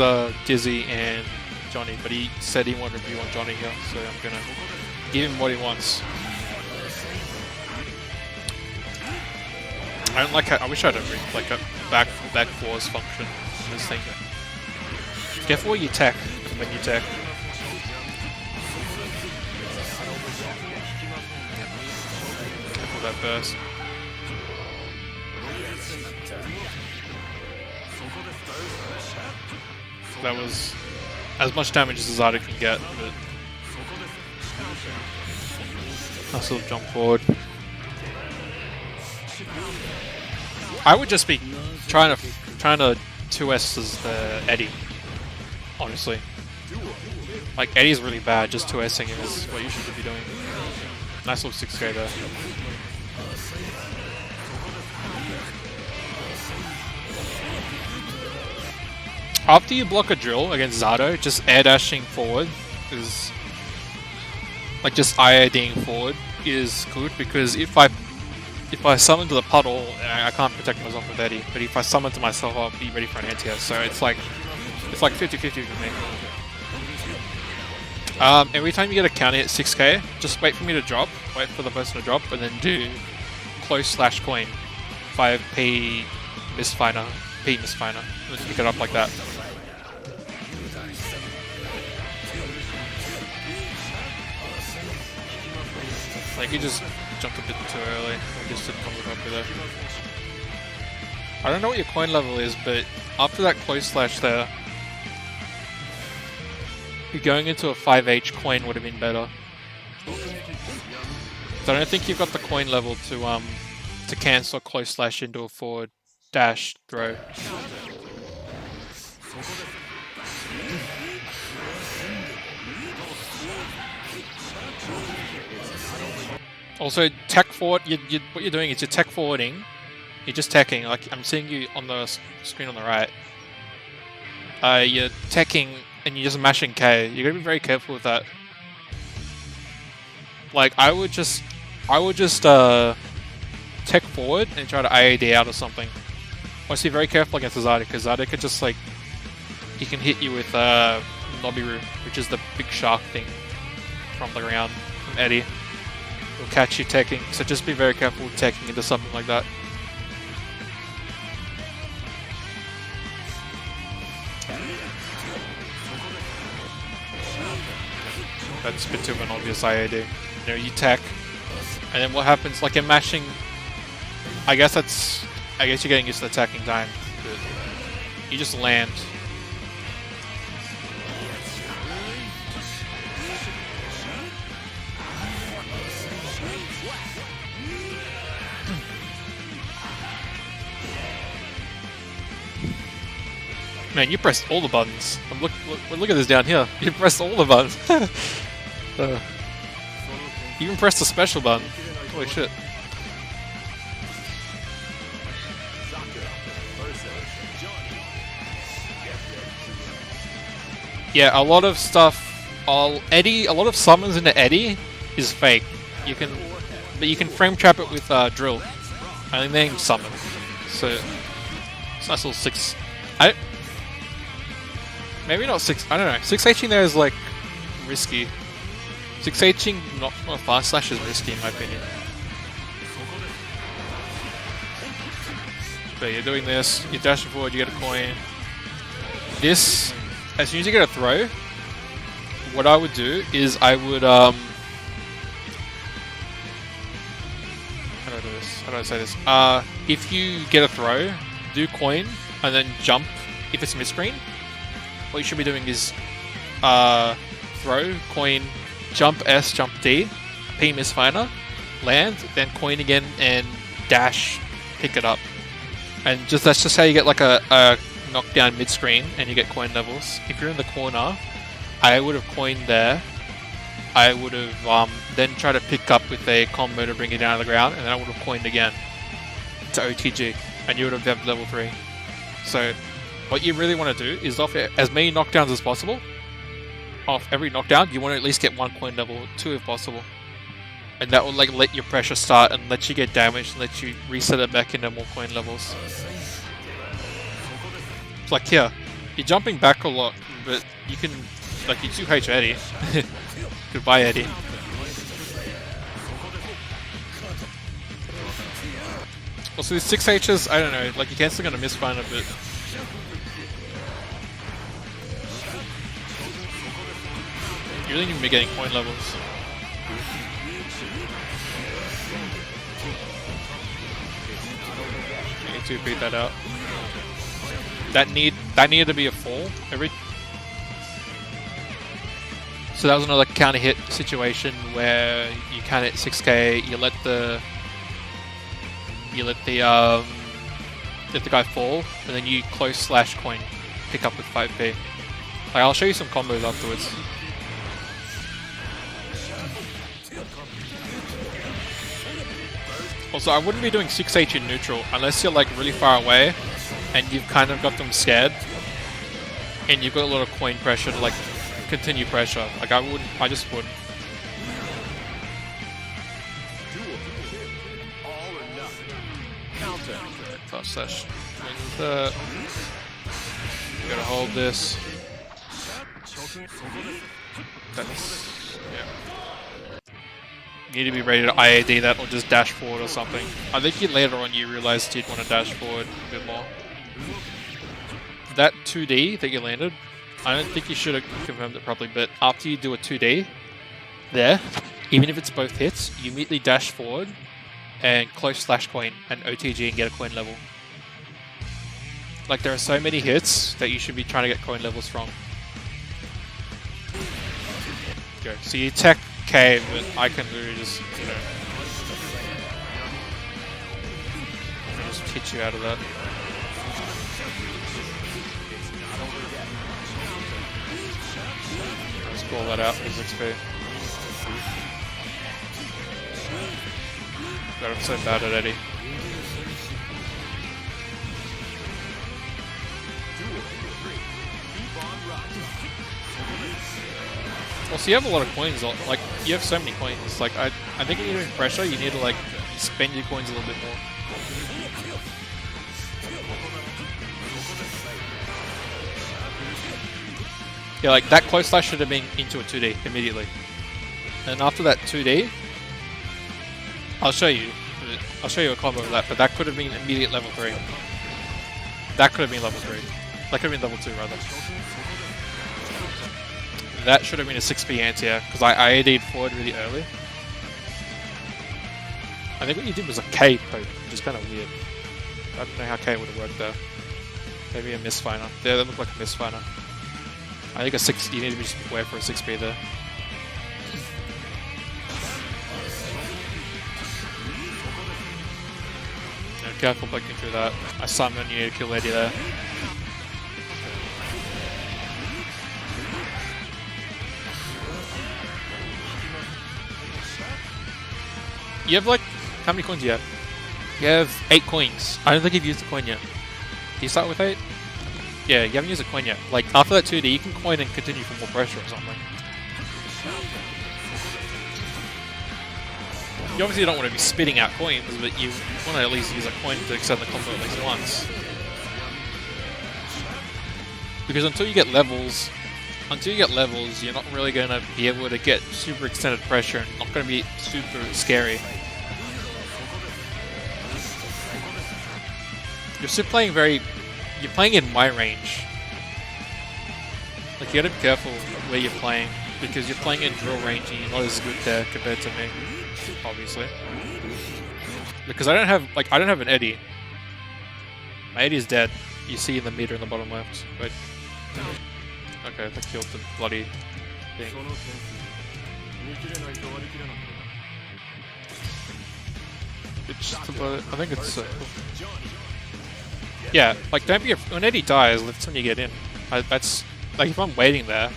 Dizzy and Johnny, but he said he wanted to review on Johnny here, so I'm gonna give him what he wants. I don't like how, I wish I had like a back force function in this thing. Careful where you tech when you tech. Careful that burst. That was as much damage as Zada can get, but I'll still jump forward. I would just be trying to 2S as the Eddie, honestly. Like Eddie's really bad, just 2S'ing him is what you should be doing. Nice little 6K there. After you block a drill against Zato, just air dashing forward is like just IADing forward is good, because if I summon to the puddle, I can't protect myself with Eddie, but if I summon to myself, I'll be ready for an anti-S. So it's like 50-50 for me. Every time you get a counter at 6K, just wait for me to drop, wait for the person to drop, and then do close slash coin 5P misfiner, P misfiner, and then pick it up like that. Like you just jumped a bit too early, or just didn't come up with it. I don't know what your coin level is, but after that close slash there, going into a 5H coin would have been better. So I don't think you've got the coin level to cancel a close slash into a forward dash throw. Also, tech forward. What you're doing is you're tech forwarding. You're just teching. Like I'm seeing you on the screen on the right. You're teching and you're just mashing K. You're gonna be very careful with that. Like I would just tech forward and try to IAD out or something. Obviously, very careful against Zada, because Zada could just like he can hit you with Newbie, which is the big shark thing from the ground from Eddie. Will catch you teching, so just be very careful with teching into something like that. That's a bit too of an obvious IAD. You know, you tech, and then what happens? Like in mashing, I guess you're getting used to the attacking time. But you just land. Man, you pressed all the buttons. Look at this down here. You pressed all the buttons. You even pressed the special button. Holy shit. Yeah, a lot of stuff. A lot of summons into Eddie is fake. But you can frame trap it with drill. I think they summon. So it's a nice little 6. Maybe not 6. I don't know. 6Hing there is like risky. 6Hing not from a fast slash is risky in my opinion. But you're doing this. You're dashing forward. You get a coin. this, as soon as you get a throw, what I would do is I would how do I do this? How do I say this? If you get a throw, do coin and then jump if it's mid-screen. What you should be doing is throw, coin, jump S, jump D, P misfire, land, then coin again and dash, pick it up. And just that's just how you get like a knockdown mid-screen and you get coin levels. If you're in the corner, I would have coined there. I would have then tried to pick up with a combo to bring you down to the ground, and then I would have coined again to OTG, and you would have had level 3. So what you really want to do is off as many knockdowns as possible. Off every knockdown, you want to at least get 1 coin level 2 if possible. And that will like let your pressure start and let you get damaged and let you reset it back into more coin levels. It's like here, you're jumping back a lot, but you can, like, you 2H Eddie. Goodbye, Eddie. Also, these 6Hs, I don't know, like, you're still gonna misfire a bit. You really need to be getting coin levels. You need to beat that out. That needed to be a fall. So that was another counter hit situation where you can hit 6k, you let the guy fall, and then you close slash coin, pick up with 5p. Like, I'll show you some combos afterwards. Also, I wouldn't be doing 6H in neutral unless you're like really far away and you've kind of got them scared and you've got a lot of coin pressure to like continue pressure. Like, I just wouldn't. Fast slash. You gotta hold this. That's, yeah. You need to be ready to IAD that or just dash forward or something. I think later on you realized you'd want to dash forward a bit more. That 2D that you landed, I don't think you should have confirmed it properly, but after you do a 2D there, even if it's both hits, you immediately dash forward and close slash coin and OTG and get a coin level. Like, there are so many hits that you should be trying to get coin levels from. Go. So you tech K, but I can literally just, you know, just hit you out of that. Let's call that out as XP. God, I'm so bad at Eddie. Well, so you have a lot of coins, like, you have so many coins. Like, I think when you're doing pressure, you need to, like, spend your coins a little bit more. Yeah, like, that close slash should have been into a 2D immediately. And after that 2D, I'll show you a combo of that, but that could have been immediate level 3. That could have been level 3. That could have been level 2, rather. That should have been a 6p anti-air, because I AD'd forward really early. I think what you did was a K poke, which is kind of weird. I don't know how K would have worked there. Maybe a misfire. Yeah, that looked like a misfire. I think a 6, you need to be just aware for a 6p there. Yeah, careful blinking through that. I summon, you need to kill Eddie there. You have like, how many coins do you have? You have 8 coins. I don't think you've used a coin yet. Do you start with 8? Yeah, you haven't used a coin yet. Like, after that 2D, you can coin and continue for more pressure or something. You obviously don't want to be spitting out coins, but you want to at least use a coin to extend the combo at least once. Because until you get levels, you're not really going to be able to get super extended pressure and not going to be super scary. You're still playing you're playing in my range. you gotta be careful where you're playing, because you're playing in drill range and you're not as good there compared to me, obviously. Because I don't have an Eddie. My Eddie is dead. You see in the meter in the bottom left. Wait. Okay, that killed the bloody thing. It's just about, I think it's yeah, like don't be when Eddie dies, that's when you get in. That's like if I'm waiting there.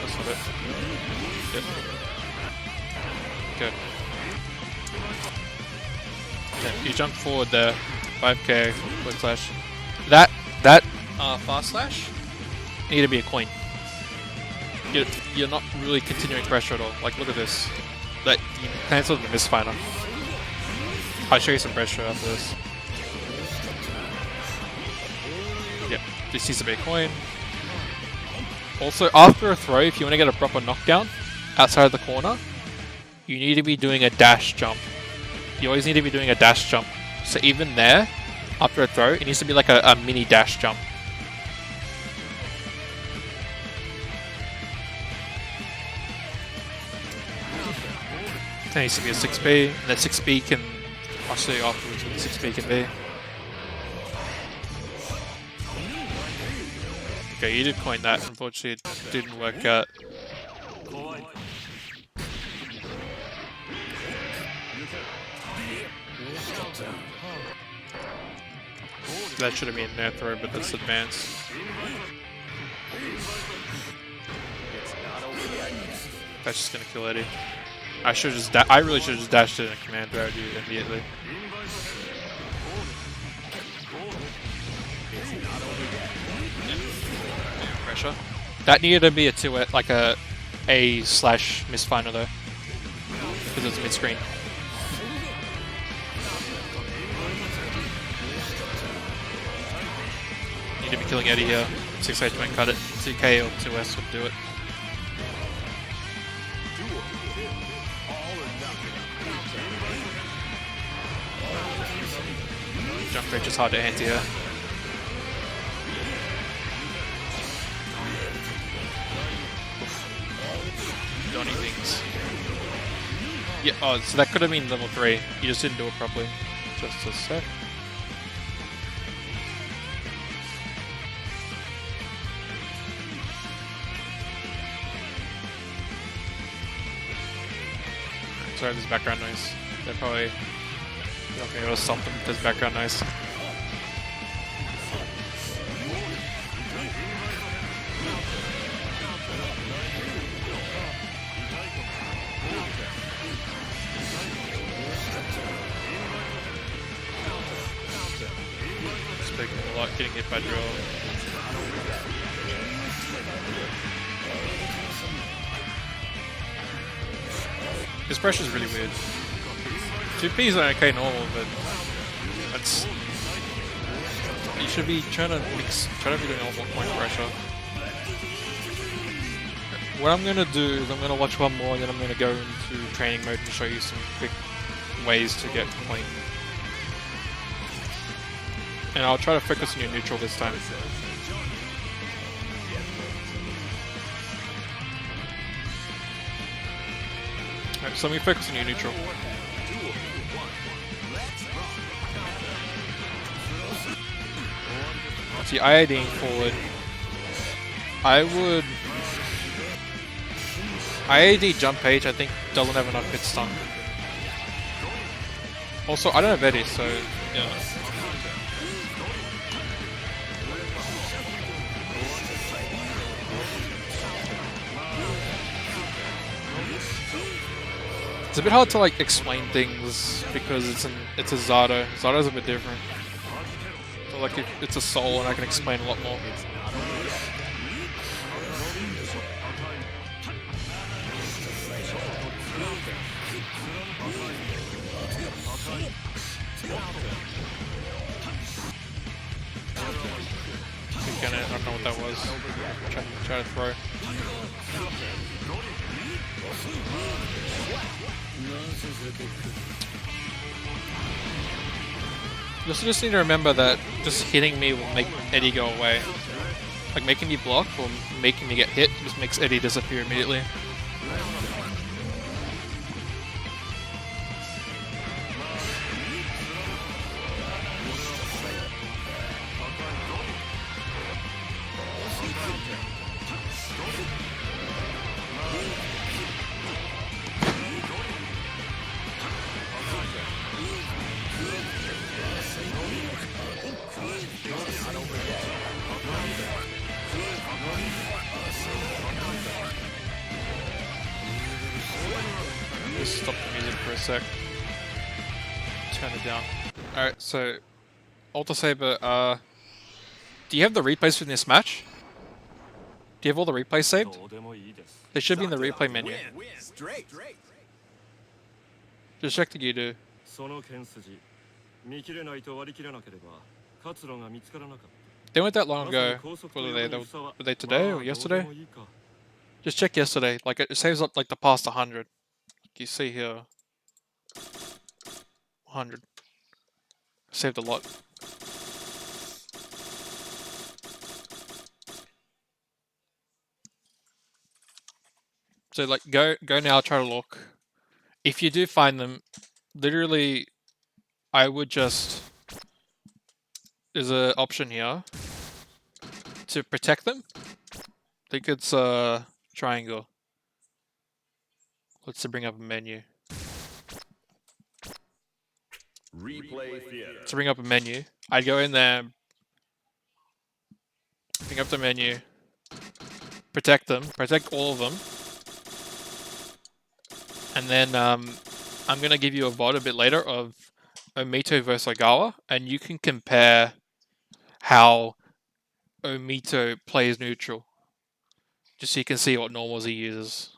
That's not it. Yep. Good. Okay, you jump forward there, 5k, quick slash. That fast slash, you need to be a coin. You're not really continuing pressure at all. Like look at this. That you cancelled the misfiner. I'll show you some pressure after this. Yep, this needs to be a coin. Also, after a throw, if you want to get a proper knockdown outside of the corner, you need to be doing a dash jump. You always need to be doing a dash jump. So even there, after a throw, it needs to be like a mini dash jump. That needs to be a 6B, and that 6B can... I'll show you afterwards what the 6B can be. Okay, you did coin that, unfortunately it didn't work out. That should have been an air throw, but that's advanced. That's just gonna kill Eddie. I should just I really should have just dashed it in a command throw immediately. Pressure. That needed to be a 2, like a slash misfinder though, because it's mid screen. Need to be killing Eddie here. 6H won't cut it. 2K or 2S would do it. Jump range is hard to anti here. Don't eat things. Yeah, oh, so that could have been level 3. You just didn't do it properly. Just a sec. Sorry, there's background noise. They're probably not going to be able to stop them if there's background noise. Speaking a lot, getting hit by drill. His pressure is really weird. 2P is okay normal, but that's... You should be trying to be doing a lot more point pressure. What I'm going to do is I'm going to watch one more and then I'm going to go into training mode and show you some quick ways to get point. And I'll try to focus on your neutral this time. Alright, so let me focus on your neutral. See, IIDing forward. I would... IID jump page, I think, doesn't have enough hit stun. Also, I don't have Eddie, so... yeah. It's a bit hard to like explain things because it's a Zato. Zato's a bit different. So like if it's a soul and I can explain a lot more. Again, I don't know what that was. Try to throw. You also just need to remember that just hitting me will make Eddie go away. Like making me block or making me get hit just makes Eddie disappear immediately. Just stop the music for a sec. Turn it down. Alright, so Alter Saber, do you have the replays from this match? Do you have all the replays saved? They should be in the replay menu. Straight. Just check that you do. その剣筋見切れないと割り切らなければ活路が見つからなかった They weren't that long ago. Were they today or yesterday? Just check yesterday. Like it saves up like the past 100. You see here, 100. Saved a lot. So like go now, try to look. If you do find them, literally I would just, there's an option here to protect them. I think it's triangle. Let's bring up a menu. Replay theater. To bring up a menu, I'd go in there, bring up the menu, protect them, protect all of them, and then I'm gonna give you a VOD a bit later of Omito versus Ogawa, and you can compare how Omito plays neutral, just so you can see what normals he uses.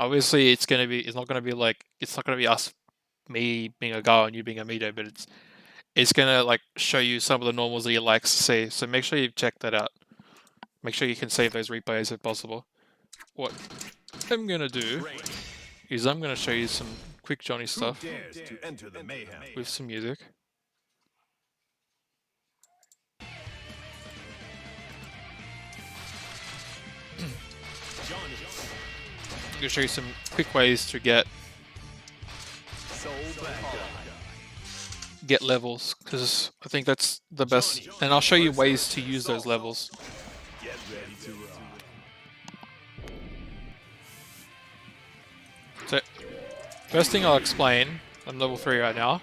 Obviously, it's not gonna be us, me being Ogawa and you being Omito, but it's gonna like show you some of the normals that he likes to see. So make sure you check that out. Make sure you can save those replays if possible. What I'm gonna do is I'm gonna show you some quick Johnny stuff Dares to enter the mayhem. with some music. I'm gonna show you some quick ways to get levels, because I think that's the best, and I'll show you ways to use those levels. Get ready to So, first thing I'll explain, I'm level 3 right now.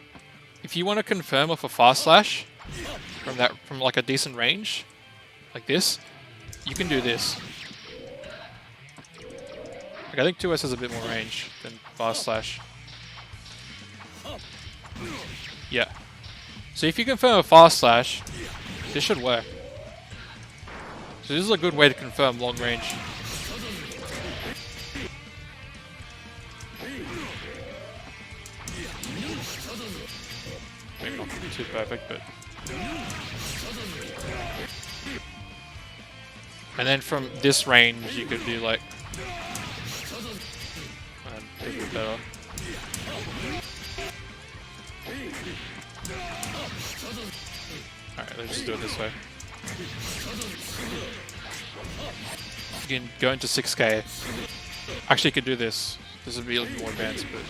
If you want to confirm off a fast slash from like a decent range, like this, you can do this. Like, I think 2S has a bit more range than fast slash. Yeah. So if you confirm a fast slash, this should work. So this is a good way to confirm long range. Maybe not too perfect, but... And then from this range, you could do like... a bit better. Alright, let's just do it this way. You can go into 6K. Actually, you could do this. This would be a little bit more advanced, but...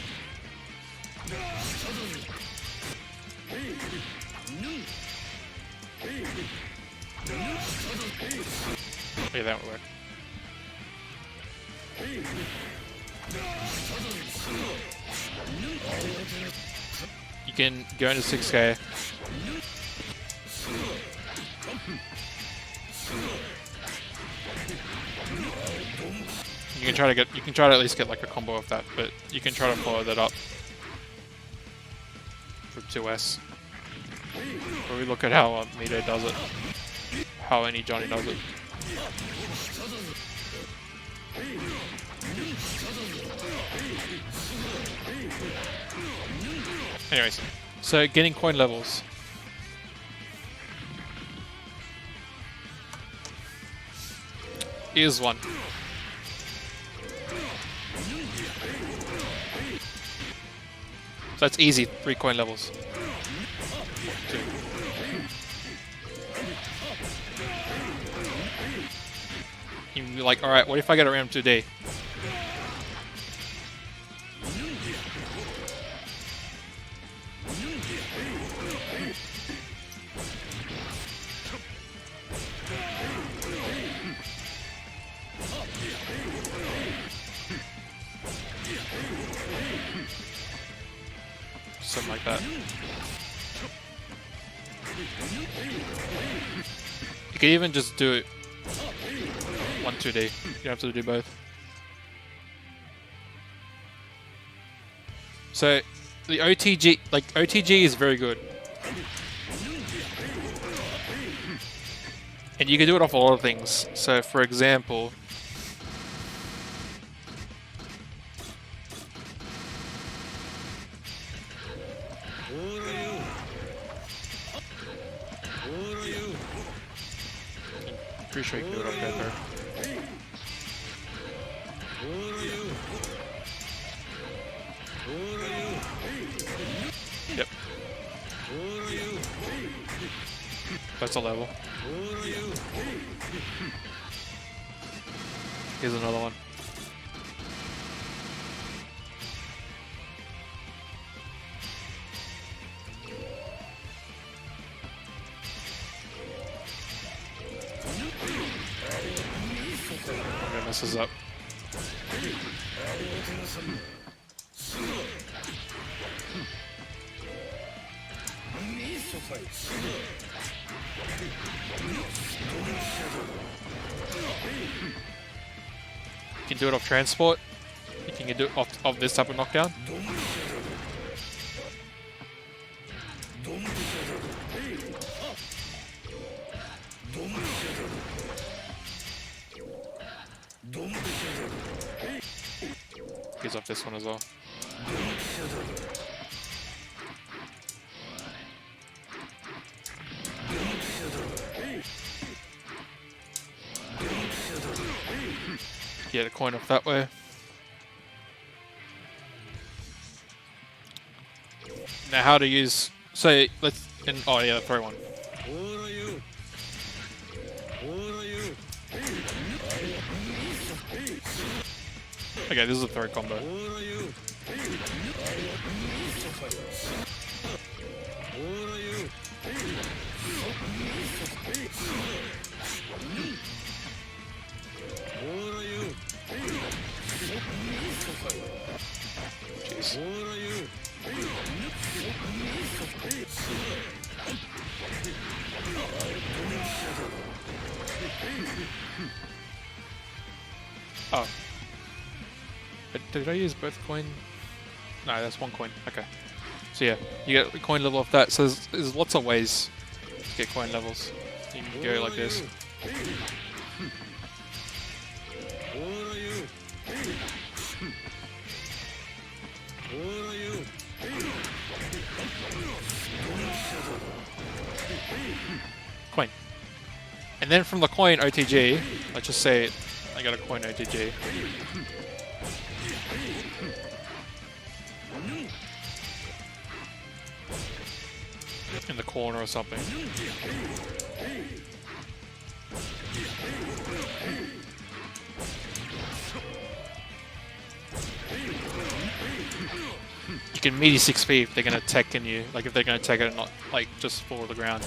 Yeah, that would work. You can go into 6K. You can try to at least get like a combo of that, but you can try to follow that up for 2S. Where we look at how Mito does it, how any Johnny does it. Anyways, so getting coin levels. Here's one. So that's easy, 3 coin levels. 2. be like, alright, what if I get around 2D? Something like that. You could even just do it 1-2D. You don't have to do both. So the OTG, like OTG is very good. And you can do it off a lot of things. So for example, pretty sure you can do it off Pepper. Yep. That's a level. Here's another one. I'm gonna mess this up. You can do it off transport. You can do it off this type of knockdown. He's off this one as well. Get a coin off that way. Now how to use, say, let's, oh yeah, throw one. Okay, this is a throw combo. Jeez. Oh. But did I use both coin? No, that's one coin. Okay. So yeah, you get a coin level off that. So there's lots of ways to get coin levels. You can go like this. Coin. And then from the coin OTG, let's just say I got a coin OTG. In the corner or something. You can meaty 6p if they're gonna tech in you, like if they're gonna tech it and not like just fall to the ground.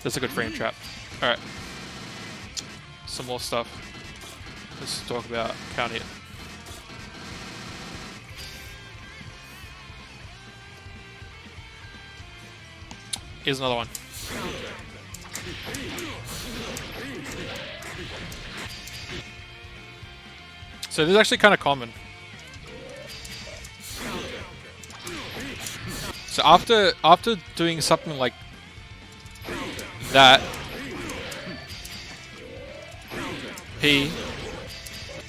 That's a good frame trap. Alright. Some more stuff. Let's talk about counting it. Here's another one. So this is actually kind of common. So after doing something like that, P,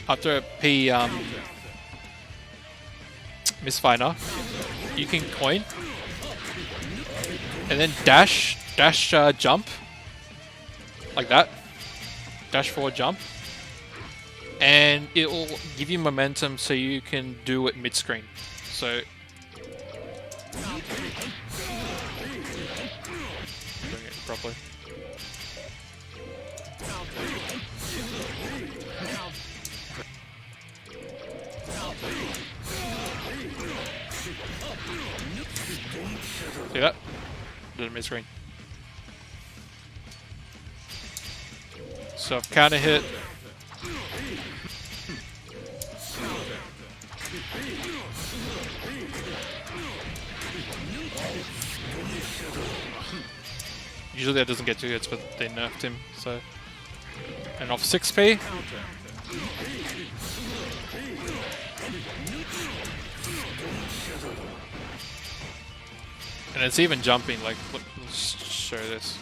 after a P misfire, you can coin. And then dash jump, like that, dash forward jump, and it will give you momentum so you can do it mid-screen. So, bring it properly. See that? Didn't miss screen. So if counter hit. Usually that doesn't get 2 hits, but they nerfed him, so. And off 6p. And it's even jumping, like, let's show this.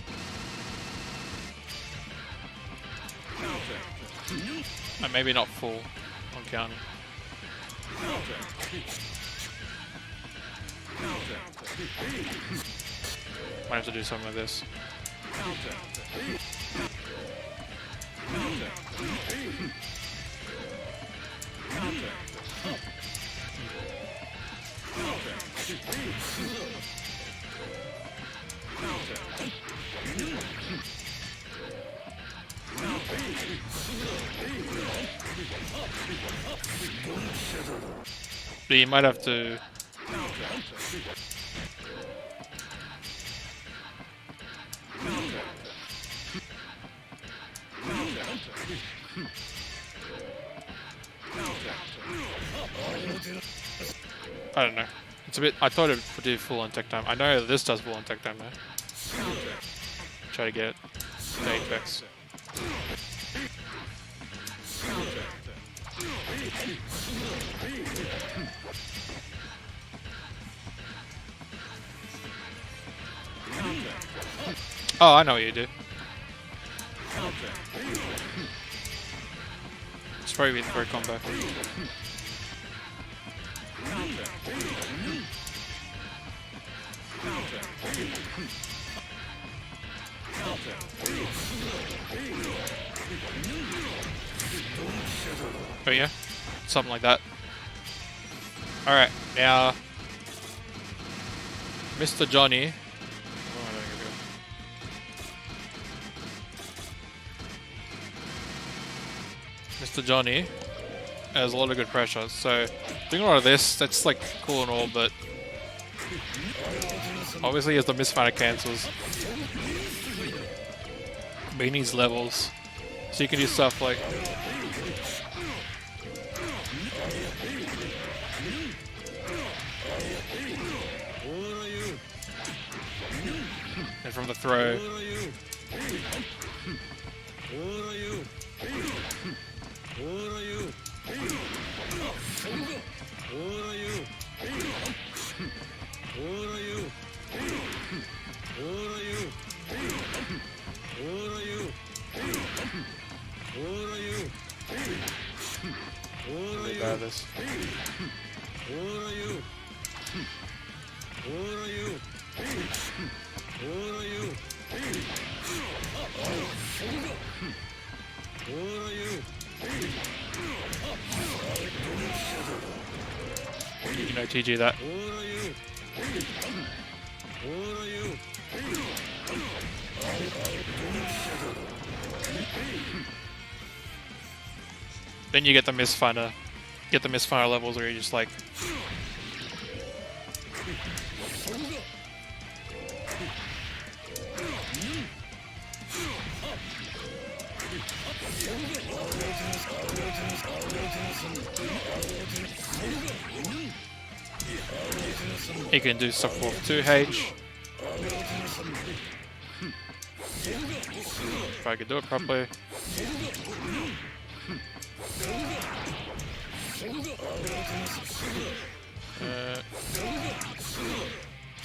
And maybe not full on counter. Might have to do something like this. But you might have to. I don't know. It's a bit. I thought it would do full on tech time. I know this does full on tech time though. Try to get the Apex. Oh, I know what you do. It's probably waiting for a combo. Oh yeah, something like that. Alright, now Mr. Johnny. Mr. Johnny has a lot of good pressure, so doing a lot of this, that's like cool and all, but obviously he has the misfire cancels. But he needs levels, so you can do stuff like and from the throw. Really bad at this. You know TG that. Then you get the misfire, levels where you're just like you can do stuff with 2H. If I could do it properly.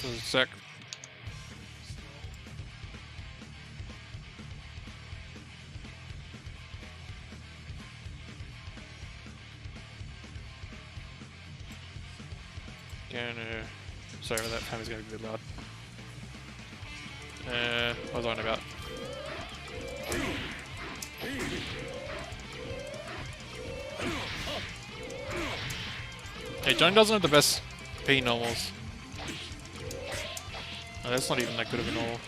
Just a sec. Sorry, that time is going to be a bit loud. What was I on about? Hey, Johnny doesn't have the best P normals. No, that's not even that good of a normal.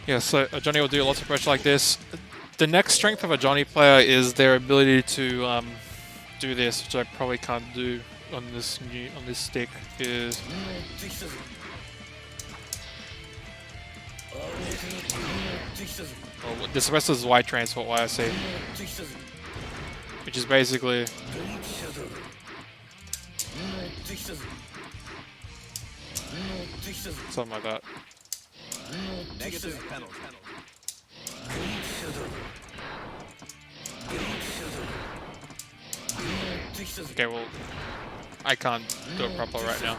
Yeah, so a Johnny will do lots of pressure like this. The next strength of a Johnny player is their ability to do this, which I probably can't do on this stick. Is this rest is Y transport YSC, which is basically something like that. Negative penalty. Okay, well, I can't do it proper right now.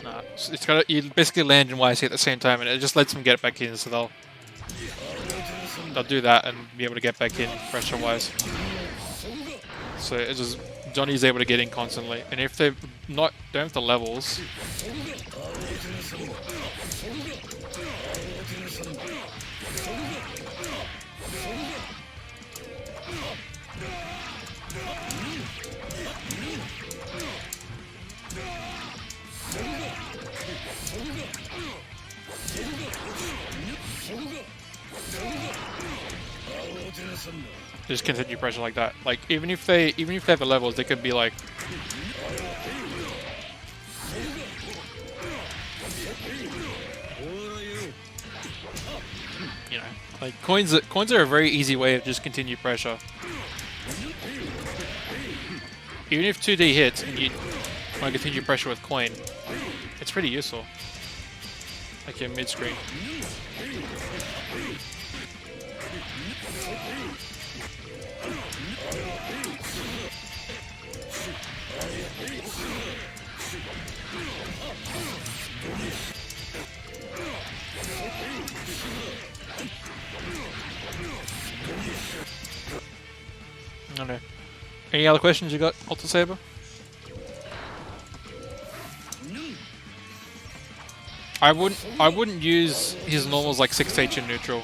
Nah, it's got you basically land in YC at the same time, and it just lets them get back in, so they'll do that and be able to get back in pressure wise. So it's just Johnny's able to get in constantly, and if they're don't have the levels. Just continue pressure like that. Like even if they have the levels, they could be like, you know, like coins are a very easy way of just continue pressure. Even if 2D hits and you want to continue pressure with coin, it's pretty useful. Like your mid screen. I don't know. Any other questions you got, Alter Saber? I wouldn't use his normals like 6H in neutral.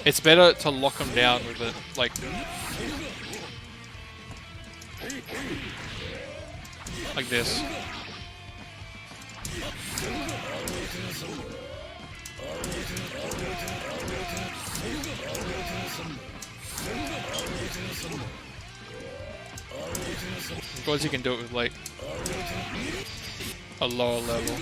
It's better to lock him down with it, like this. Of course you can do it with like a lower level.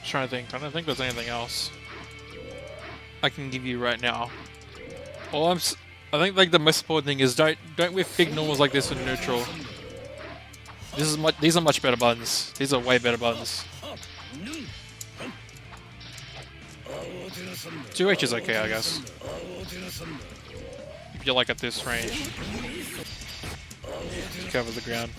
Trying to think. I don't think there's anything else I can give you right now. Well, I think like the most important thing is don't whiff big normals like this in neutral. These are much better buttons. These are way better buttons. 2H is okay, I guess. If you're like at this range. Cover the ground.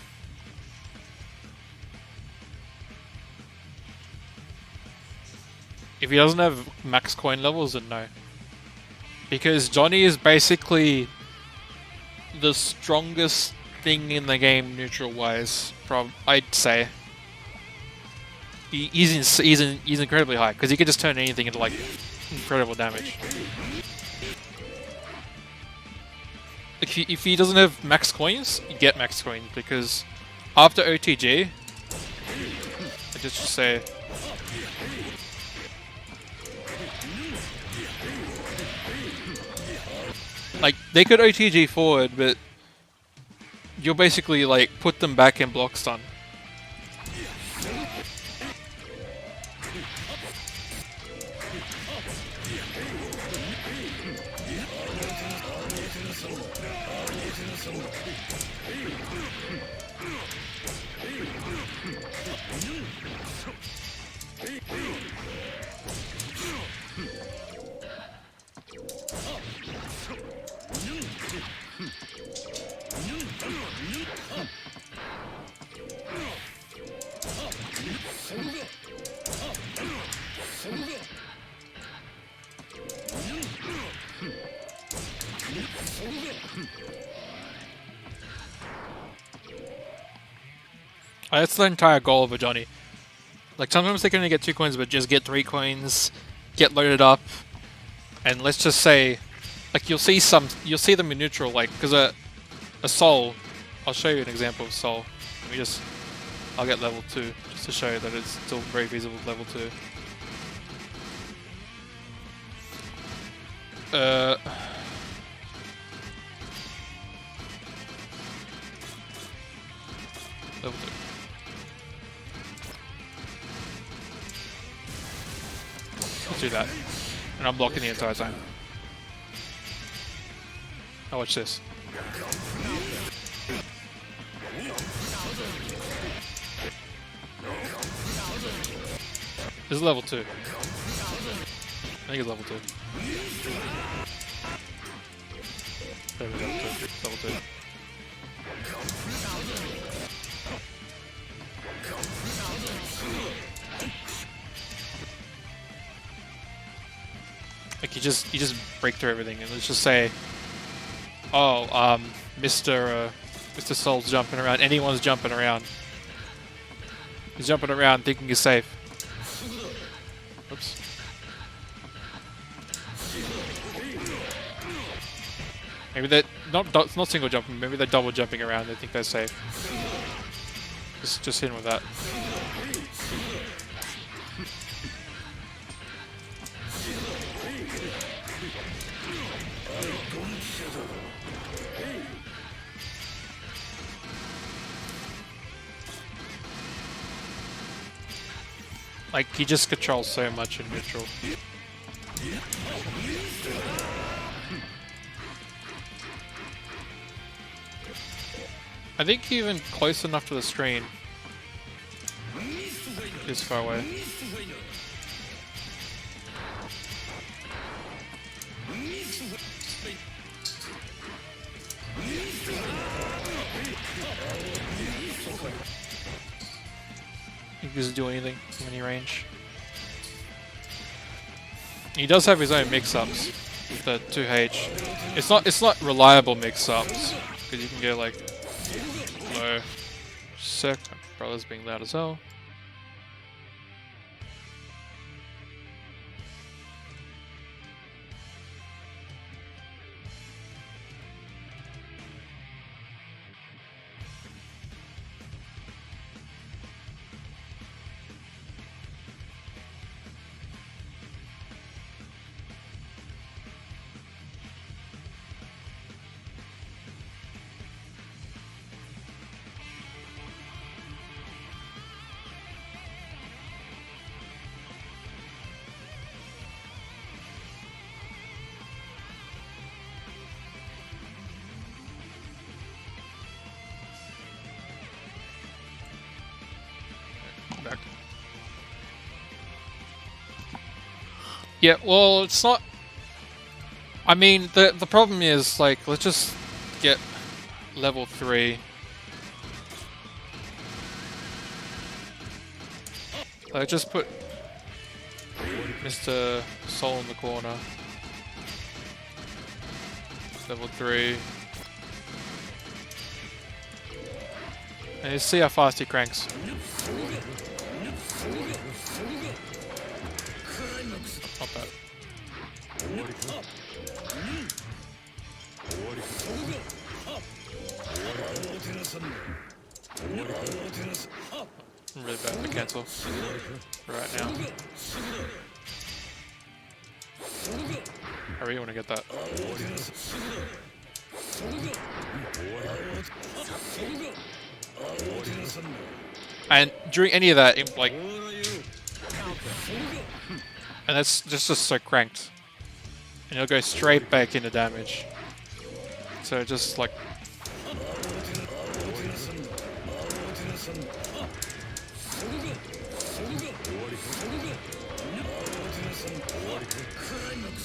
If he doesn't have max coin levels, then no. Because Johnny is basically the strongest thing in the game neutral-wise, I'd say. He's incredibly high, because he can just turn anything into like incredible damage. If he doesn't have max coins, you get max coins, because after OTG, I just say... Like, they could OTG forward, but you'll basically, like, put them back in block stun. That's the entire goal of a Johnny. Like, sometimes they can only get 2 coins, but just get 3 coins, get loaded up, and let's just say, like, you'll see them in neutral, like, because a soul, I'll show you an example of soul. I'll get level 2, just to show you that it's still very feasible with level 2. Level 2. Let's do that. And I'm blocking the entire time. Now watch this. This is level 2. I think it's level 2. There we go, level 2. Like, you just break through everything, and let's just say, oh, Mr. Soul's jumping around. Anyone's jumping around. He's jumping around thinking he's safe. Oops. Maybe they're not single jumping. Maybe they're double jumping around. They think they're safe. Just hit him with that. Like, he just controls so much in neutral. I think even close enough to the screen is far away. He doesn't do anything from any range. He does have his own mix-ups with the 2H. It's not reliable mix-ups because you can get like low. Sec. My brother's being loud as hell. Back. Yeah, well, it's not. I mean, the problem is, like, let's just get level 3. Like, just put Mr. Soul in the corner. Level 3. And you see how fast he cranks. Not bad. I'm really bad to cancel right now. I really want to get that. And during any of that, like, and that's just so cranked, and it'll go straight back into damage. So just like,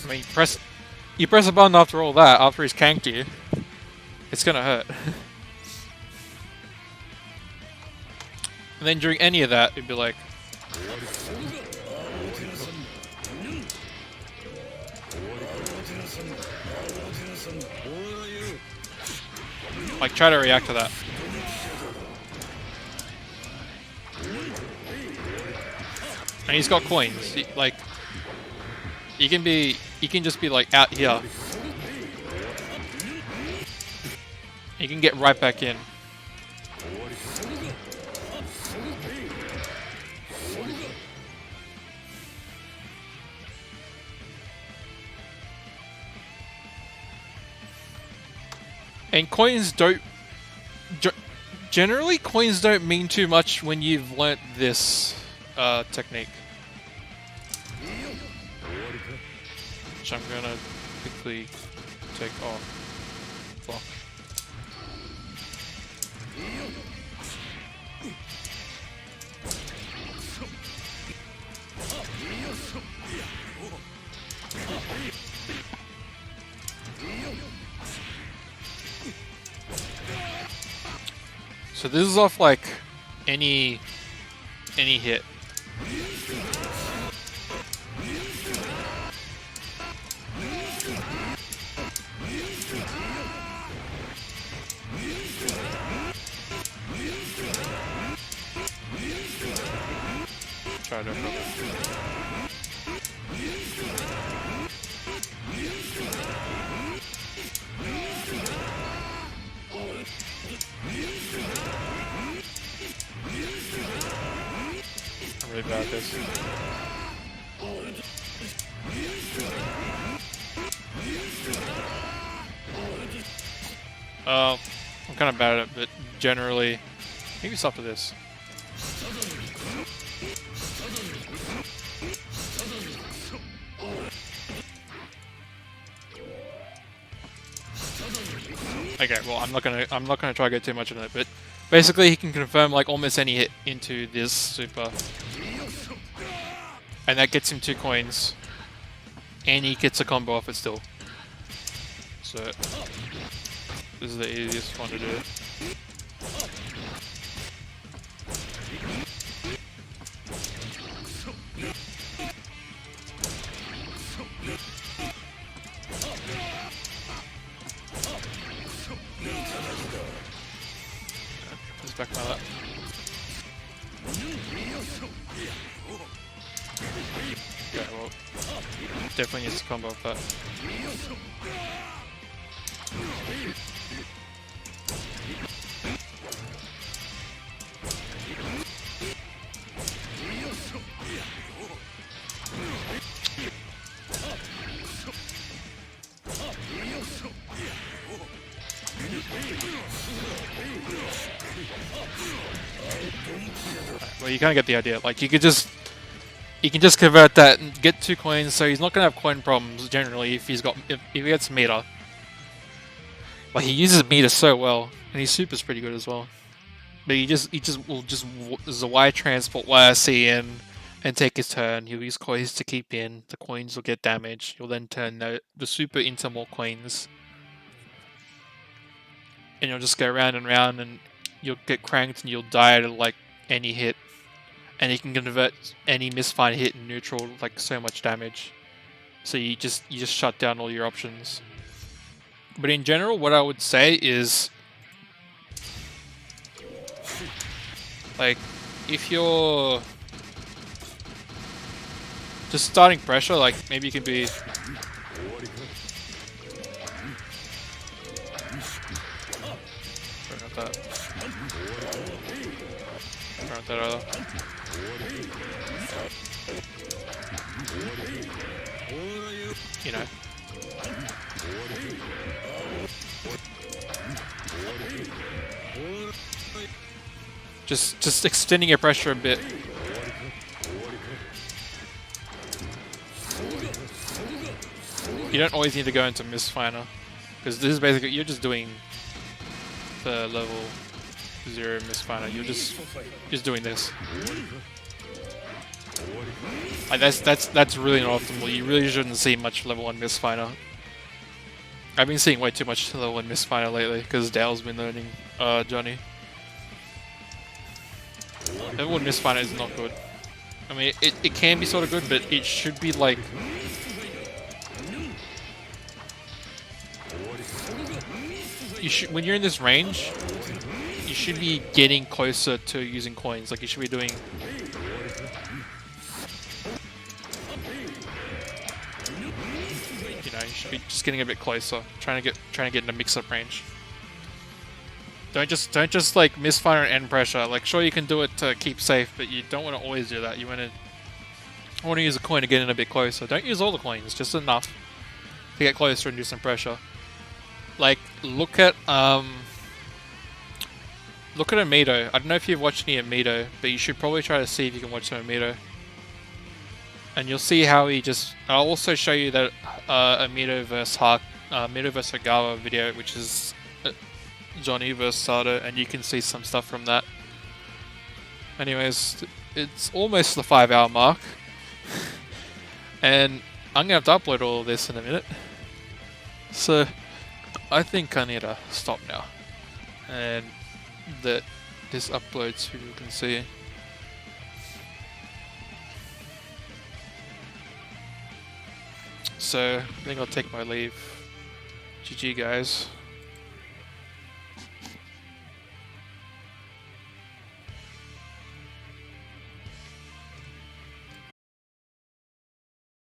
I mean, you press a button after all that, after he's canked you, it's gonna hurt. And then during any of that, it'd be like, Like, try to react to that. And he's got coins. Like, you can just be like out here. You can get right back in. And coins don't... Generally, coins don't mean too much when you've learnt this technique. Which I'm gonna quickly take off. Fuck. So this is off like any hit. Try to. I'm really bad at this. I'm kind of bad at it, but generally, maybe stop to this. Okay, well, I'm not gonna try to get too much into it, but basically he can confirm like almost any hit into this super, and that gets him 2 coins, and he gets a combo off it still. So this is the easiest one to do. Just back by that. Okay, well, definitely needs to combo off that. Well, you kind of get the idea. Like, you can just convert that and get 2 coins. So he's not gonna have coin problems generally if he gets meter. Like, he uses meter so well, and his super's pretty good as well. But he will just there's a Y transport YRC in and take his turn. He'll use coins to keep in. The coins will get damaged. You'll then turn the super into more coins. And you'll just go round and round, and you'll get cranked, and you'll die to like any hit. And you can convert any misfire hit in neutral like so much damage. So you just shut down all your options. But in general, what I would say is, like, if you're just starting pressure, like maybe you can be. Sorry about that. Sorry about that either. You know. Just extending your pressure a bit. You don't always need to go into misfire, because this is basically you're just doing the level 0 misfire. You're just doing this. Like that's really not optimal. You really shouldn't see much level 1 misfire. I've been seeing way too much level 1 misfire lately because Dale's been learning Johnny. Level 1 misfire is not good. I mean, it can be sort of good, but it should be like You should, when you're in this range, you should be getting closer to using coins. Like you should be doing. You know, you should be just getting a bit closer, trying to get in a mix-up range. Don't just like misfire and end pressure. Like sure you can do it to keep safe, but you don't want to always do that. You want to use a coin to get in a bit closer. Don't use all the coins, just enough to get closer and do some pressure. Like look at Amito. I don't know if you've watched any Amito, but you should probably try to see if you can watch some Amito. And you'll see how he just. I'll also show you that Amito vs Hagawa video, which is Johnny vs Sato, and you can see some stuff from that. Anyways, it's almost the 5-hour mark, and I'm gonna have to upload all of this in a minute. So I think I need to stop now, and that this uploads so you can see. So I think I'll take my leave. GG guys.